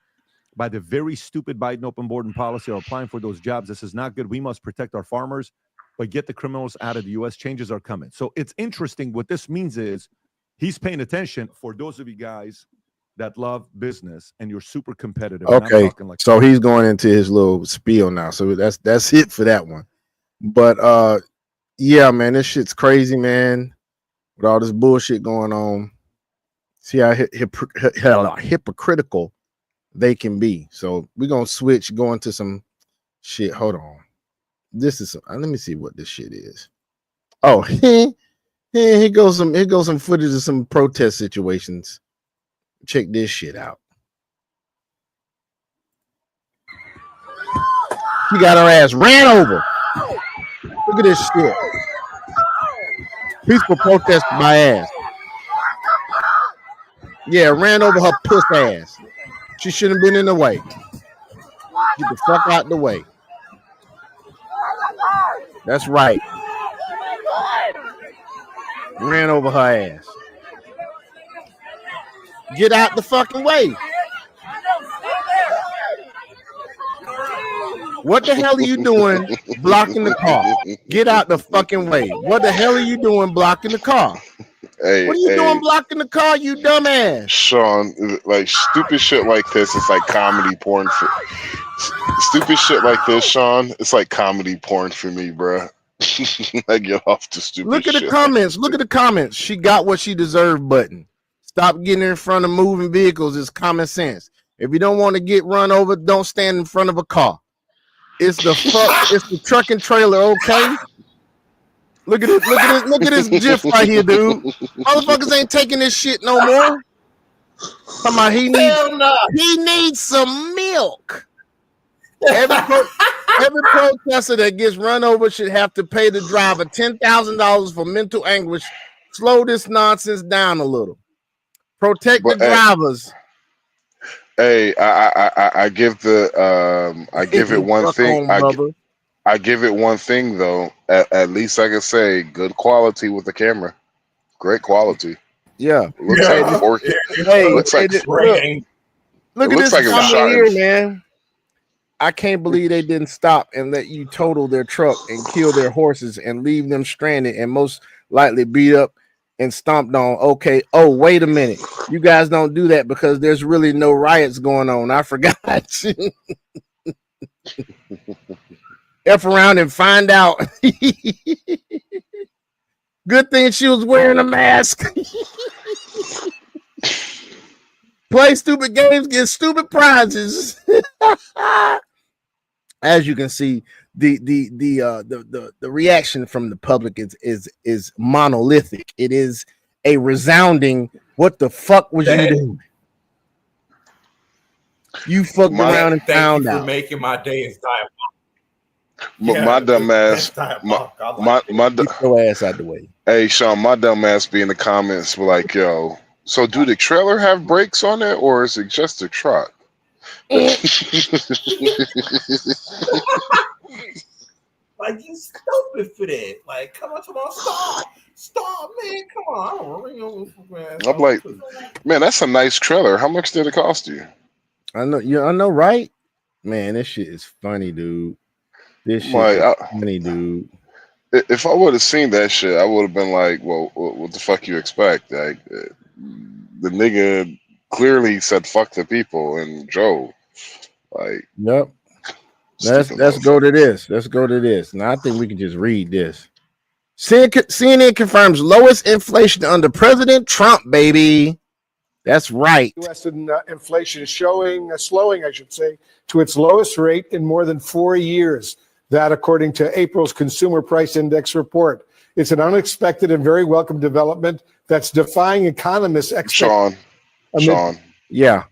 S: by the very stupid Biden open border policy are applying for those jobs. This is not good. We must protect our farmers, but get the criminals out of the U.S. Changes are coming. So it's interesting. What this means is he's paying attention. For those of you guys that love business and you're super competitive. And I'm
A: Okay,
S: talking like
A: so he's going into his little spiel now. So that's it for that one. But yeah, man, this shit's crazy, man. With all this bullshit going on, see how hypocritical they can be. So we're gonna switch, go into some shit. Hold on. This is let me see what this shit is. Oh, here goes some footage of some protest situations. Check this shit out. She got her ass ran over. Look at this shit. Peaceful protest my ass. Yeah, ran over her puss ass. She shouldn't have been in the way. Get the fuck out the way. That's right. Ran over her ass. Get out the fucking way. What the hell are you doing blocking the car? Get out the fucking way. What the hell are you doing blocking the car?
C: Hey,
A: what are you doing blocking the car, you dumbass?
C: Sean, like stupid shit like this, it's like comedy porn. Stupid shit like this, Sean, it's like comedy porn for me, bro. I get off the stupid
A: Look at
C: shit.
A: the comments. Look at the comments. She got what she deserved button. Stop getting in front of moving vehicles. It's common sense. If you don't want to get run over, don't stand in front of a car. It's the it's the truck and trailer, okay? Look at it. Look at this GIF right here, dude. Motherfuckers ain't taking this shit no more. Come on, he needs some milk. Every protester that gets run over should have to pay the driver $10,000 for mental anguish. Slow this nonsense down a little. Protect the drivers.
C: Hey, I give the I give it one thing. I give it one thing though. At least I can say good quality with the camera. Great quality.
A: Yeah.
C: Looks like 4K.
A: Hey,
C: looks like
A: look at this comment here, man. I can't believe they didn't stop and let you total their truck and kill their horses and leave them stranded and most likely beat up and stomped on. Okay. Oh, wait a minute. You guys don't do that because there's really no riots going on. I forgot. F around and find out. Good thing she was wearing a mask. Play stupid games, get stupid prizes. As you can see, the reaction from the public is monolithic. It is a resounding, what the fuck was you doing? You fucked around and found out.
B: For making my day is diabolical.
C: My dumb ass,
A: get your ass out the way.
C: Hey, Sean, my dumb ass be in the comments be like, yo, so do the trailer have brakes on it or is it just a truck?
B: Like you stupid for that. Like, come on, stop, man, come on.
C: I'm like, man, that's a nice trailer. How much did it cost you?
A: I know, right? Man, this shit is funny, dude. This shit is funny, dude.
C: If I would have seen that shit, I would have been like, well, what the fuck you expect? Like, the nigga clearly said fuck the people and drove. Like,
A: yep. Let's go to this. Let's go to this. Now I think we can just read this. CNN confirms lowest inflation under President Trump, baby. That's right.
E: U.S. inflation is slowing, I should say, to its lowest rate in more than 4 years. That, according to April's Consumer Price Index report. It's an unexpected and very welcome development that's defying economists' expectations.
C: Sean.
A: Yeah.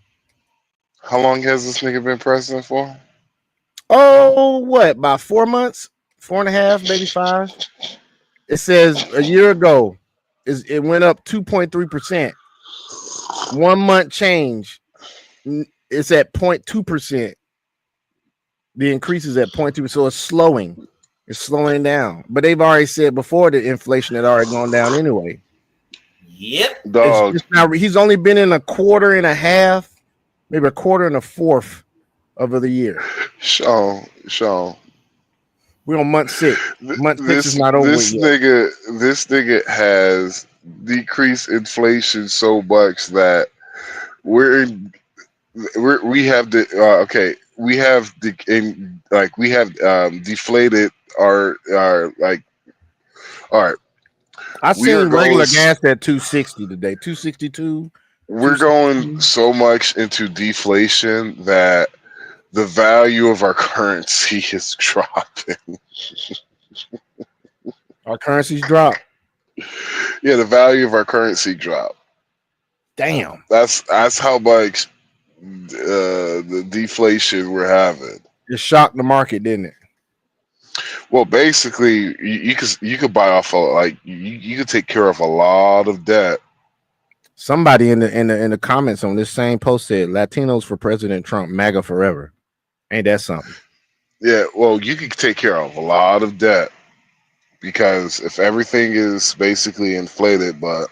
C: How long has this nigga been president for?
A: Oh, what? About 4 months? 4.5, maybe 5. It says a year ago, it went up 2.3%. 1 month change. It's at 0.2%. The increase is at 0.2%, so it's slowing. It's slowing down. But they've already said before that inflation had already gone down anyway.
B: Yep.
C: Dog.
A: He's only been in a quarter and a half, maybe a quarter and a fourth of the year.
C: Sean.
A: We're on month 6. Month 6 is not over yet.
C: This nigga has decreased inflation so much that we have deflated our like. All right,
A: I
C: we are
A: seen regular
C: going.
A: gas at 260 today, 262.
C: We're going so much into deflation that the value of our currency is dropping.
A: Our currency's dropped.
C: Yeah, the value of our currency dropped.
A: Damn.
C: That's how much the deflation we're having.
A: It shocked the market, didn't it?
C: Well, basically, you could buy off you could take care of a lot of debt.
A: Somebody in the comments on this same post said Latinos for President Trump, MAGA forever. Ain't that something?
C: Yeah, well, you could take care of a lot of debt because if everything is basically inflated, but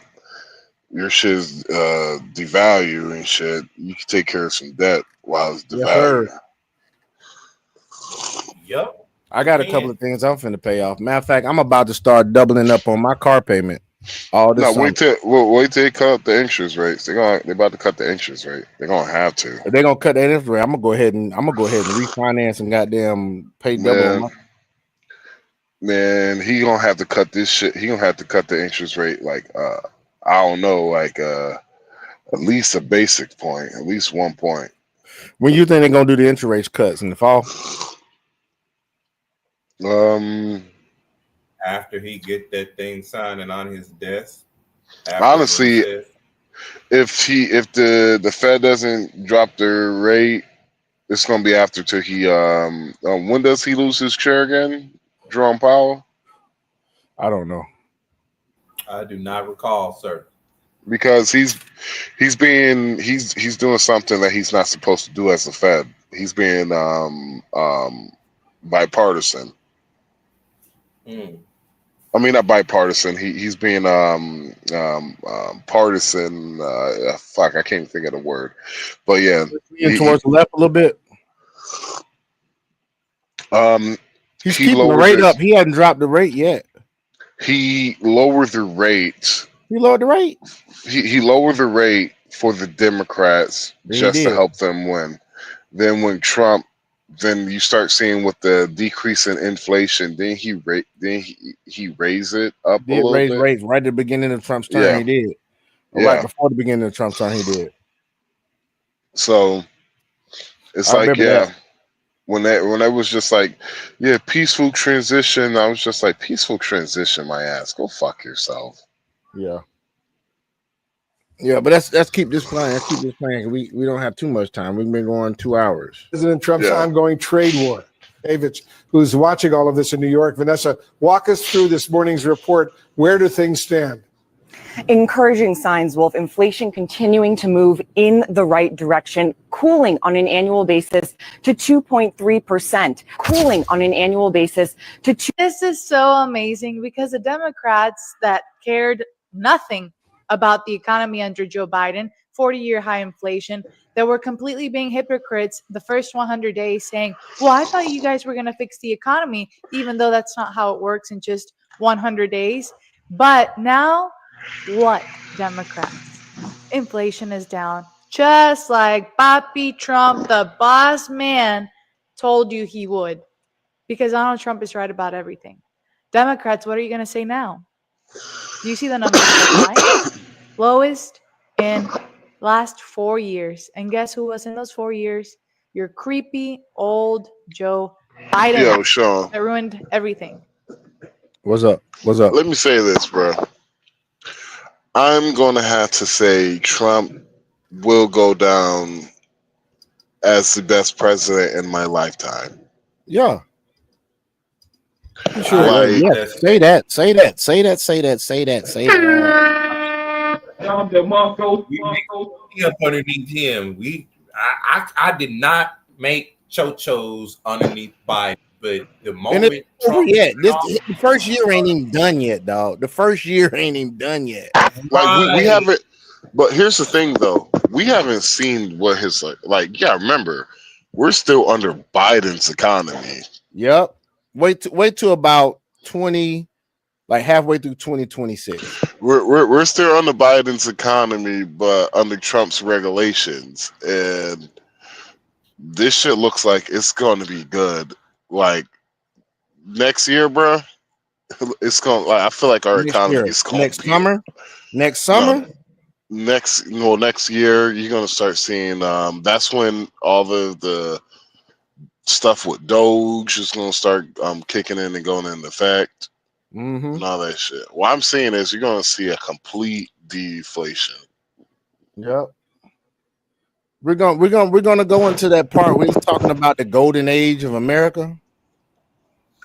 C: your shit is devalued and shit, you can take care of some debt while it's devalued.
B: Yep.
A: I got a couple of things I'm finna pay off. Matter of fact, I'm about to start doubling up on my car payment. All this.
C: No, wait till they cut the interest rates. They're about to cut the interest rate. They're gonna have to.
A: If they're gonna cut that interest rate, I'm gonna go ahead and refinance and goddamn pay double on my.
C: Man, he gonna have to cut this shit. He gonna have to cut the interest rate like I don't know, like at least a basic point, at least 1 point.
A: When you think they're gonna do the interest rate cuts in the fall?
B: After he get that thing signed and on his desk.
C: Honestly, if the Fed doesn't drop their rate, it's gonna be after till he when does he lose his chair again? Jerome Powell?
A: I don't know.
B: I do not recall, sir.
C: Because he's doing something that he's not supposed to do as a Fed. He's being bipartisan. I mean, not bipartisan. He's being partisan. Fuck, I can't think of the word. But yeah,
A: towards the left a little bit. He's keeping the rate up. He hadn't dropped the rate yet.
C: He lowered the rate.
A: He lowered the rate.
C: He lowered the rate for the Democrats just to help them win. Then when Trump. Then you start seeing with the decrease in inflation. Then he raise it up a little bit.
A: Raise right at the beginning of Trump's term. He did. Right before the beginning of Trump's term, he did.
C: So it's like when that was just like peaceful transition. I was just like peaceful transition. My ass, go fuck yourself.
A: Yeah, but let's keep this playing. Let's keep this playing. We don't have too much time. We've been going 2 hours.
E: President Trump's ongoing trade war. David, who's watching all of this in New York. Vanessa, walk us through this morning's report. Where do things stand?
F: Encouraging signs, Wolf. Inflation continuing to move in the right direction, cooling on an annual basis to 2.3%. Cooling on an annual basis to 2.
G: This is so amazing because the Democrats that cared nothing about the economy under Joe Biden, 40-year high inflation, that were completely being hypocrites the first 100 days saying, well, I thought you guys were going to fix the economy, even though that's not how it works in just 100 days. But now, what, Democrats? Inflation is down, just like Papi Trump, the boss man, told you he would, because Donald Trump is right about everything. Democrats, what are you going to say now? Do you see the numbers? Lowest in last 4 years. And guess who was in those 4 years? Your creepy old Joe Biden.
C: Yo, Sean.
G: That ruined everything.
A: What's up?
C: Let me say this, bro. I'm going to have to say Trump will go down as the best president in my lifetime.
A: Yeah. Sure. Say that.
B: We up underneath him. I did not make chochos underneath Biden, but the moment
A: the first year ain't even done yet, dog. The first year ain't even done yet.
C: Like we haven't. But here's the thing, though. We haven't seen what his like. Yeah, remember, we're still under Biden's economy.
A: Yep. Wait till about 20. like halfway through 2026.
C: We're still under Biden's economy, but under Trump's regulations, and this shit looks like it's going to be good. Like next year, bro, it's going. Like I feel like our economy is going
A: next summer. Next summer.
C: Next year you're gonna start seeing. That's when all the stuff with Doge is gonna start kicking in and going into effect. And all that shit. What I'm seeing is you're gonna see a complete deflation.
A: Yep. We're gonna go into that part where he's talking about the golden age of America.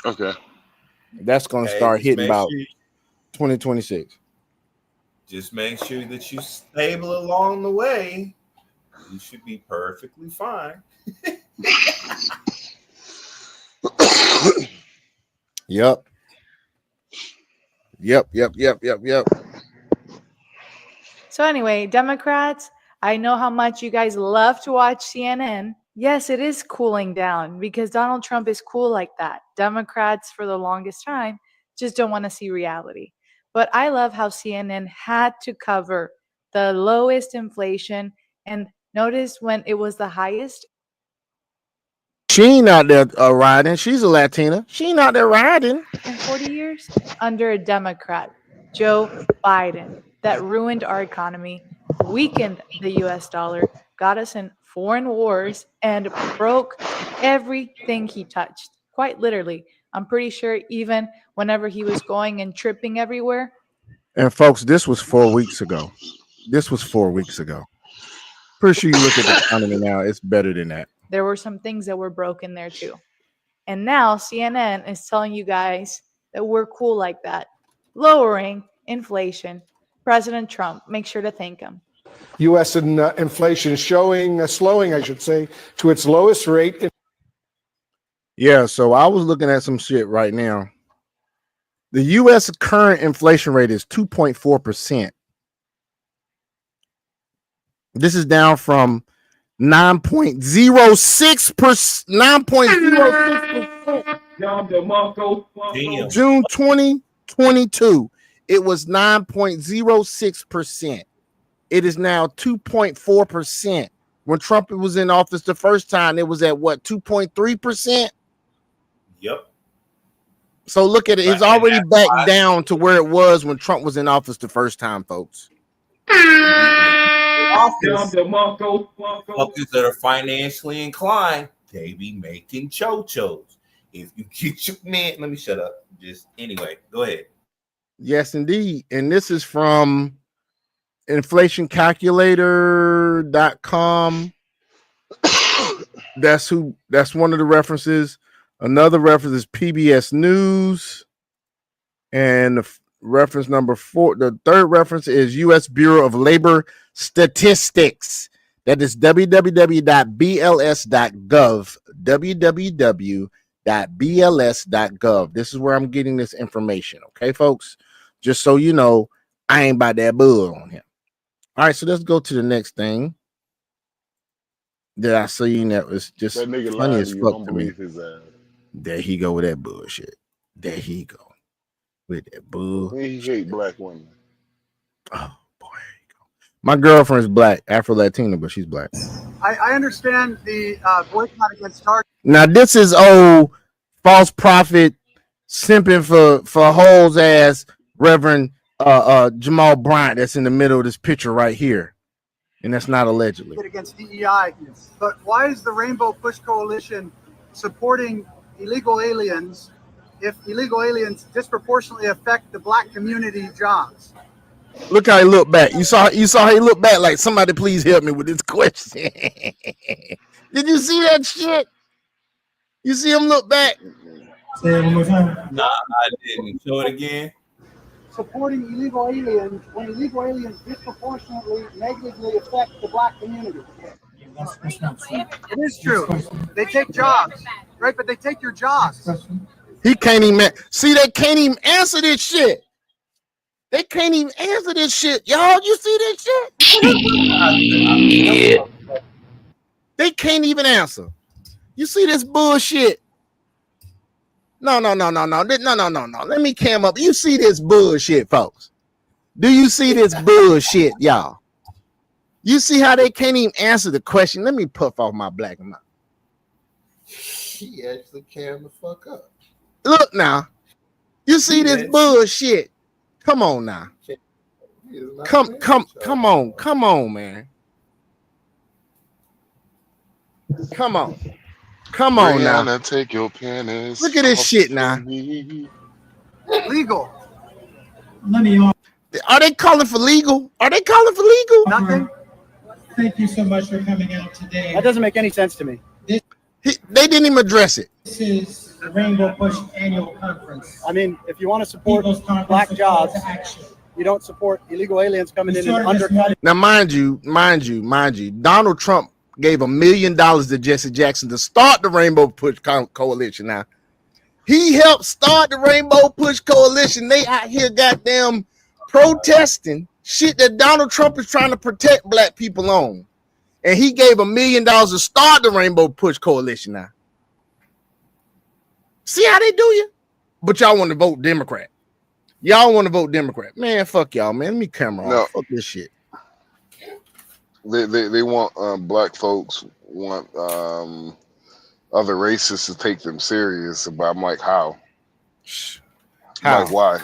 C: Okay.
A: That's gonna start hitting about 2026.
B: Just make sure that you stable along the way. You should be perfectly fine.
A: Yep.
G: So anyway, Democrats, I know how much you guys love to watch CNN. Yes, it is cooling down because Donald Trump is cool like that. Democrats, for the longest time, just don't want to see reality. But I love how CNN had to cover the lowest inflation. And notice when it was the highest.
A: She ain't out there riding. She's a Latina. She ain't out there riding.
G: In 40 years under a Democrat, Joe Biden, that ruined our economy, weakened the US dollar, got us in foreign wars, and broke everything he touched. Quite literally. I'm pretty sure even whenever he was going and tripping everywhere.
A: And folks, this was 4 weeks ago. Pretty sure you look at the economy now, it's better than that.
G: There were some things that were broken there too. And now CNN is telling you guys that we're cool like that. Lowering inflation. President Trump, make sure to thank him.
E: U.S. inflation slowing, I should say, to its lowest rate.
A: Yeah, so I was looking at some shit right now. The U.S. current inflation rate is 2.4%. This is down from 9.06%. June 2022, it was 9.06%. It is now 2.4%. When Trump was in office the first time, it was at what, 2.3%?
B: Yep.
A: So look at it. It's already back down to where it was when Trump was in office the first time, folks.
B: Fuckers that are financially inclined, they be making chochos. If you get your man, let me shut up. Just anyway, go ahead.
A: Yes, indeed. And this is from inflationcalculator.com. That's one of the references. Another reference is PBS News. And the reference number 4, the third reference is U.S. Bureau of Labor Statistics. That is www.bls.gov. www.bls.gov. This is where I'm getting this information. Okay, folks? Just so you know, I ain't by that bull on him. All right, so let's go to the next thing that I seen that was just
C: That nigga
A: funny
C: lied
A: as
C: to you.
A: fuck
C: Don't
A: to me.
C: believe his ass.
A: There he go with that bullshit. There he go with that bull.
C: He hate black women.
A: Oh boy, my girlfriend's black, Afro-Latina, but she's black.
H: I understand the boycott against Target.
A: Now this is old false prophet simping for hoes ass Reverend Jamal Bryant that's in the middle of this picture right here, and that's not allegedly.
H: Against DEI, but why is the Rainbow Push Coalition supporting illegal aliens if illegal aliens disproportionately affect the black community jobs?
A: Look how he looked back. You saw how he looked back like, somebody please help me with this question. Did you see that shit? You see him look back?
H: Say it one more time.
B: Nah, I didn't. Show it again.
H: Supporting illegal aliens when illegal aliens disproportionately negatively affect the black community. That's not true. It is true. They take jobs, right? But they take your jobs.
A: He can't even see. They can't even answer this shit. They can't even answer this shit, y'all. You see this shit? Yeah. They can't even answer. You see this bullshit? No. Let me cam up. You see this bullshit, folks? Do you see this bullshit, y'all? You see how they can't even answer the question? Let me puff off my black mouth.
I: He actually cam the fuck up.
A: Look now. You see this bullshit? Come on now. Come on, man. Come on now.
C: Rihanna, take your panties.
A: Look at this shit now.
H: Legal.
A: Are they calling for legal?
H: Nothing.
J: Thank you so much for coming out today.
H: That doesn't make any sense to me.
A: They didn't even address it.
J: This is the Rainbow Push Annual Conference.
H: I mean, if you want to support black jobs, you don't support illegal aliens coming in and undercutting.
A: Now, mind you, Donald Trump gave $1 million to Jesse Jackson to start the Rainbow Push Coalition. Now, he helped start the Rainbow Push Coalition. They out here goddamn protesting shit that Donald Trump is trying to protect black people on. And he gave $1 million to start the Rainbow Push Coalition now. See how they do you? But y'all want to vote Democrat. Man, fuck y'all, man. Let me camera off. Fuck this shit.
C: They want black folks want other races to take them serious, but I'm like, how? Like, why?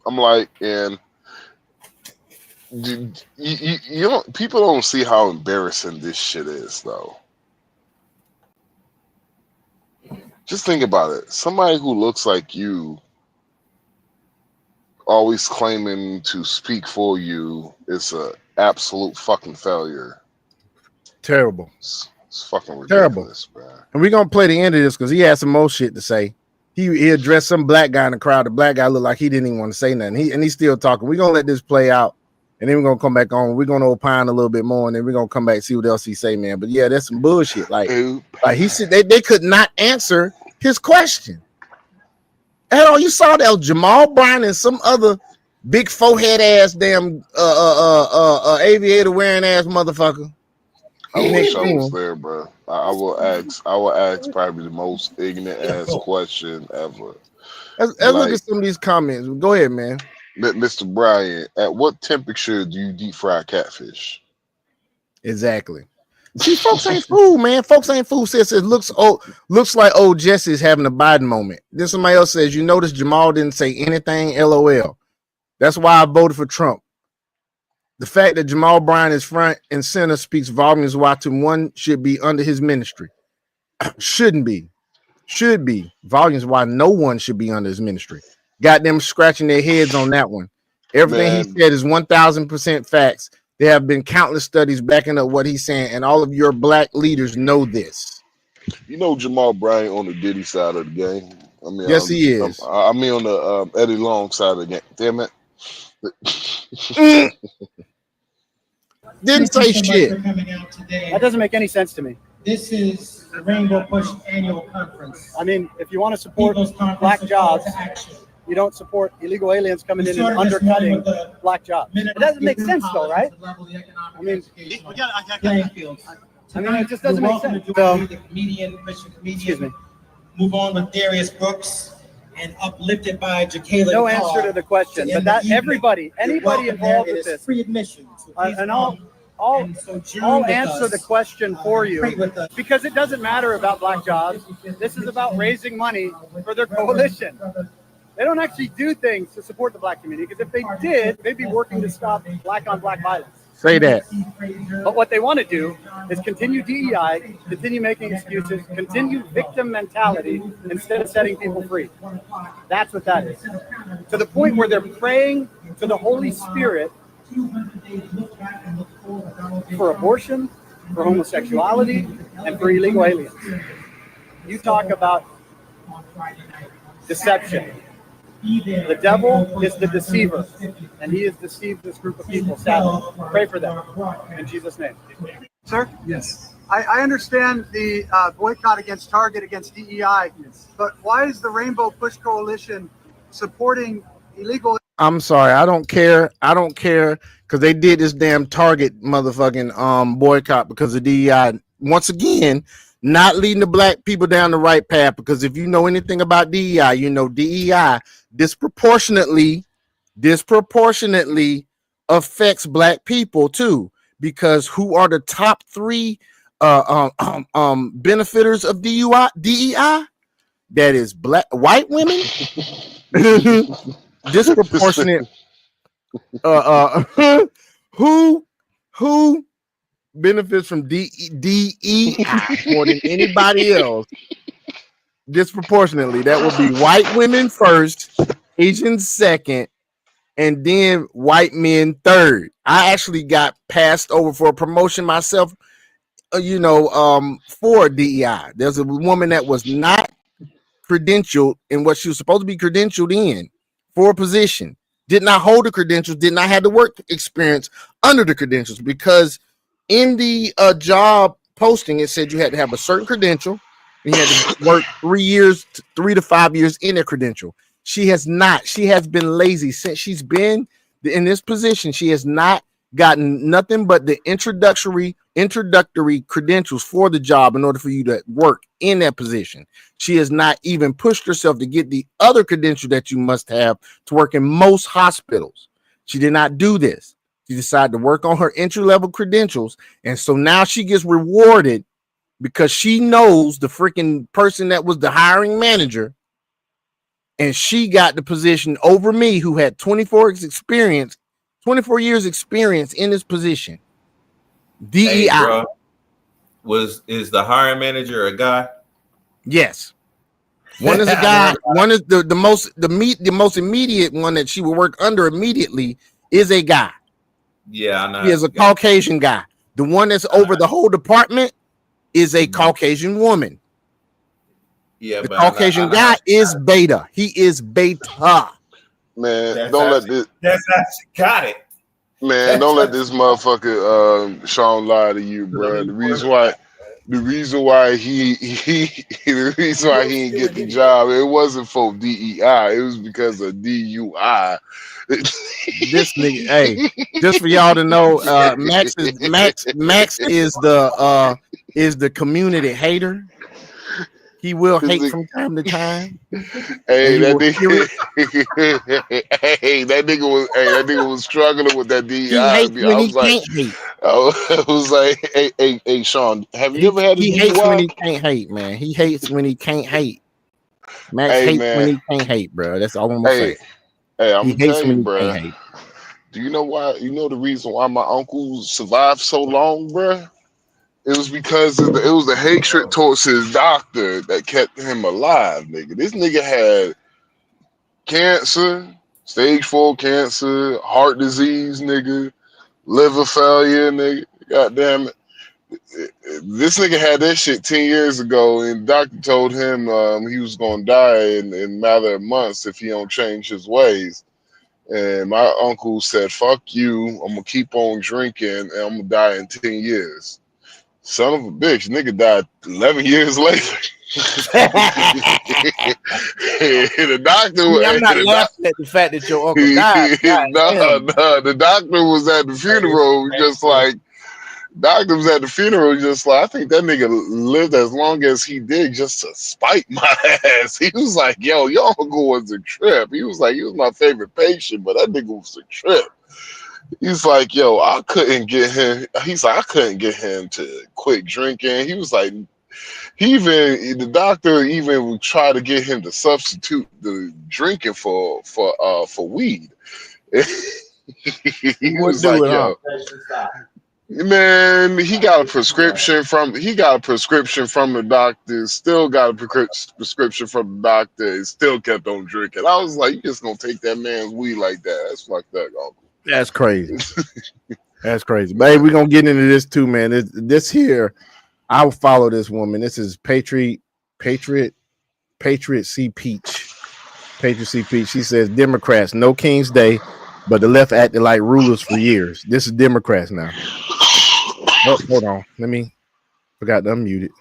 C: I'm like, and you don't. People don't see how embarrassing this shit is, though. Just think about it. Somebody who looks like you, always claiming to speak for you, is a absolute fucking failure.
A: Terrible.
C: It's fucking ridiculous, man.
A: And we're gonna play the end of this because he had some more shit to say. He addressed some black guy in the crowd. The black guy looked like he didn't even want to say nothing. He's still talking. We're gonna let this play out, and then we're gonna come back on. We're gonna opine a little bit more, and then we're gonna come back and see what else he say, man. But yeah, that's some bullshit. Like he said they could not answer his question. Hell, you saw that Jamal Brown and some other big forehead ass damn aviator wearing ass motherfucker.
C: I wish I was there, bro. I will ask probably the most ignorant ass question ever.
A: Let's look at some of these comments. Go ahead, man.
C: Mr. Bryan, at what temperature do you deep fry catfish?
A: Exactly. See, folks ain't fool, man. Folks ain't fool. Says it looks like old Jesse's having a Biden moment. Then somebody else says, you notice Jamal didn't say anything. LOL. That's why I voted for Trump. The fact that Jamal Bryan is front and center speaks volumes why to one should be under his ministry. Shouldn't be. Should be. Volumes why no one should be under his ministry. Got them scratching their heads on that one. Everything he said is 1,000% facts. There have been countless studies backing up what he's saying, and all of your black leaders know this.
C: You know Jamal Bryant on the Diddy side of the game. I mean,
A: yes, he is.
C: I mean, on the Eddie Long side of the game. Damn it.
A: Didn't say shit.
H: That doesn't make any sense to me.
J: This is the Rainbow Push Annual Conference.
H: I mean, if you want to support black jobs, you don't support illegal aliens coming in and undercutting black jobs. It doesn't make sense, though, right? I mean, it just doesn't make sense.
J: The comedian, Christian comedian. Move on with Darius Brooks and uplifted by Jacqueline.
H: No answer to the question, but that anybody involved with this,
J: free admission,
H: and I'll answer the question for you because it doesn't matter about black jobs. This is about raising money for their coalition. They don't actually do things to support the black community because if they did, they'd be working to stop black on black violence.
A: Say that.
H: But what they want to do is continue DEI, continue making excuses, continue victim mentality instead of setting people free. That's what that is. To the point where they're praying to the Holy Spirit for abortion, for homosexuality, and for illegal aliens. You talk about deception. The devil is the deceiver, and he has deceived this group of people. Sadly, pray for them in Jesus' name. Sir?
J: Yes.
H: I understand the boycott against Target, against DEI, but why is the Rainbow Push Coalition supporting illegal?
A: I'm sorry, I don't care because they did this damn Target motherfucking boycott because of DEI. Once again, not leading the black people down the right path. Because if you know anything about DEI, you know DEI disproportionately affects black people too. Because who are the top 3 benefiters of DEI? That is white women, disproportionate. Who benefits from DEI more than anybody else? Disproportionately, that would be white women first, Asians second, and then white men third. I actually got passed over for a promotion myself, for DEI. There's a woman that was not credentialed in what she was supposed to be credentialed in for a position, did not hold the credentials, did not have the work experience under the credentials, because in the job posting it said you had to have a certain credential and you had to work 3 to 5 years in a credential. She has not. She has been lazy since she's been in this position. She has not gotten nothing but the introductory credentials for the job in order for you to work in that position. She has not even pushed herself to get the other credential that you must have to work in most hospitals. She did not do this. She decided to work on her entry-level credentials, and so now she gets rewarded because she knows the freaking person that was the hiring manager, and she got the position over me, who had 24 years experience in this position. DEI.
B: Hey, bro, is the hiring manager a guy?
A: Yes. One is a guy. One is the most immediate one that she will work under immediately is a guy.
B: Yeah, I know.
A: He is a Caucasian guy. The one that's over the whole department is a Caucasian woman.
B: Yeah,
A: the Caucasian guy is beta. He is beta.
C: Man,
B: That's
C: don't
B: how
C: let
B: she-
C: this.
B: That's how she got it.
C: Man, don't let this motherfucker Sean lie to you, bro. The reason why he the reason why he didn't get the job, it wasn't for DEI, it was because of DUI.
A: This nigga, hey, just for y'all to know, Max is the community hater. He will hate from time to time.
C: Hey,
A: and
C: that
A: you will hear it.
C: nigga, that nigga was struggling with that DEI.
A: He hates when he can't hate.
C: I was like, hey, Sean, have you ever had a
A: He
C: DUI?
A: hates when he can't hate, man. He hates when he can't hate. Max
C: Hey,
A: hates
C: man.
A: when he can't hate, bro. That's all I'm gonna say.
C: Hey, I'm
A: He
C: gonna
A: hates
C: tell
A: when
C: you,
A: he
C: bro.
A: can't hate.
C: Do you know why? You know the reason why my uncle survived so long, bro? It was because it was the hatred towards his doctor that kept him alive, nigga. This nigga had cancer, stage 4 cancer, heart disease, nigga, liver failure, nigga. Goddamn it. This nigga had that shit 10 years ago, and the doctor told him he was gonna die in a matter of months if he don't change his ways. And my uncle said, "Fuck you, I'm gonna keep on drinking and I'm gonna die in 10 years." Son of a bitch, nigga died 11 years later. The doctor
A: I'm not laughing at the fact that your uncle died.
C: no, the doctor was at the funeral just like I think that nigga lived as long as he did just to spite my ass. He was like, yo, your uncle was a trip. He was like, he was my favorite patient, but that nigga was a trip. He's like, yo, I couldn't get him. He's like, I couldn't get him to quit drinking. He was like, the doctor even would try to get him to substitute the drinking for weed. He was like, yo, man, he got a prescription from the doctor, still got a prescription from the doctor, and still kept on drinking. I was like, you just gonna take that man's weed like that? That's fucked up, uncle.
A: That's crazy. That's crazy. But hey, we're gonna get into this too, man. This here, I will follow this woman. This is Patriot C. Peach. Patriot C. Peach. She says Democrats, no King's Day, but the left acted like rulers for years. This is Democrats now. Oh, hold on. Forgot to unmute it.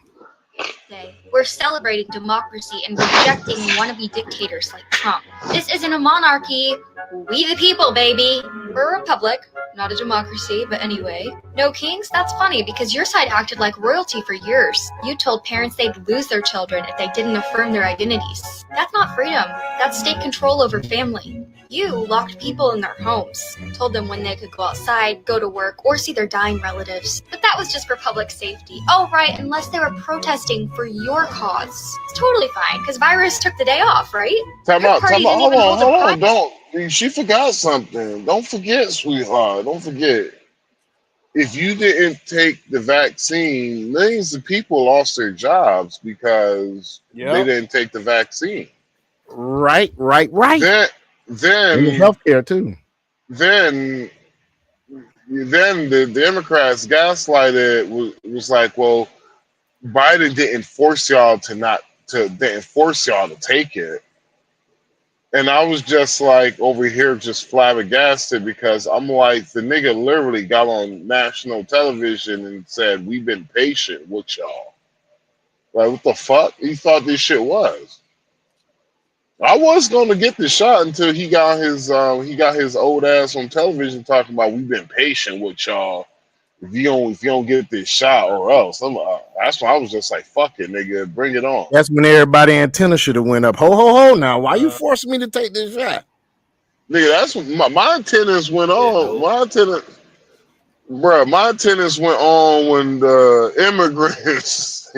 K: We're celebrating democracy and rejecting wannabe dictators like Trump. This isn't a monarchy. We the people, baby. We're a republic, not a democracy, but anyway. No kings? That's funny because your side acted like royalty for years. You told parents they'd lose their children if they didn't affirm their identities. That's not freedom. That's state control over family. You locked people in their homes, told them when they could go outside, go to work, or see their dying relatives. But that was just for public safety. Oh, right, unless they were protesting for your cause. It's totally fine, because virus took the day off, right?
C: Time
K: Your
C: out,
K: party
C: time out.
K: didn't
C: Hold
K: even
C: on,
K: hold a
C: hold on.
K: pride.
C: Don't. She forgot something. Don't forget, sweetheart. Don't forget. If you didn't take the vaccine, millions of people lost their jobs because they
A: Yep.
C: didn't take the vaccine.
A: Right.
C: Then,
A: And
C: then,
A: healthcare too.
C: then, then the Democrats gaslighted was like, well, Biden didn't force y'all didn't force y'all to take it. And I was just like over here just flabbergasted because I'm like, the nigga literally got on national television and said, we've been patient with y'all. Like, what the fuck you thought this shit was? I was gonna get the shot until he got his old ass on television talking about we've been patient with y'all. If you don't get this shot or else, that's why I was just like, fuck it, nigga, bring it on.
A: That's when everybody antenna should have went up. Ho ho ho! Now, why you forcing me to take this shot?
C: Nigga, that's when my antennas went on. My antennas went on when the immigrants,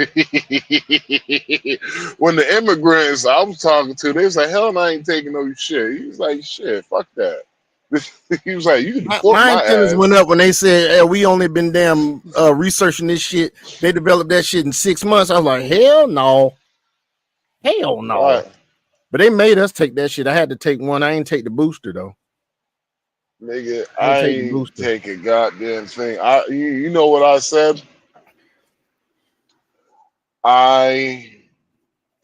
C: I was talking to, they was like, hell, no, I ain't taking no shit. He was like, shit, fuck that. He was like, you can deport
A: My
C: my
A: antennas
C: ass.
A: went up when they said, hey, we only been damn researching this shit. They developed that shit in 6 months. I was like, hell no.
C: Right.
A: But they made us take that shit. I had to take one. I ain't take the booster though.
C: Nigga,
A: I
C: I
A: take the
C: ain't
A: booster.
C: take a goddamn thing. You know what I said? I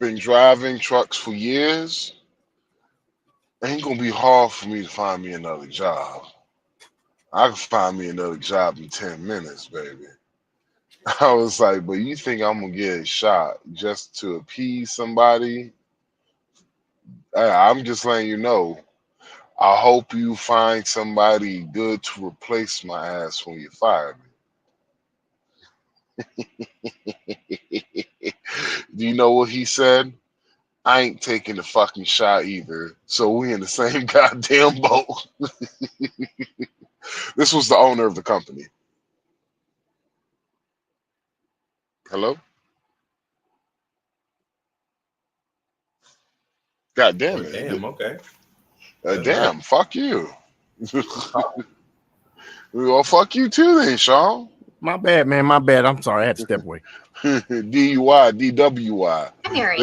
C: been driving trucks for years. Ain't gonna be hard for me to find me another job. I can find me another job in 10 minutes, baby. I was like, but you think I'm gonna get a shot just to appease somebody? I'm just letting you know. I hope you find somebody good to replace my ass when you fire me. Do you know what he said? I ain't taking the fucking shot either. So we in the same goddamn boat. This was the owner of the company. Hello? God damn it.
B: Damn, okay.
C: Damn, fuck you. Well, fuck you too then, Sean.
A: My bad, man. My bad. I'm sorry. I had to step away.
C: DUI, DWI.
K: Primary.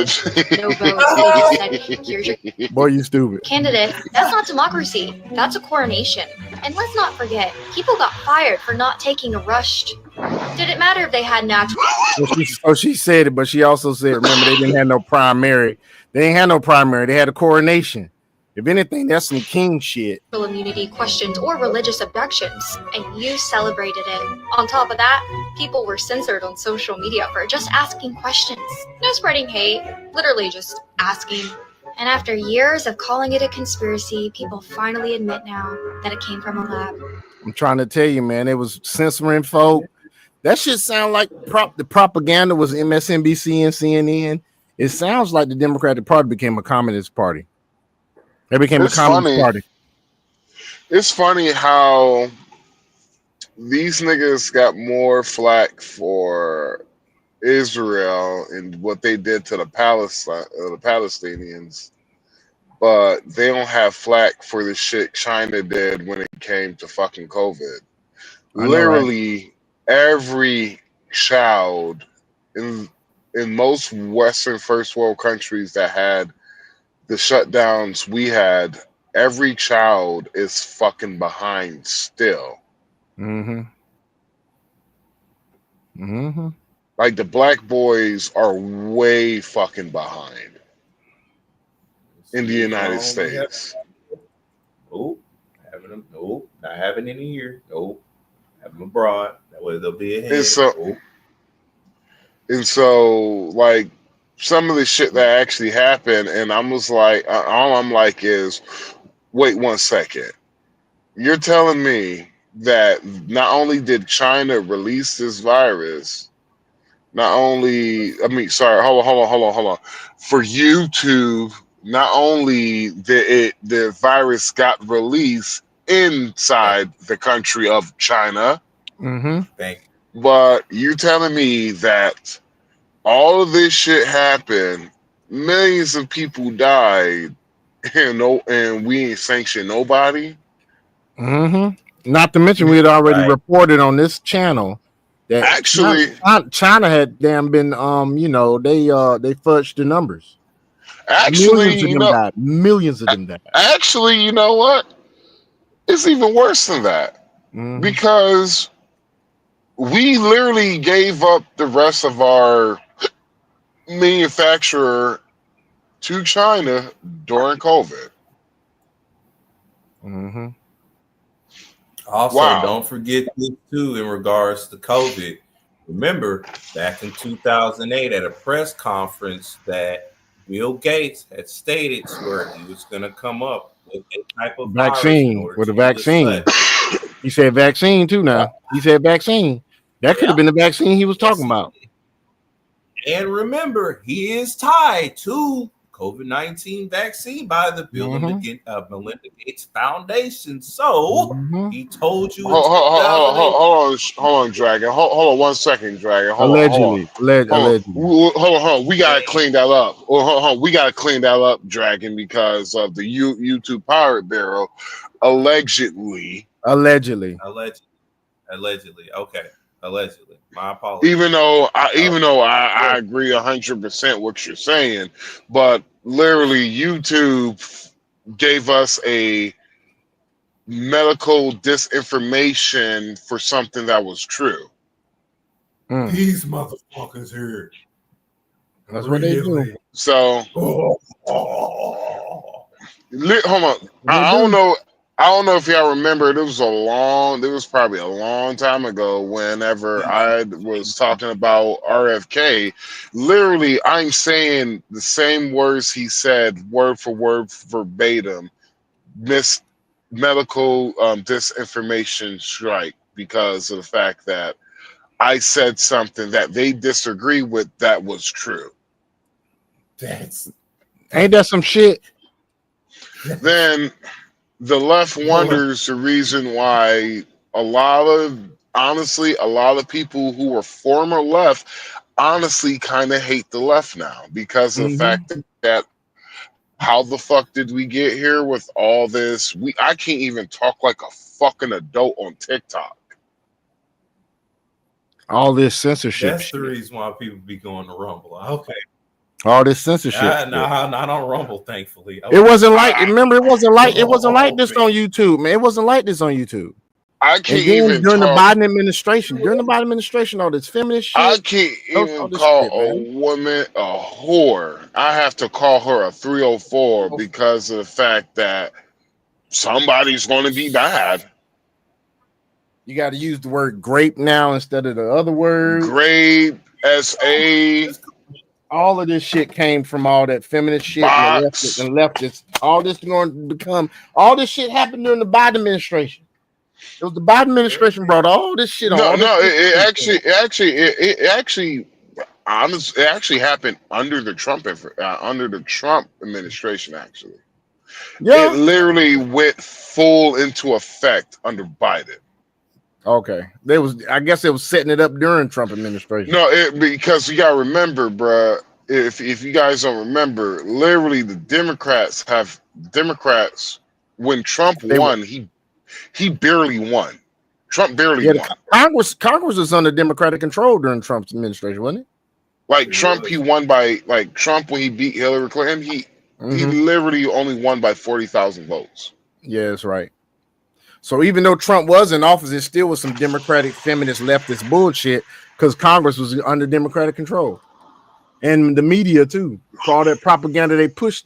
K: No votes. They just said, here's your
A: Boy, you stupid.
K: candidate. That's not democracy. That's a coronation. And let's not forget, people got fired for not taking a rushed. Did it matter if they had an actual
A: She said it, but she also said, remember, they didn't have no primary. They ain't had no primary. They had a coronation. If anything, that's some king shit.
K: immunity questions or religious objections, and you celebrated it. On top of that, people were censored on social media for just asking questions. No spreading hate, literally just asking. And after years of calling it a conspiracy, people finally admit now that it came from a lab.
A: I'm trying to tell you, man, it was censoring folk. That shit sound like the propaganda was MSNBC and CNN. It sounds like the Democratic Party became a communist party. They became a communist party.
C: It's funny how these niggas got more flack for Israel and what they did to the Palestinians, but they don't have flack for the shit China did when it came to fucking COVID. Literally every child in most Western first world countries that had the shutdowns we had, every child is fucking behind still. Like the black boys are way fucking behind in the United States.
B: Nope, having them. Nope, not having any here. Nope, have them abroad. That way they'll be ahead.
C: And so, like, some of the shit that actually happened, and I'm just like, all I'm like is, wait 1 second. you're telling me that not only did China release this virus, not only, I mean, sorry, hold on. For YouTube, not only the virus got released inside the country of China,
B: Thank
C: but you're telling me that all of this shit happened, millions of people died, and we ain't sanctioned nobody.
A: Not to mention, we had already reported on this channel that
C: Actually,
A: China had damn been they fudged the numbers.
C: Actually,
A: Millions of them died.
C: Actually, you know what? It's even worse than that because we literally gave up the rest of our manufacturer to China during COVID.
B: Also, don't forget this too in regards to COVID. Remember, back in 2008 at a press conference that Bill Gates had stated where he was going to come up with a type of virus in
A: Vaccine
B: order
A: with a
B: to do the
A: vaccine.
B: study.
A: He said vaccine too. Now he said vaccine. That could have been the vaccine he was talking about.
B: And remember, he is tied to COVID-19 vaccine by the Bill and Melinda Gates Foundation. So he told you in 2008.
C: Hold on, Dragon. Hold on 1 second, Dragon.
A: Allegedly.
C: Hold on. We gotta clean that up. Hold on. We gotta clean that up, Dragon, because of the YouTube Pirate Bureau. Allegedly.
B: Okay. Allegedly. My apologies.
C: Even though I agree 100% what you're saying, but literally YouTube gave us a medical disinformation for something that was true.
B: These motherfuckers here.
A: That's what they do.
C: So hold on. I don't know if y'all remember. It was probably a long time ago whenever I was talking about RFK. Literally, I'm saying the same words he said, word for word, verbatim. Medical disinformation strike because of the fact that I said something that they disagree with that was true.
A: Ain't that some shit?
C: Then the left wonders the reason why a lot of people who were former left honestly kind of hate the left now because of the fact that how the fuck did we get here with all this? I can't even talk like a fucking adult on TikTok.
A: All this censorship.
B: That's the reason why people be going to Rumble. Okay.
A: All this censorship.
B: Not on Rumble, thankfully.
A: It wasn't like. Remember, it wasn't like this on YouTube, man. It wasn't like this on YouTube.
C: I can't even
A: during the Biden administration, all this feminist shit.
C: I can't even call a woman a whore. I have to call her a 304 because of the fact that somebody's going to be bad.
A: You got to use the word grape now instead of the other word.
C: Grape, SA.
A: All of this shit came from all that feminist shit and leftists. All this going to become. All this shit happened during the Biden administration. It was the Biden administration brought all this shit on.
C: It actually happened under the Trump administration. Actually, it literally went full into effect under Biden.
A: Okay, I guess it was setting it up during Trump administration.
C: No, because you gotta remember, bruh. If you guys don't remember, literally the Democrats when Trump won, he barely won. Trump barely won.
A: Congress was under Democratic control during Trump's administration, wasn't it?
C: Like Trump, he won by Trump when he beat Hillary Clinton. He literally only won by 40,000 votes.
A: Yeah, that's right. So even though Trump was in office, it still was some Democratic feminist leftist bullshit because Congress was under Democratic control. And the media too, for all that propaganda they pushed.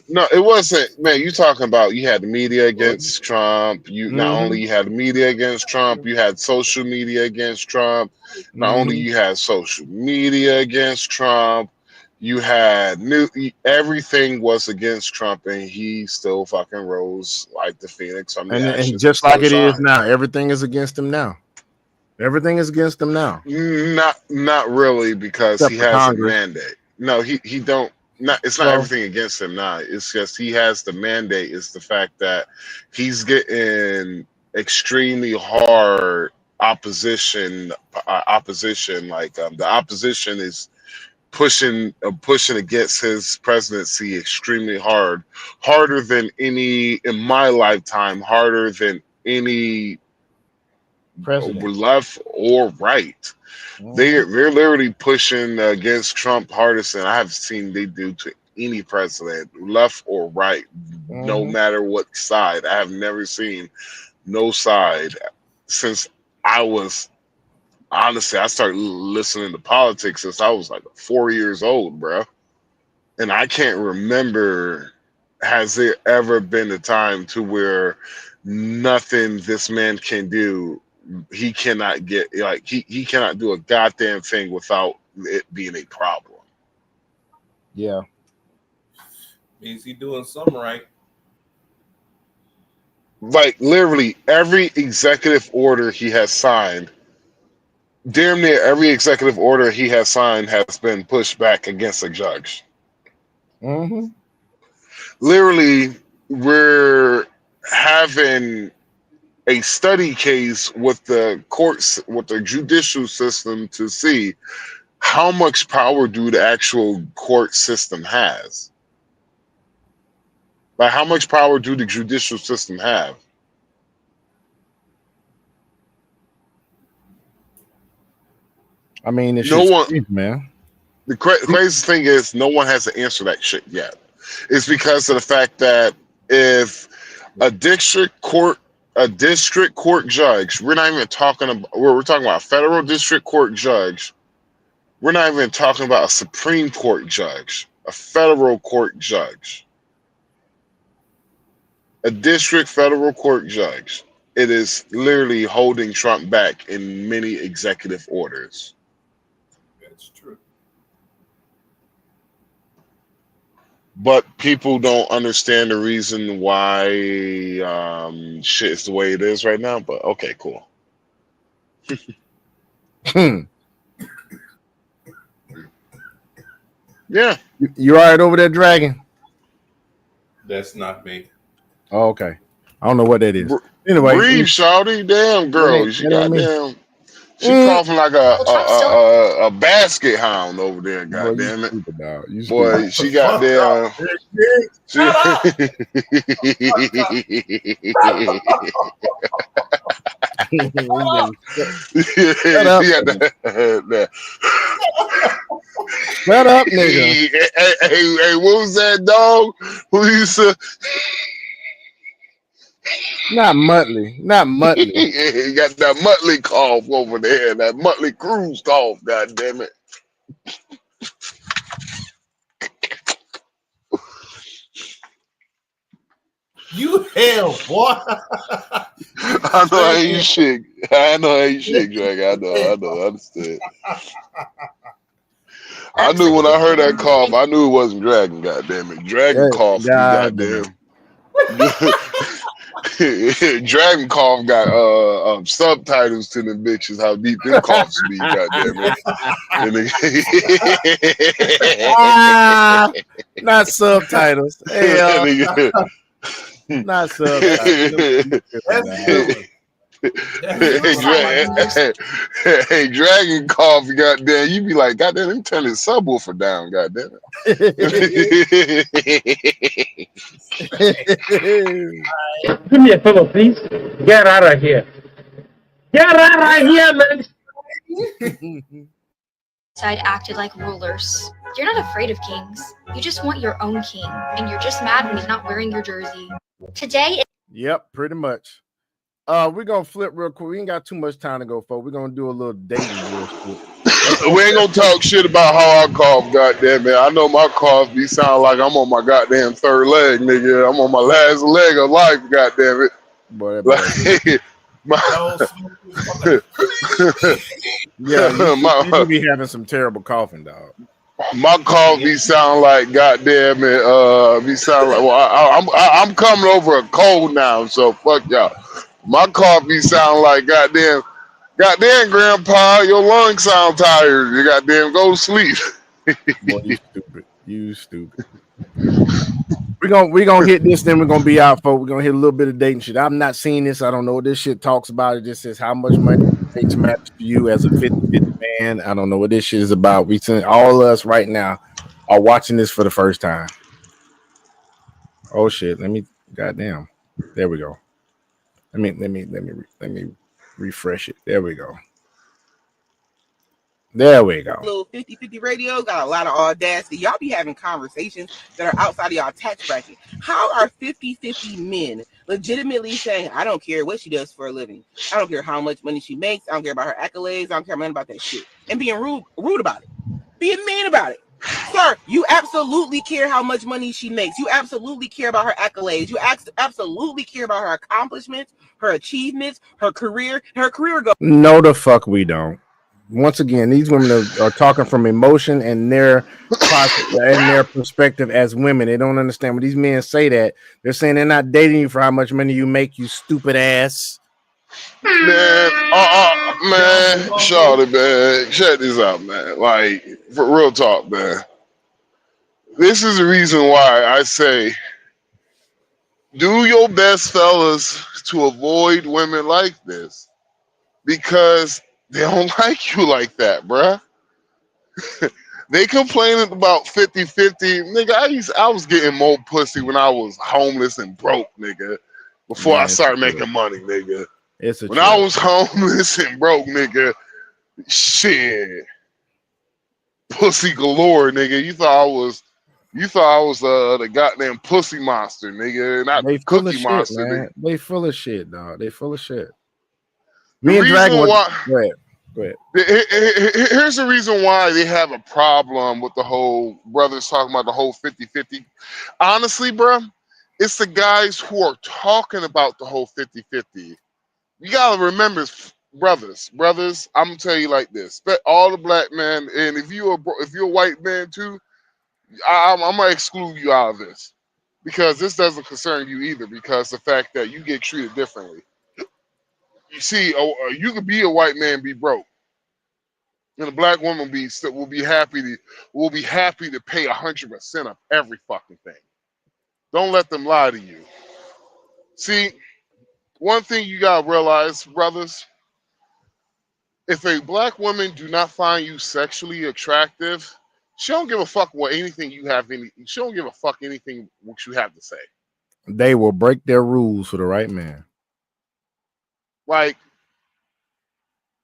C: No, it wasn't, man. You talking about you had the media against Trump. You not only you had the media against Trump, you had social media against Trump. Not only you had social media against Trump, You had everything was against Trump, and he still fucking rose like the phoenix from the
A: And
C: ashes.
A: just like it is
C: shined.
A: now, everything is against him now. Everything is against him now.
C: Not really, because
A: Except
C: he
A: for
C: has
A: Congress.
C: a mandate. No, he don't. Not it's not
A: Well,
C: everything against him now. It's just he has the mandate. It's the fact that he's getting extremely hard opposition. Like the opposition is pushing against his presidency extremely hard, harder than any in my lifetime, harder than any
A: president,
C: left or right. They're literally pushing against Trump hardest than I have seen they do to any president, left or right, no matter what side. I have never seen no side since I was honestly. I started listening to politics since I was like 4 years old, bro, and I can't remember. Has there ever been a time to where nothing this man can do? He cannot get like he cannot do a goddamn thing without it being a problem.
A: Yeah.
B: Means he doing something right.
C: Like literally every executive order he has signed, damn near every executive order he has signed has been pushed back against a judge. Literally, we're having a study case with the courts, with the judicial system, to see how much power do the actual court system has. Like, how much power do the judicial system have?
A: I mean, it's
C: No one,
A: man.
C: The crazy thing is, no one has to answer that shit yet. It's because of the fact that if a district court judge, we're not even talking about, we're talking about a federal district court judge. We're not even talking about a Supreme Court judge, a federal court judge, a district federal court judge. It is literally holding Trump back in many executive orders.
B: That's true.
C: But people don't understand the reason why shit is the way it is right now. But okay, cool. Yeah.
A: You all right over there, Dragon?
B: That's not me.
A: Oh, okay. I don't know what that is. Anyway,
C: breathe, shawty. Damn, girl. She goddamn. She coughing like a basket hound over there. Goddamn it, boy. She got damn.
A: Shut up, nigga.
C: Hey, what was that dog? Who used to?
A: Not Muttley.
C: He got that Muttley cough over there. That Muttley Cruz cough. God damn it.
B: You hell, boy.
C: I know how you shake. Dragon. I know. I understand. I knew when I heard that cough, I knew it wasn't Dragon. God damn it. Dragon cough. Goddamn. Dragon cough got subtitles to them bitches. How deep them coughs be, goddamn
A: it. Not subtitles. Hey, not subtitles.
C: Hey, Dragon cough, goddamn. You be like, goddamn, let me turn this subwoofer down, goddamn it.
L: Give me a pillow, please. Get out of here. Get out of here, man.
K: Side acted like rulers. You're not afraid of kings. You just want your own king, and you're just mad when he's not wearing your jersey. Today.
A: Yep, pretty much. We're gonna flip real quick. We ain't got too much time to go, folks. We're gonna do a little dating real quick.
C: We ain't gonna talk shit about how I cough, goddamn it. I know my cough be sound like I'm on my goddamn third leg, nigga. I'm on my last leg of life, goddamn it.
A: Boy,
C: yeah,
A: you be having some terrible coughing, dog.
C: My call be sound like goddamn it. Be sound like I'm coming over a cold now, so fuck y'all. My call be sound like goddamn grandpa, your lungs sound tired. You goddamn go to sleep.
A: Boy, you stupid. You stupid. We're gonna hit this, then we're gonna be out, folks. We're gonna hit a little bit of dating shit. I've not seen this. I don't know what this shit talks about. It just says how much money makes matters to you as a 50-50 man. I don't know what this shit is about. We send all of us right now are watching this for the first time. Oh shit. Let me goddamn. There we go. Let me refresh it. There we go. There we go.
M: Little 50-50 radio got a lot of audacity. Y'all be having conversations that are outside of y'all tax bracket. How are 50-50 men legitimately saying, I don't care what she does for a living. I don't care how much money she makes. I don't care about her accolades. I don't care nothing about that shit. And being rude about it. Being mean about it. Sir, you absolutely care how much money she makes. You absolutely care about her accolades. You absolutely care about her accomplishments, her achievements, her career goals.
A: No, the fuck we don't. Once again, these women are talking from emotion and their perspective as women. They don't understand when these men say that. They're saying they're not dating you for how much money you make, you stupid ass.
C: Man, Shawty, man, check this out, man. Like, for real talk, man. This is the reason why I say, do your best, fellas, to avoid women like this. Because they don't like you like that, bruh. They complaining about 50-50. Nigga, I was getting more pussy when I was homeless and broke, nigga. Before I started making money, nigga. When I was homeless and broke, nigga, shit. Pussy galore, nigga. You thought I was the goddamn pussy monster, nigga. Not
A: They
C: the
A: full of
C: cookie
A: shit,
C: monster,
A: man.
C: nigga.
A: They full of shit, dog. They full of shit.
C: The
A: Me and Dragon
C: reason why-
A: Go ahead.
C: Here's the reason why they have a problem with the whole brothers talking about the whole 50-50. Honestly, bro, it's the guys who are talking about the whole 50-50. You gotta remember, brothers, I'm gonna tell you like this: all the black men, and if you're a white man too, I'm gonna exclude you out of this because this doesn't concern you either. Because the fact that you get treated differently. You see, you could be a white man, be broke. And a black woman will be happy to pay 100% of every fucking thing. Don't let them lie to you. See, one thing you gotta realize, brothers, if a black woman do not find you sexually attractive, she don't give a fuck what anything you have. She don't give a fuck anything what you have to say.
A: They will break their rules for the right man.
C: Like,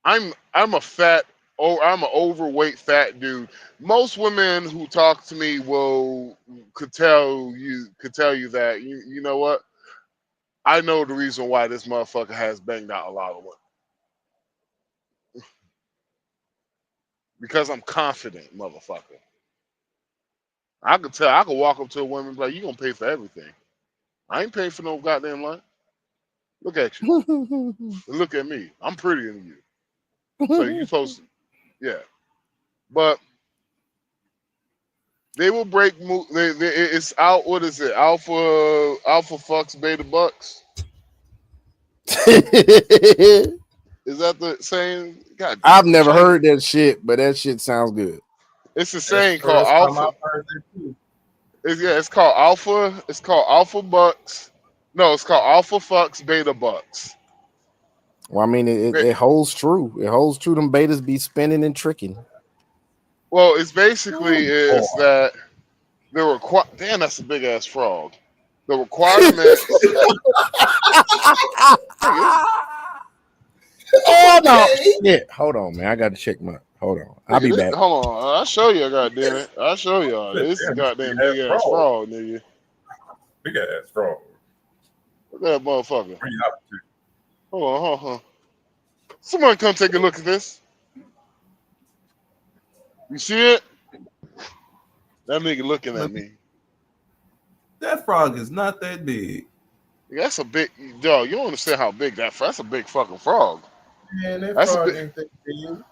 C: I'm an overweight fat dude. Most women who talk to me could tell you that you know what? I know the reason why this motherfucker has banged out a lot of women. Because I'm confident, motherfucker. I could walk up to a woman and be like, you gonna pay for everything. I ain't paying for no goddamn line. Look at you. Look at me. I'm prettier than you. So you supposed to, yeah. But they will break. It's out. What is it? Alpha fucks beta bucks. Is that the saying? God damn,
A: I've never heard that shit, but that shit sounds good.
C: It's a saying called alpha. It's called alpha. It's called alpha bucks. No, it's called alpha fucks beta bucks.
A: Well, I mean, it holds true. It holds true. Them betas be spinning and tricking.
C: Well, it's basically that the damn, that's a big ass frog. The requirements.
A: Oh no! Shit. Hold on, man. I got to check my. Hold on. I'll be back.
C: Hold on. I'll show you. Goddamn it. I'll show y'all. This is goddamn big ass frog, nigga.
B: Big ass frog.
C: Look at that motherfucker. Hold on. Someone come take a look at this. You see it? That nigga looking at me.
B: That frog is not that big.
C: That's a big dog. You don't understand how big that's a big fucking frog.
I: Man, that
C: That's
I: frog ain't that big.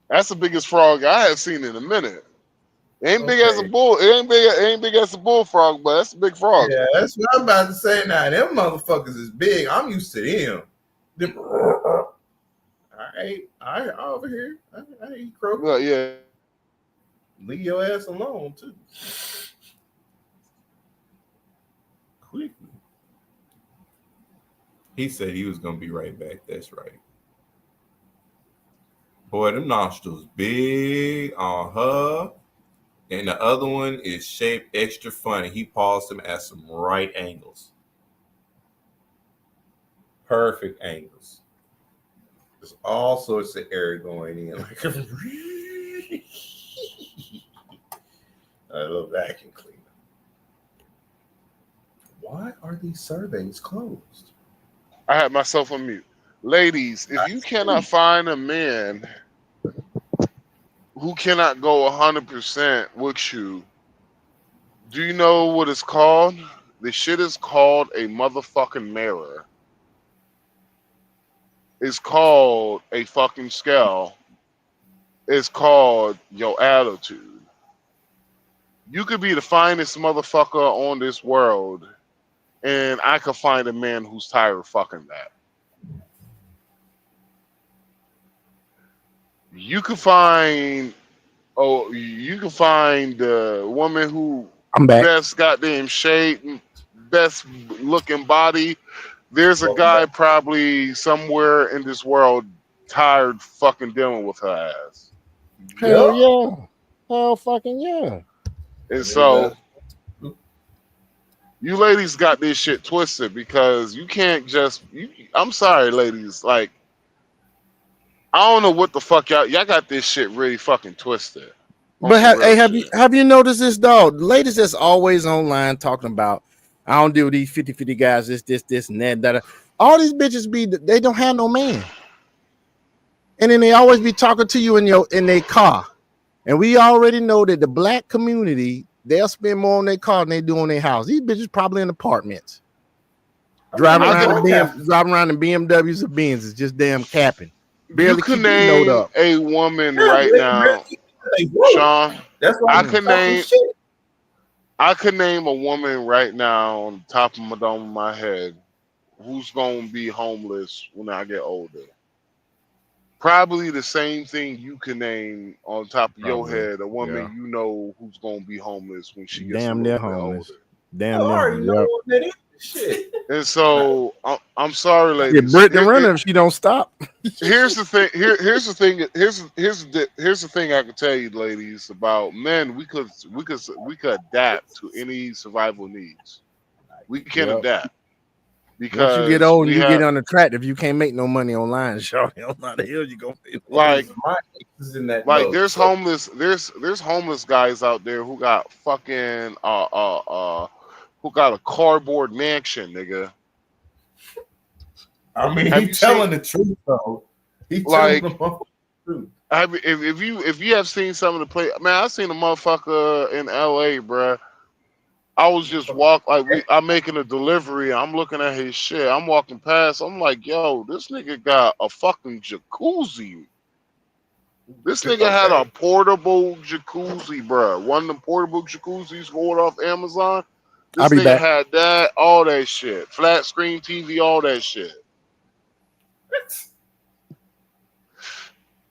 C: That's the biggest frog I have seen in a minute. Ain't big as a bull. It ain't big as a bullfrog, but that's a big frog.
B: Yeah, that's what I'm about to say now. Them motherfuckers is big. I'm used to them. All right, over here. I eat crow.
C: Well, yeah.
B: Leave your ass alone too. Quickly. He said he was gonna be right back. That's right. Boy, them nostrils big on her. And the other one is shaped extra funny. He paused them at some right angles. Perfect angles. There's all sorts of air going in. Like a little vacuum cleaner. Why are these surveys closed?
C: I had myself on mute. Ladies, if you cannot find a man who cannot go 100% with you, do you know what it's called? The shit is called a motherfucking mirror. It's called a fucking scale. It's called your attitude. You could be the finest motherfucker on this world, and I could find a man who's tired of fucking that. You could find the woman who
A: I'm back.
C: best goddamn shape, best looking body. There's a guy probably somewhere in this world tired fucking dealing with her ass.
A: Hell yeah. Hell fucking yeah.
C: And so you ladies got this shit twisted because you can't just I'm sorry, ladies, like I don't know what the fuck y'all got this shit really fucking twisted.
A: But have you noticed this, dog? Ladies that's always online talking about, I don't deal with these 50-50 guys, this, and that. All these bitches they don't have no man. And then they always be talking to you in their car. And we already know that the black community, they'll spend more on their car than they do on their house. These bitches probably in apartments. Driving around in BMWs or Benz is just damn capping. Barely
C: You can
A: keep your note
C: name
A: up.
C: a woman right now, Sean. I could name a woman right now on the top of my dome of my head who's gonna be homeless when I get older. Probably the same thing you can name on top of your head a woman you know who's gonna be homeless when she gets
A: Damn
C: a
A: near
C: little bit
A: homeless.
C: older.
A: Damn near homeless. Yep.
B: Shit.
C: And so I'm sorry,
A: Yeah,
C: ladies.
A: Brittany runner if she don't stop.
C: Here's the thing. Here's the thing. Here's the thing I can tell you, ladies, about men. We could adapt to any survival needs. We can adapt because
A: once you get old and you
C: have,
A: get unattractive, you can't make no money online. Shorty, how the hell you gonna make
C: like
B: in that
C: like
B: boat,
C: there's homeless guys out there who got fucking who got a cardboard mansion, nigga.
B: I mean, he's telling the truth though. He's telling the truth.
C: If you have seen some of the play, man, I seen a motherfucker in LA, bruh. I was just I'm making a delivery. I'm looking at his shit. I'm walking past. I'm like, yo, this nigga got a fucking jacuzzi. This nigga had a portable jacuzzi, bruh. One of the portable jacuzzis going off Amazon. This nigga had that, all that shit. Flat screen TV, all that shit.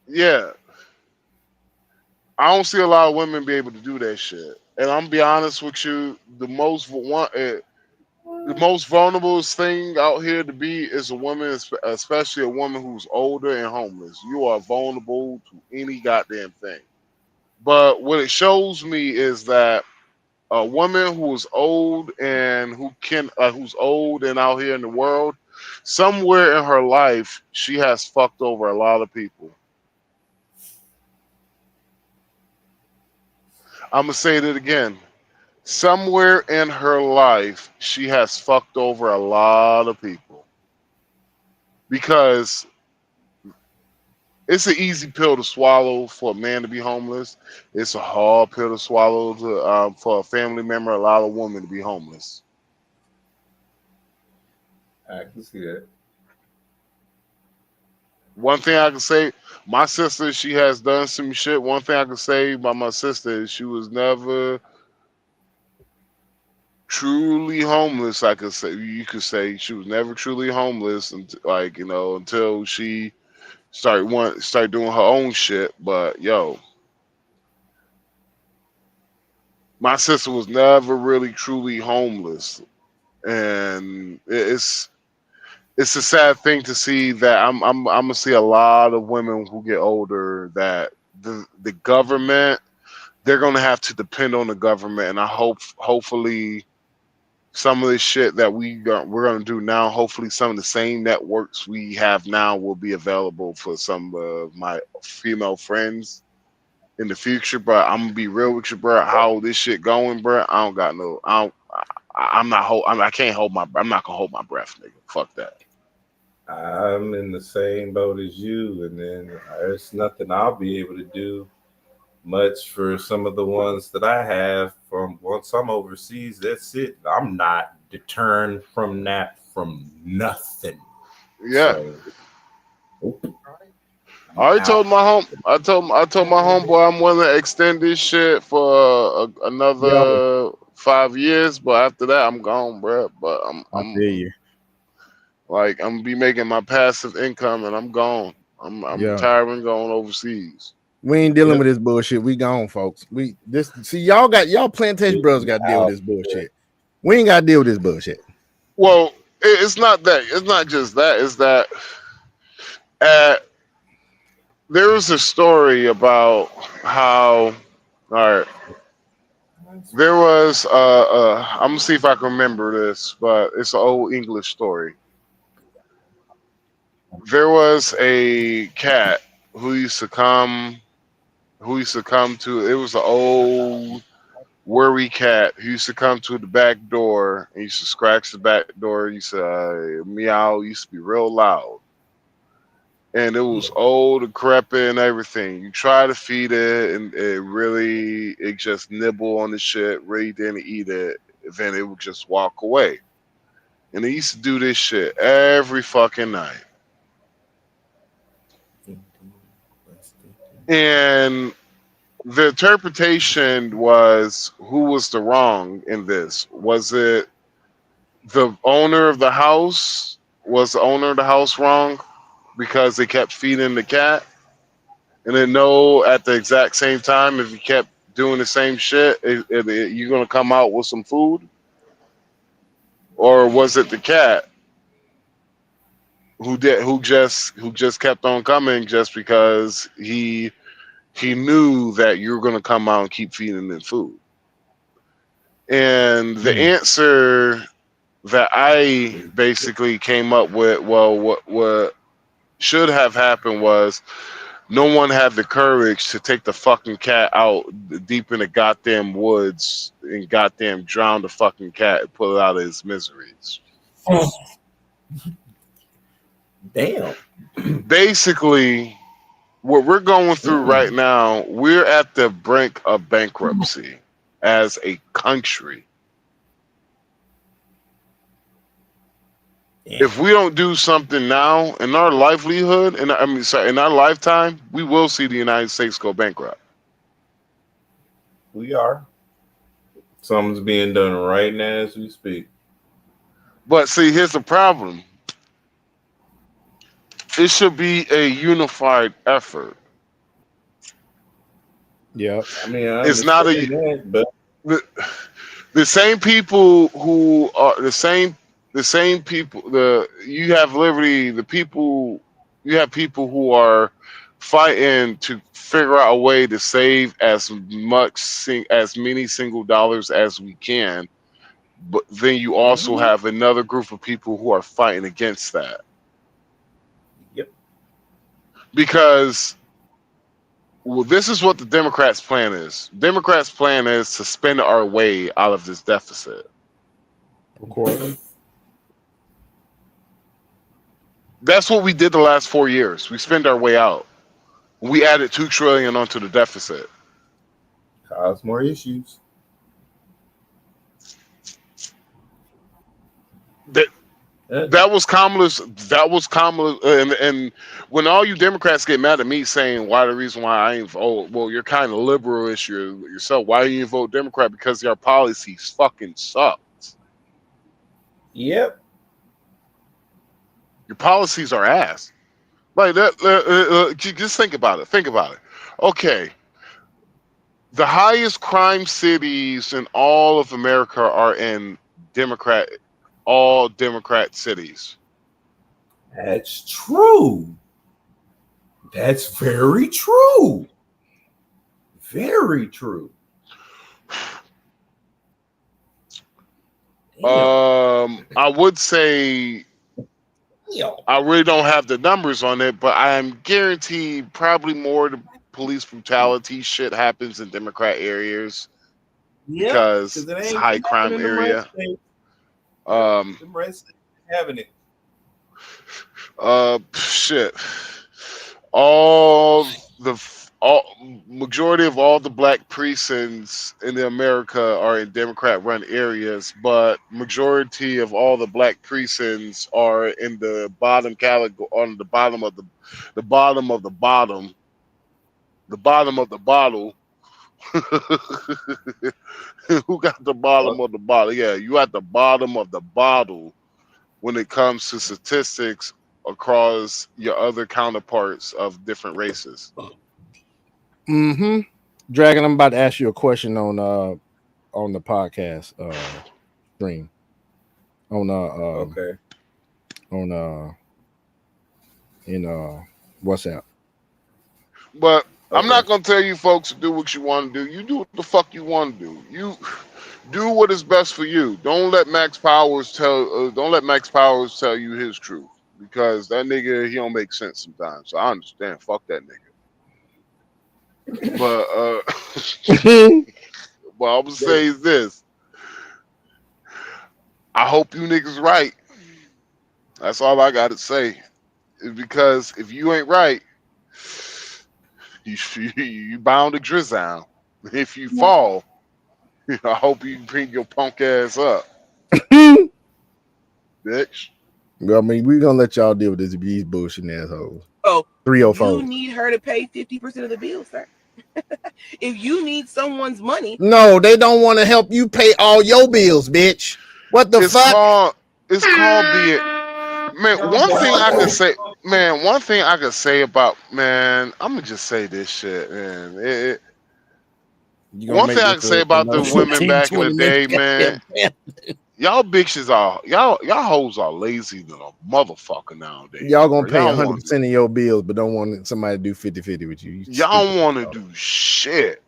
C: Yeah. I don't see a lot of women be able to do that shit. And I'm gonna be honest with you, the most vulnerable thing out here to be is a woman, especially a woman who's older and homeless. You are vulnerable to any goddamn thing. But what it shows me is that a woman who is old and who's old and out here in the world, somewhere in her life, she has fucked over a lot of people. I'm gonna say that again. Somewhere in her life, she has fucked over a lot of people. Because it's an easy pill to swallow for a man to be homeless. It's a hard pill to swallow for a family member, a lot of women to be homeless.
B: I can see that.
C: one thing I can say, my sister, she has done some shit. One thing I can say about my sister is she was never truly homeless. I could say you could say she was never truly homeless, and like until she start doing her own shit. But yo, my sister was never really truly homeless, and it's a sad thing to see that I'm gonna see a lot of women who get older that the government, they're gonna have to depend on the government, and I hopefully some of the shit that we're gonna do now, hopefully some of the same networks we have now will be available for some of my female friends in the future. But I'm gonna be real with you, bro. How this shit going, bro? I don't got no. I'm not hold. I can't hold my. I'm not gonna hold my breath, nigga. Fuck that.
B: I'm in the same boat as you, and then there's nothing I'll be able to do much for some of the ones that I have from once I'm overseas. That's it. I'm not deterred from that from nothing.
C: Yeah.
B: So,
C: I already told my I told my homeboy I'm willing to extend this shit for another 5 years, but after that I'm gone, bro. But
A: I feel you.
C: like I'm gonna be making my passive income, and I'm gone. I'm
A: Yeah.
C: retiring, going overseas.
A: We ain't dealing with this bullshit. We gone, folks. Y'all plantation brothers got to deal with this bullshit. We ain't got to deal with this bullshit.
C: Well, it's not that. It's not just that. It's that there was a story about how. All right. There was I'm gonna see if I can remember this, but it's an old English story. There was a cat who used to come to, it was an old worry cat who used to come to the back door and used to scratch the back door. He said meow, used to be real loud. And it was old, decrepit, and everything. You try to feed it, and it just nibble on the shit, really didn't eat it. Then it would just walk away. And they used to do this shit every fucking night. And the interpretation was, who was the wrong in this? Was it the owner of the house? Was the owner of the house wrong because they kept feeding the cat? And then know at the exact same time, if you kept doing the same shit, you're gonna come out with some food? Or was it the cat who just kept on coming just because he knew that you're gonna come out and keep feeding them food? And the answer that I basically came up with, well, what should have happened was no one had the courage to take the fucking cat out deep in the goddamn woods and goddamn drown the fucking cat and pull it out of his miseries.
B: Damn.
C: Basically, what we're going through right now, we're at the brink of bankruptcy as a country. If we don't do something now in our livelihood, in our lifetime, we will see the United States go bankrupt.
B: We are. Something's being done right now as we speak.
C: But see, here's the problem. It should be a unified effort.
A: Yeah.
B: I mean,
C: it's not the same people who are the same people. You have liberty. You have people who are fighting to figure out a way to save as many single dollars as we can. But then you also have another group of people who are fighting against that.
B: Yep.
C: Because this is what the Democrats' plan is. Democrats' plan is to spend our way out of this deficit.
A: Of course.
C: That's what we did the last 4 years. We spent our way out. We added $2 trillion onto the deficit.
B: Cause more issues.
C: That was Kamala's. That was Kamala. And when all you Democrats get mad at me saying why the reason why I ain't vote, well, you're kind of liberalish yourself. Why you vote Democrat? Because your policies fucking sucked.
B: Yep.
C: Your policies are ass. Like that. Just think about it. Think about it. Okay. The highest crime cities in all of America are in all Democrat cities.
B: That's true. That's very true. Very true.
C: I would say I really don't have the numbers on it, but I am guaranteed probably more the police brutality shit happens in Democrat areas because
B: it
C: it's a
B: ain't
C: high crime
B: happening in the red
C: area.
B: states. The red states having it.
C: Shit. Majority of all the black precincts in America are in Democrat-run areas, but majority of all the black precincts are in the bottom category, on the bottom of the bottom of the bottom, the bottom of the bottle. Who got the bottom of the bottle? Yeah, you at the bottom of the bottle when it comes to statistics across your other counterparts of different races.
A: Mm-hmm. Dragon, I'm about to ask you a question on the podcast stream. On
B: Okay.
A: On in WhatsApp.
C: But I'm not gonna tell you folks to do what you want to do. You do what the fuck you want to do. You do what is best for you. Don't let Max Powers tell you his truth, because that nigga, he don't make sense sometimes. So I understand. Fuck that nigga. But what I'm gonna say is this. I hope you niggas right. That's all I gotta say. Is because if you ain't right, you bound to drizzle. If you fall, I hope you bring your punk ass up, bitch.
A: Well, I mean, we're gonna let y'all deal with these bullshit assholes.
M: Oh,
A: 304.
M: you need her to pay 50% of the bill, sir. If you need someone's money,
A: No, they don't want to help you pay all your bills, bitch. What the fuck?
C: It's called being. Man, one thing I could say about, man, I'm gonna just say this shit, man. One thing I can say about the women back in the day, man, y'all bitches y'all hoes are lazy than a motherfucker nowadays.
A: Y'all gonna pay
C: Y'all
A: 100% of your bills, but don't want somebody to do 50-50 with you.
C: Y'all want to do shit.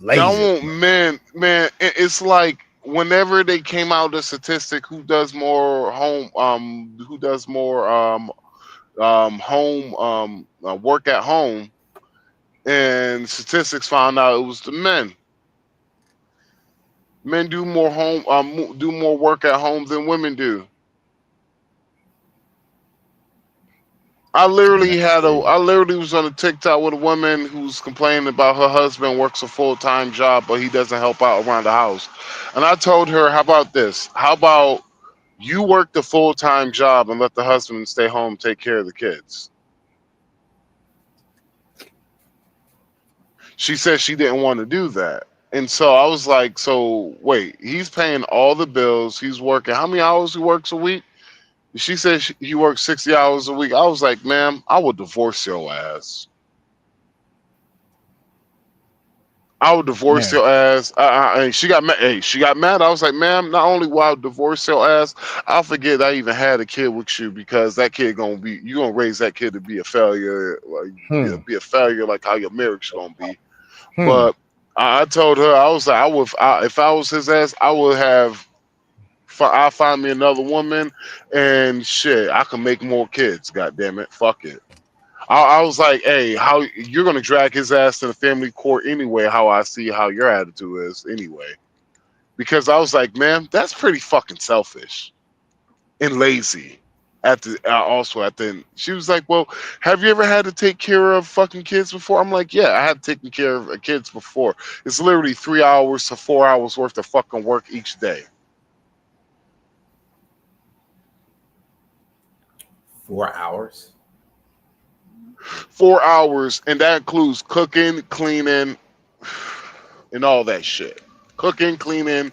A: Lazy.
C: Y'all want man. It's like whenever they came out the statistic, who does more home work at home, and statistics found out it was the men. Men do more work at home than women do. I literally was on a TikTok with a woman who's complaining about her husband works a full-time job, but he doesn't help out around the house. And I told her, how about this? How about you work the full-time job and let the husband stay home, take care of the kids? She said she didn't want to do that. And so I was like, so wait, he's paying all the bills. He's working. How many hours he works a week? She said he works 60 hours a week. I was like, ma'am, I would divorce your ass. I would divorce your ass. And she got mad. Hey, she got mad. I was like, ma'am, not only will I divorce your ass, I'll forget I even had a kid with you, because that kid you gonna raise that kid to be a failure, like be a failure like how your marriage gonna be. But I told her, I was like, if I was his ass, I'll find me another woman, and shit, I can make more kids. God damn it, fuck it. I was like, hey, how you're gonna drag his ass to the family court anyway? How I see how your attitude is anyway, because I was like, man, that's pretty fucking selfish and lazy. Also at the end, she was like, well, have you ever had to take care of fucking kids before? I'm like, yeah, I had taken care of kids before. It's literally 3 hours to 4 hours worth of fucking work each day.
B: 4 hours.
C: 4 hours, and that includes cooking, cleaning, and all that shit. Cooking, cleaning,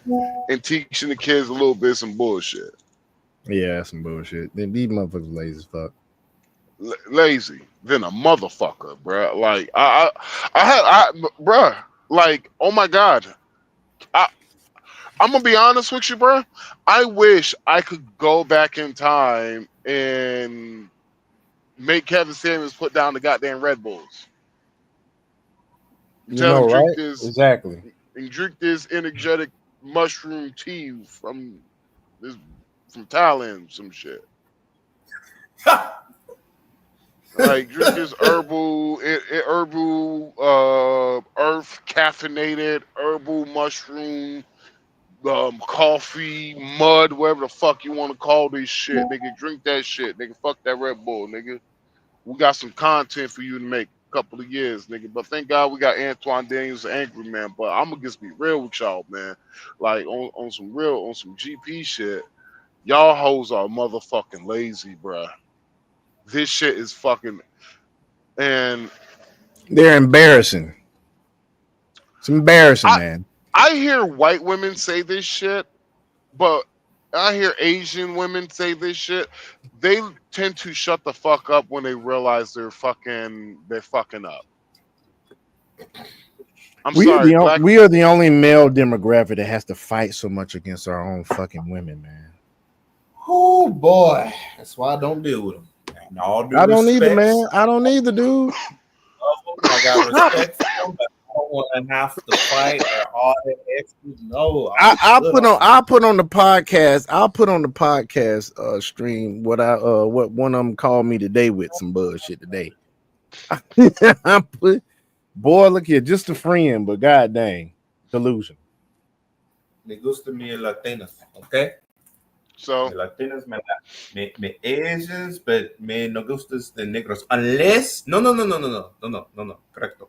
C: and teaching the kids a little bit some bullshit.
A: Yeah, that's some bullshit. Then these motherfuckers lazy as fuck.
C: Lazy than a motherfucker, bruh. Like bruh. Like, oh my god. I'm gonna be honest with you, bruh. I wish I could go back in time and make Kevin Samuels put down the goddamn Red Bulls.
A: You
C: Tell
A: know,
C: him drink
A: right?
C: this
A: Exactly.
C: and drink this energetic mushroom tea from Thailand, some shit. Like, drink this herbal earth caffeinated herbal mushroom coffee mud, whatever the fuck you want to call this shit. Nigga, drink that shit. Nigga, fuck that Red Bull, nigga. We got some content for you to make a couple of years, nigga. But thank God we got Antoine Daniels, Angry Man. But I'm gonna just be real with y'all, man. Like, on some GP shit, y'all hoes are motherfucking lazy, bruh. This shit is fucking, and
A: they're embarrassing. It's embarrassing, man.
C: I hear white women say this shit, but I hear Asian women say this shit. They tend to shut the fuck up when they realize they're fucking up.
A: We are the only male demographic that has to fight so much against our own fucking women, man.
B: Oh boy, that's why I don't deal with them. And all due
A: I don't
B: respect,
A: either, man. I don't either, dude.
B: I got respect for them, but I don't want to have to fight or all that extra. No,
A: I'll put on the podcast. I'll put on the podcast stream what one of them called me today with some bullshit today. Boy, look here, just a friend, but god dang, delusion.
B: Me gusta mi Latinas, okay?
C: So
B: me Latinas, me Asians, but me no gustas de negros. Unless no, correcto.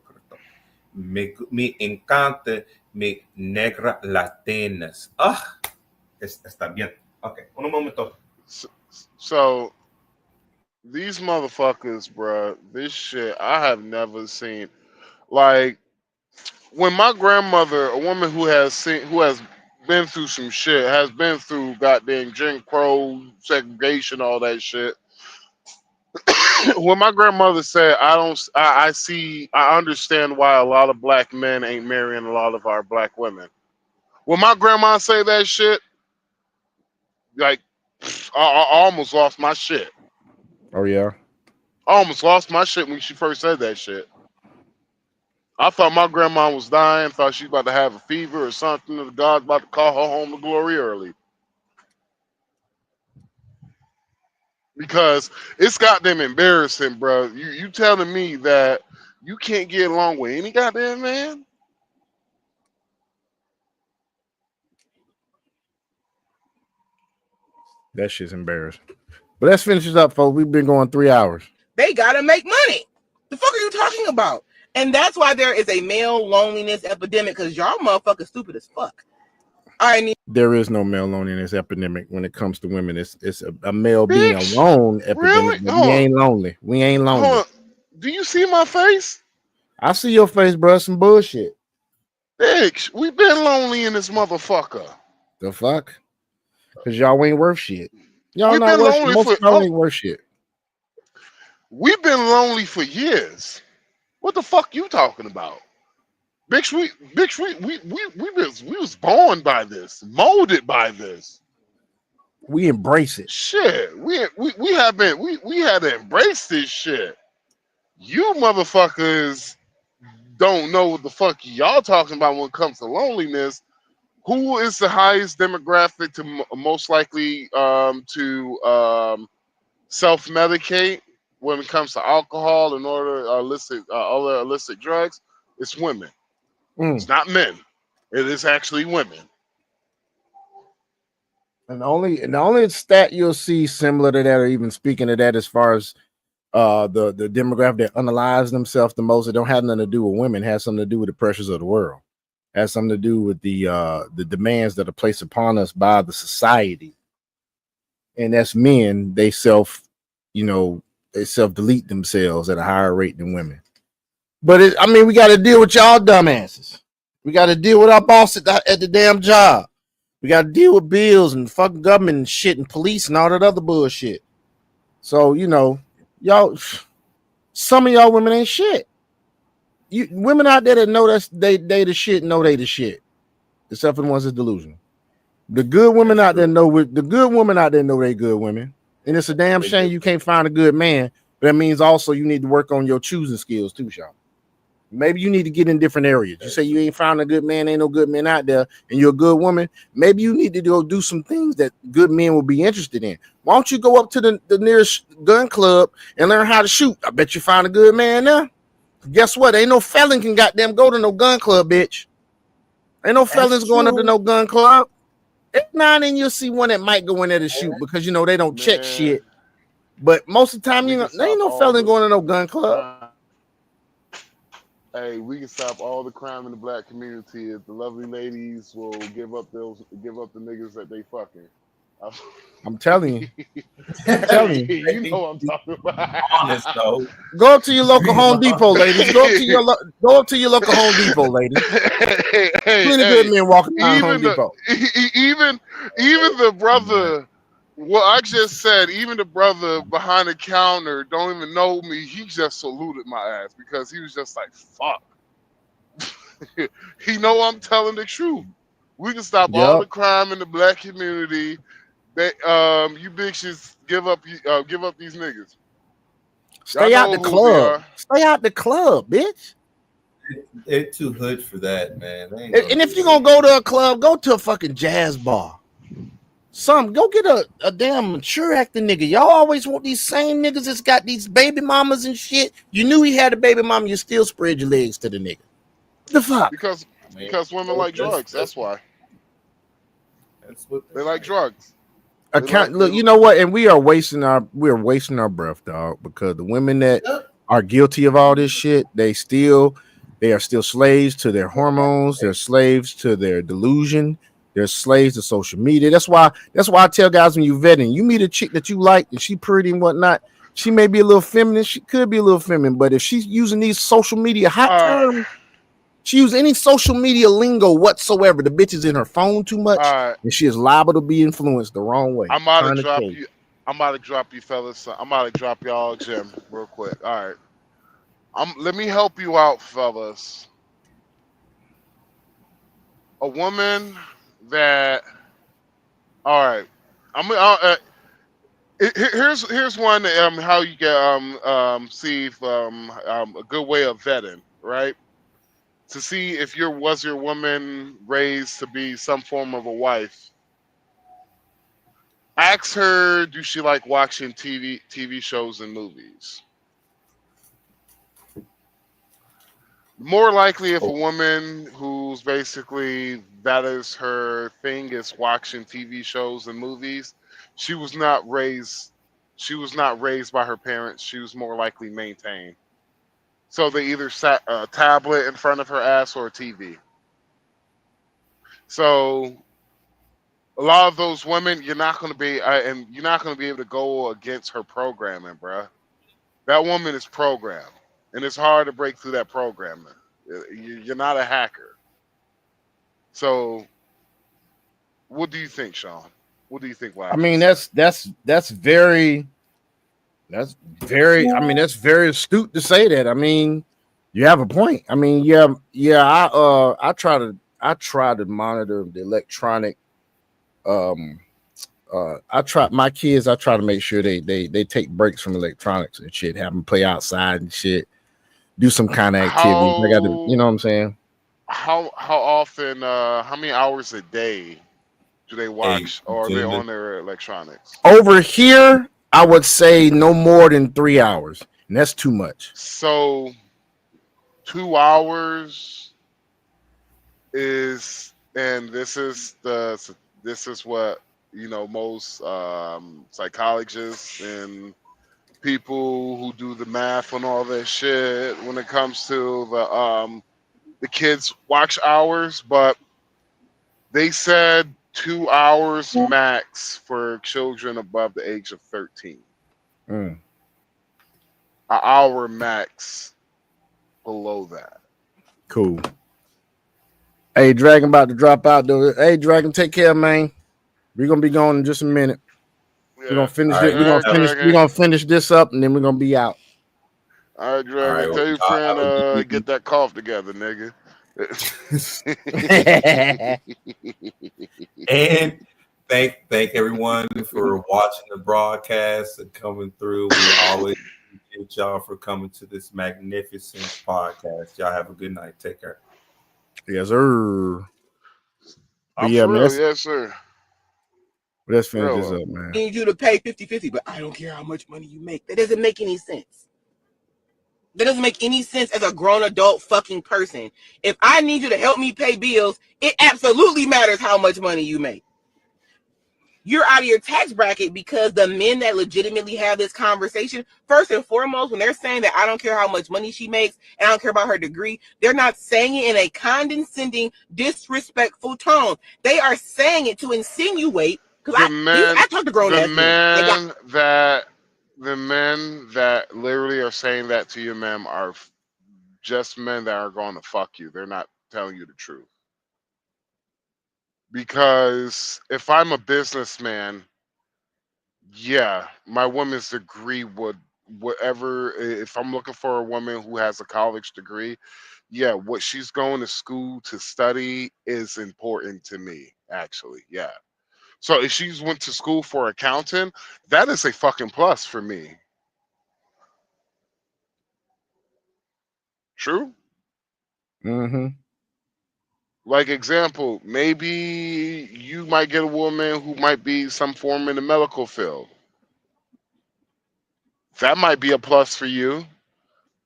B: Me encanta mi negra latinas. Ah, está bien. Okay, un momento.
C: So these motherfuckers, bruh, this shit I have never seen. Like, when my grandmother, a woman who has been through some shit, has been through goddamn Jim Crow, segregation, all that shit. When my grandmother said, I understand why a lot of black men ain't marrying a lot of our black women. When my grandma say that shit, like, I almost lost my shit.
A: Oh yeah.
C: I almost lost my shit when she first said that shit. I thought my grandma was dying, thought she was about to have a fever or something, and God's about to call her home to glory early. Because it's goddamn embarrassing, bro. You telling me that you can't get along with any goddamn man?
A: That shit's embarrassing. But let's finish this up, folks. We've been going 3 hours.
M: They gotta make money. The fuck are you talking about? And that's why there is a male loneliness epidemic, because y'all motherfuckers stupid as fuck.
A: There is no male loneliness epidemic when it comes to women. It's a male being alone epidemic. Really? We ain't lonely. We ain't lonely.
C: Do you see my face?
A: I see your face, bro. Some bullshit.
C: Bitch, we been lonely in this motherfucker.
A: The fuck? Because y'all ain't worth shit. Y'all
C: We've
A: not
C: been
A: worth
C: lonely
A: most
C: for
A: of y'all ain't worth shit.
C: We've been lonely for years. What the fuck you talking about? Bitch, we was born by this, molded by this.
A: We embrace it.
C: Shit, we had to embrace this shit. You motherfuckers don't know what the fuck y'all talking about when it comes to loneliness. Who is the highest demographic to most likely to self-medicate when it comes to alcohol and other illicit drugs? It's women. It's not men. It is actually women.
A: And the only stat you'll see similar to that, or even speaking of that, as far as the demographic that underlies themselves the most, it don't have nothing to do with women. It has something to do with the pressures of the world. It has something to do with the demands that are placed upon us by the society. And that's men. They self, they self-delete themselves at a higher rate than women. But we got to deal with y'all dumbasses. We got to deal with our boss at the damn job. We got to deal with bills and fucking government and shit and police and all that other bullshit. So, y'all, some of y'all women ain't shit. Women out there that know they the shit know they the shit. Except for the ones that's delusional. The good women out there know they good women. And it's a damn shame you can't find a good man. But that means also you need to work on your choosing skills too, Sean. Maybe you need to get in different areas. You say you ain't found a good man, ain't no good men out there, and you're a good woman. Maybe you need to go do some things that good men will be interested in. Why don't you go up to the nearest gun club and learn how to shoot? I bet you find a good man there. Guess what? Ain't no felon can goddamn go to no gun club, bitch. Ain't no felons going up to no gun club. If not, then you'll see one that might go in there to shoot because they don't check shit. But most of the time, there ain't no felon going to no gun club.
C: Hey, we can stop all the crime in the black community if the lovely ladies will give up the niggas that they fucking.
A: I'm telling you.
C: You know what I'm talking about.
B: Honest though.
A: Go up to your local Home Depot, ladies. Go up to your local Home Depot, ladies. Plenty good men walking around Home Depot.
C: Even the brother. What I just said, even the brother behind the counter don't even know me. He just saluted my ass because he was just like, "Fuck." He know I'm telling the truth. We can stop all the crime in the black community. That you bitches give up these niggas.
A: Stay out the club. Stay out the club, bitch.
B: They're too hood for that, man.
A: And if you're gonna go to a club, go to a fucking jazz bar. Go get a damn mature acting nigga. Y'all always want these same niggas that's got these baby mamas and shit. You knew he had a baby mama, you still spread your legs to the nigga. The fuck?
C: Because women like drugs. That's why. They like drugs.
A: Look, you know what? And we're wasting our breath, dog, because the women that are guilty of all this shit, they are still slaves to their hormones, they're slaves to their delusion. They're slaves to social media. That's why I tell guys when you vetting, you meet a chick that you like and she pretty and whatnot. She may be a little feminine. She could be a little feminine, but if she's using these social media hot terms, she use any social media lingo whatsoever. The bitch is in her phone too much, and she is liable to be influenced the wrong way.
C: I'm about to drop you, fellas. I'm about to drop y'all a gem real quick. All right. Let me help you out, fellas. A woman that, all right, here's one how you get see if a good way of vetting, right? To see if your woman raised to be some form of a wife. Ask her, do she like watching TV shows and movies? More likely, if a woman who's basically that is her thing is watching TV shows and movies, she was not raised by her parents. She was more likely maintained. So they either sat a tablet in front of her ass or a TV. So a lot of those women, you're not going to be able to go against her programming, bruh. That woman is programmed. And it's hard to break through that programming. You're not a hacker. So, what do you think, Sean? What do you think?
A: I mean, that's very astute to say that. I mean, you have a point. I mean, I try to monitor the electronic. I try to make sure they take breaks from electronics and shit. Have them play outside and shit. Do some kind of activity. I got to, you know what I'm saying?
C: How often? How many hours a day do they watch, or are they on their electronics?
A: Over here, I would say no more than 3 hours, and that's too much.
C: So, 2 hours is, and this is what most psychologists and people who do the math on all that shit when it comes to the kids' watch hours, but they said 2 hours max for children above the age of 13. an hour max below that.
A: Cool. Hey, Dragon about to drop out though. Hey, Dragon, take care, man. We're gonna be going in just a minute.
C: Yeah.
A: We're gonna finish
B: All
A: it.
B: right,
A: We're gonna finish this up, and then we're gonna be out.
C: All right, Dragon.
B: right, well,
C: Tell your
B: y'all
C: friend
B: have a good
C: get
B: week.
C: that cough together, nigga.
B: And thank everyone for watching the broadcast and coming through. We always appreciate y'all for coming to this magnificent podcast. Y'all have a good night. Take care.
A: Yes, sir. But
C: I'm
A: yeah,
C: for
A: man,
C: real. Yes, sir.
A: let's finish this
C: Real.
A: up, man.
M: I need you to pay 50-50, but I don't care how much money you make. That doesn't make any sense. That doesn't make any sense as a grown adult fucking person. If I need you to help me pay bills, it absolutely matters how much money you make. You're out of your tax bracket because the men that legitimately have this conversation, first and foremost, when they're saying that I don't care how much money she makes and I don't care about her degree, they're not saying it in a condescending, disrespectful tone. They are saying it to insinuate, because I talk to grown ass men.
C: The men that literally are saying that to you, ma'am, are just men that are going to fuck you. They're not telling you the truth. Because if I'm a businessman, yeah, my woman's degree would, whatever, if I'm looking for a woman who has a college degree, yeah, what she's going to school to study is important to me, actually, yeah. So if she's went to school for accounting, that is a fucking plus for me. True?
A: Mm-hmm.
C: Like example, maybe you might get a woman who might be some form in the medical field. That might be a plus for you.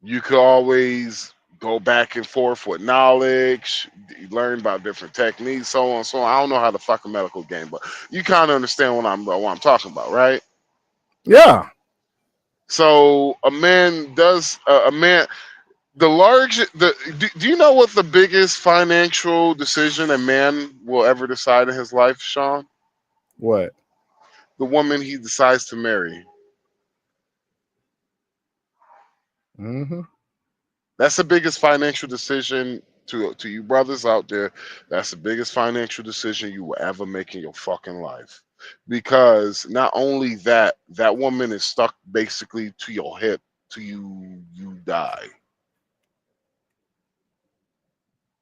C: You could always go back and forth with knowledge, learn about different techniques, so on, so on. I don't know how to fuck a medical game, but you kind of understand what I'm talking about, right?
A: Yeah.
C: So a man does do you know what the biggest financial decision a man will ever decide in his life, Sean?
A: What?
C: The woman he decides to marry.
A: Mm-hmm.
C: That's the biggest financial decision to you brothers out there. That's the biggest financial decision you will ever make in your fucking life. Because not only that, that woman is stuck basically to your hip till you die.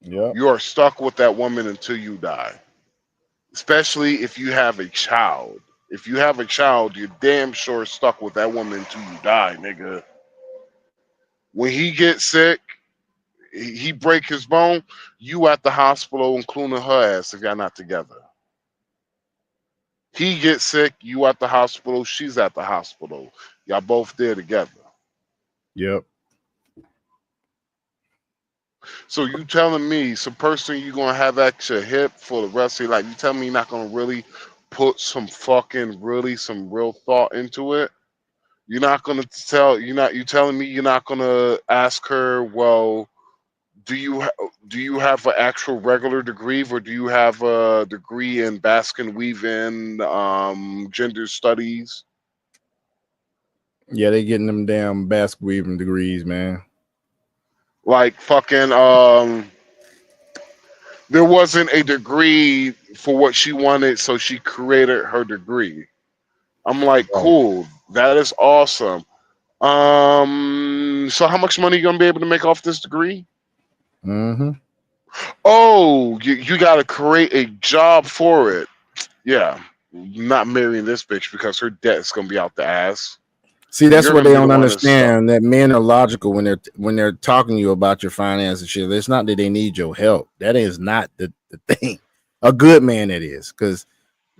A: Yep.
C: You are stuck with that woman until you die. Especially if you have a child. If you have a child, you're damn sure stuck with that woman until you die, nigga. When he gets sick, he break his bone, you at the hospital, including her ass if y'all not together. He gets sick, you at the hospital, she's at the hospital. Y'all both there together.
A: Yep.
C: So you telling me some person you gonna have at your hip for the rest of your life, you telling me you're not gonna really put some real thought into it? You're not gonna you telling me you're not gonna ask her, well, do you have an actual regular degree, or do you have a degree in Baskin weaving, gender studies?
A: Yeah, they getting them damn basket weaving degrees, man.
C: Like fucking there wasn't a degree for what she wanted, so she created her degree. I'm like, cool, that is awesome. So how much money you gonna be able to make off this degree?
A: Mm-hmm.
C: Oh, you got to create a job for it. Yeah, not marrying this bitch because her debt is gonna be out the ass.
A: See, that's
C: You're
A: what
C: gonna
A: they
C: be the
A: don't
C: one that's stuck.
A: understand. That men are logical when they're talking to you about your finances and shit. It's not that they need your help. That is not the thing. A good man, that is, because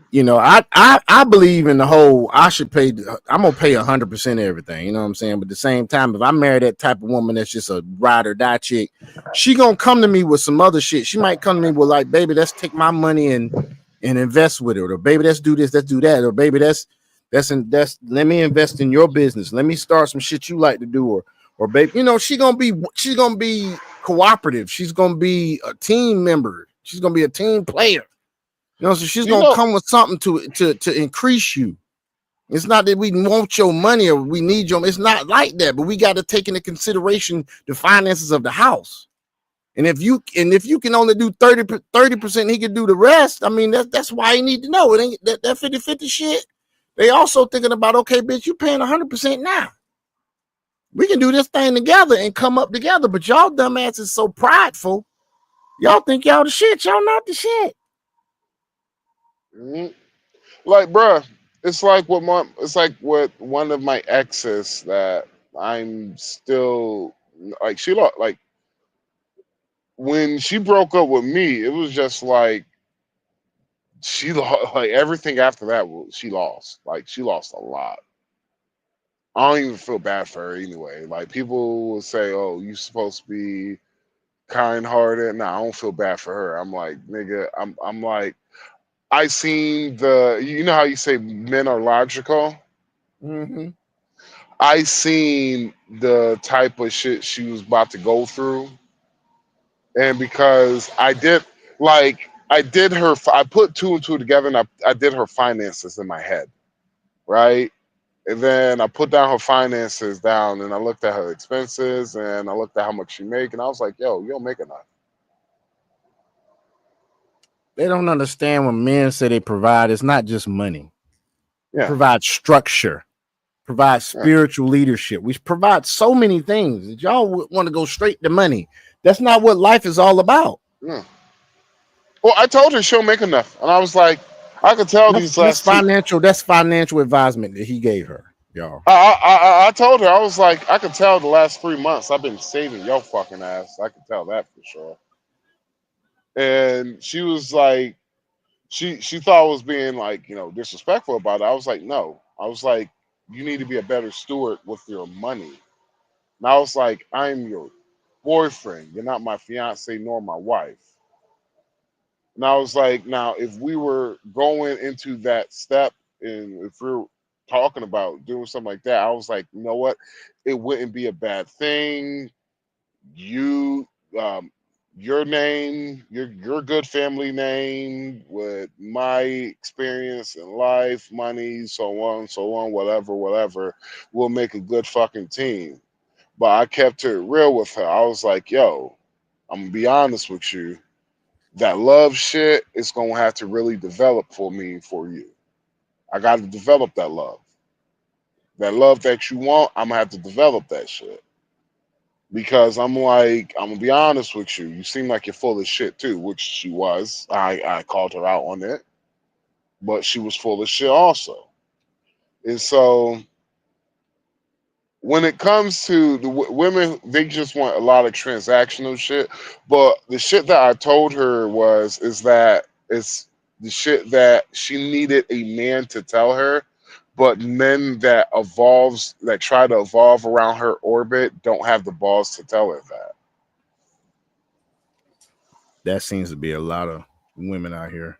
A: you know, I believe in the whole. I'm gonna pay 100% of everything. You know what I'm saying? But at the same time, if I marry that type of woman that's just a ride or die chick, she gonna come to me with some other shit. She might come to me with like, baby, let's take my money and invest with it, or baby, let's do this, let's do that, or baby, that's let me invest in your business. Let me start some shit you like to do, or baby, you know, she's gonna be cooperative. She's gonna be a team member. She's gonna be a team player. You know, so she's gonna come with something to increase you. You It's not that we want your money or we need your. It's not like that. But we got to take into consideration the finances of the house. And if you can only do 30%, he can do the rest. I mean, that's why you need to know. It ain't that 50-50 shit. They also thinking about, okay, bitch, you paying 100% now. We can do this thing together and come up together. But y'all dumbasses so prideful. Y'all think y'all the shit. Y'all not the shit.
C: Mhm. Like, bruh, it's like what one of my exes that I'm still like. She lost, like, when she broke up with me, it was just like she lost, like, everything after that. She lost, like, she lost a lot. I don't even feel bad for her anyway. Like, people will say, "Oh, you supposed to be kind-hearted." Nah, I don't feel bad for her. I'm like, nigga, I'm like, I seen you know how you say men are logical.
A: Mm-hmm.
C: I seen the type of shit she was about to go through, and because I did I put two and two together, and I did her finances in my head, right? And then I put down her finances down, and I looked at her expenses, and I looked at how much she make, and I was like, yo, you don't make enough.
A: They don't understand when men say they provide. It's not just money.
C: Yeah.
A: Provide structure. Provide spiritual leadership. We provide so many things that y'all want to go straight to money. That's not what life is all about.
C: Yeah. Well, I told her she'll make enough, and I was like, I could tell
A: That's,
C: these last two.
A: That's financial advisement that he gave her, y'all.
C: I told her, I was like, I could tell the last 3 months I've been saving your fucking ass. I could tell that for sure. And she was like, she thought I was being, like, disrespectful about it. I was like, no. I was like, you need to be a better steward with your money. And I was like, I'm your boyfriend. You're not my fiance nor my wife. And I was like, now, if we were going into that step, and if we were talking about doing something like that, I was like, you know what? It wouldn't be a bad thing. You, your name, your good family name, with my experience in life, money, so on, whatever, will make a good fucking team. But I kept it real with her. I was like, yo, I'm gonna be honest with you. That love shit is gonna have to really develop for me and for you. I got to develop that love. That love that you want, I'm gonna have to develop that shit. Because I'm like, I'm gonna be honest with you. You seem like you're full of shit too, which she was. I called her out on it, but she was full of shit also. And so when it comes to the women, they just want a lot of transactional shit. But the shit that I told her is that it's the shit that she needed a man to tell her. But men that try to evolve around her orbit don't have the balls to tell her that.
A: That seems to be a lot of women out here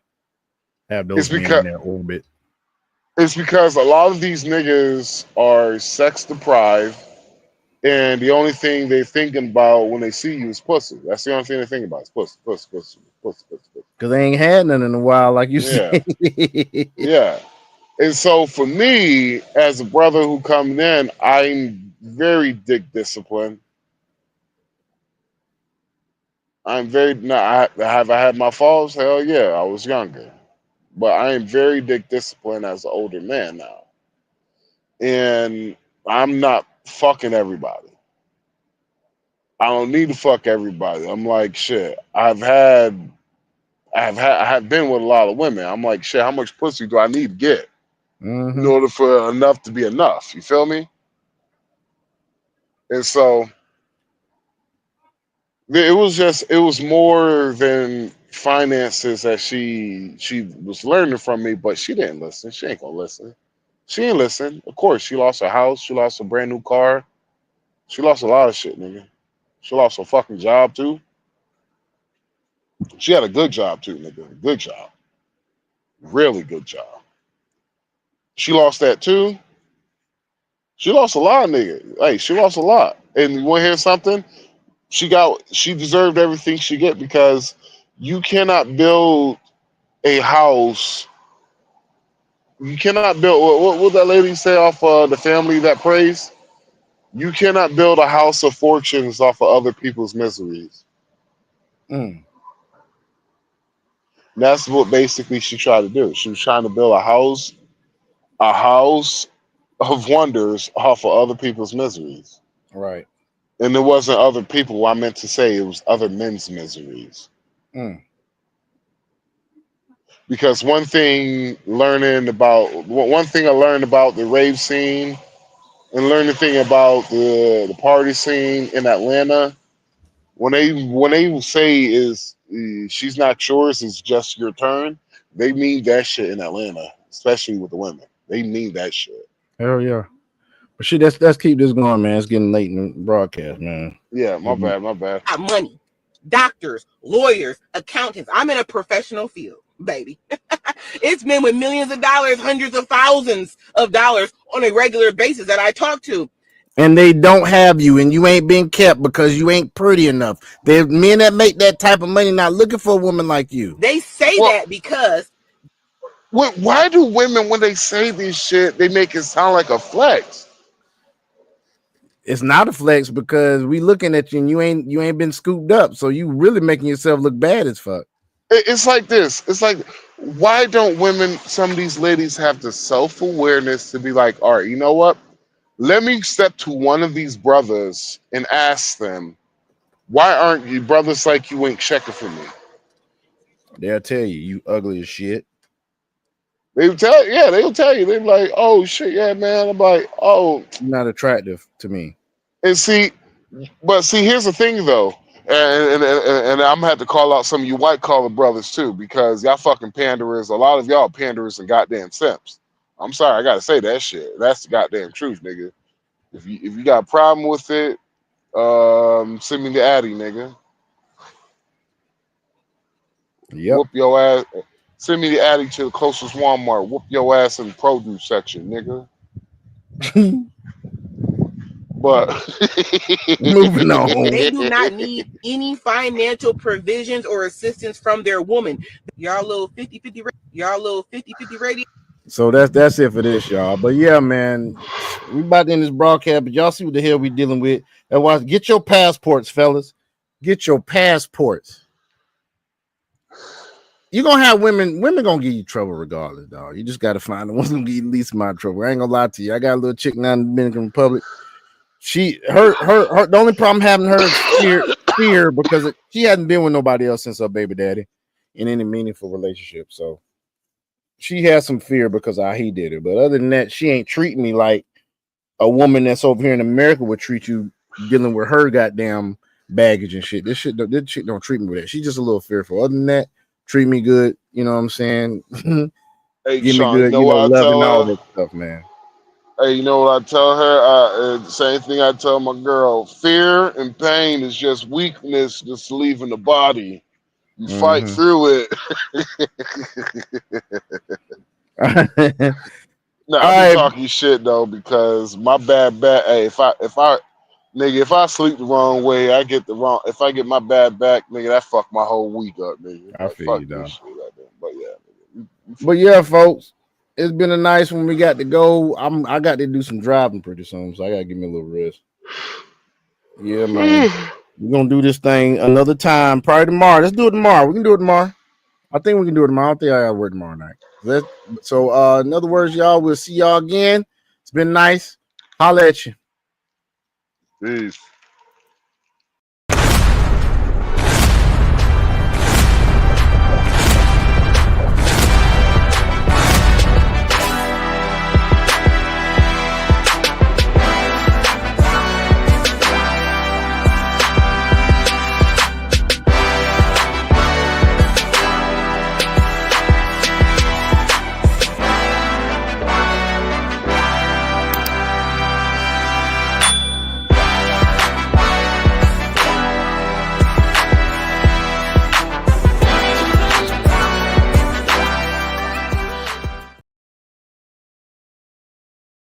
A: have
C: It's
A: those men
C: because
A: in their orbit.
C: It's because a lot of these niggas are sex deprived, and the only thing they're thinking about when they see you is pussy. That's the only thing they think about is pussy, pussy, pussy, pussy, pussy, pussy.
A: Because they ain't had none in a while, like you
C: Yeah.
A: said.
C: Yeah. And so for me, as a brother who coming in, I'm very dick disciplined. I'm very have I had my faults? Hell yeah, I was younger. But I am very dick disciplined as an older man now. And I'm not fucking everybody. I don't need to fuck everybody. I'm like, shit. I have been with a lot of women. I'm like, shit, how much pussy do I need to get in order for enough to be enough? You feel me? And so it was more than finances that she was learning from me, but she didn't listen. She ain't gonna listen. She ain't listen. Of course, she lost her house. She lost a brand new car. She lost a lot of shit, nigga. She lost her fucking job too. She had a good job too, nigga. Good job. Really good job. She lost that too. She lost a lot, nigga. Hey, she lost a lot. And you want to hear something? She deserved everything she get, because you cannot build a house You cannot build. What that lady say off the Family That Prays? You cannot build a house of fortunes off of other people's miseries.
A: Mm.
C: That's what basically she tried to do. She was trying to build a house of wonders off of other people's miseries.
A: Right.
C: And it wasn't other people. I meant to say it was other men's miseries.
A: Mm.
C: Because one thing I learned about the rave scene and learning the thing about the party scene in Atlanta, when they say is she's not yours, it's just your turn, they mean that shit in Atlanta, especially with the women. They mean that shit.
A: Hell yeah. But shit, let's keep this going, man. It's getting late in the broadcast, man.
C: Yeah, my bad.
M: Got money, doctors, lawyers, accountants. I'm in a professional field, baby. It's men with millions of dollars, hundreds of thousands of dollars on a regular basis that I talk to.
A: And they don't have you, and you ain't being kept because you ain't pretty enough. There's men that make that type of money not looking for a woman like you.
M: They say that because
C: why do women, when they say this shit, they make it sound like a flex?
A: It's not a flex because we looking at you and you ain't been scooped up, so you really making yourself look bad as fuck.
C: It's like this. It's like, why don't women, some of these ladies, have the self-awareness to be like, all right, you know what? Let me step to one of these brothers and ask them, why aren't you brothers like you ain't checking for me?
A: They'll tell you ugly as shit.
C: They'll tell you. They're like, oh shit, yeah, man. I'm like, oh,
A: you're not attractive to me.
C: And see, here's the thing though, and I'm gonna have to call out some of you white collar brothers too, because y'all fucking panderers. A lot of y'all panderers and goddamn simps. I'm sorry, I gotta say that shit. That's the goddamn truth, nigga. If you got a problem with it, send me the Addy, nigga.
A: Yep.
C: Whoop your ass. Send me the Addy to the closest Walmart. Whoop your ass in the produce section, nigga. But
A: moving on.
M: They do not need any financial provisions or assistance from their woman. Y'all little 50-50 radio.
A: So that's it for this, y'all. But yeah, man, we about to end this broadcast, but y'all see what the hell we dealing with. And watch, get your passports, fellas. Get your passports. You're gonna have women gonna give you trouble regardless, dog. You just gotta find the one's gonna give you the least amount of trouble. I ain't gonna lie to you. I got a little chick now in the Dominican Republic. Her the only problem having her is fear because she hasn't been with nobody else since her baby daddy in any meaningful relationship. So she has some fear because of how he did it. But other than that, she ain't treating me like a woman that's over here in America would treat you, dealing with her goddamn baggage and shit. This chick don't treat me with that. She's just a little fearful. Other than that, treat me good. You know what I'm saying?
C: Hey,
A: Give
C: Sean,
A: me good, love and all that stuff, man.
C: Hey, you know what I tell her? Same thing I tell my girl. Fear and pain is just weakness just leaving the body. You fight through it. No, I'm talking shit though, because my bad back. Hey, if I sleep the wrong way, I get the wrong. If I get my bad back, nigga, that fuck my whole week up, nigga.
A: I feel you, dog.
C: But yeah,
A: but yeah, folks, it's been a nice one. We got to go. I got to do some driving pretty soon, so I gotta give me a little rest. Yeah, man. We're gonna do this thing another time, probably tomorrow. Let's do it tomorrow. We can do it tomorrow. I think we can do it tomorrow. I don't think I gotta work tomorrow night. So in other words, y'all, we'll see y'all again. It's been nice. Holla at you.
C: Peace.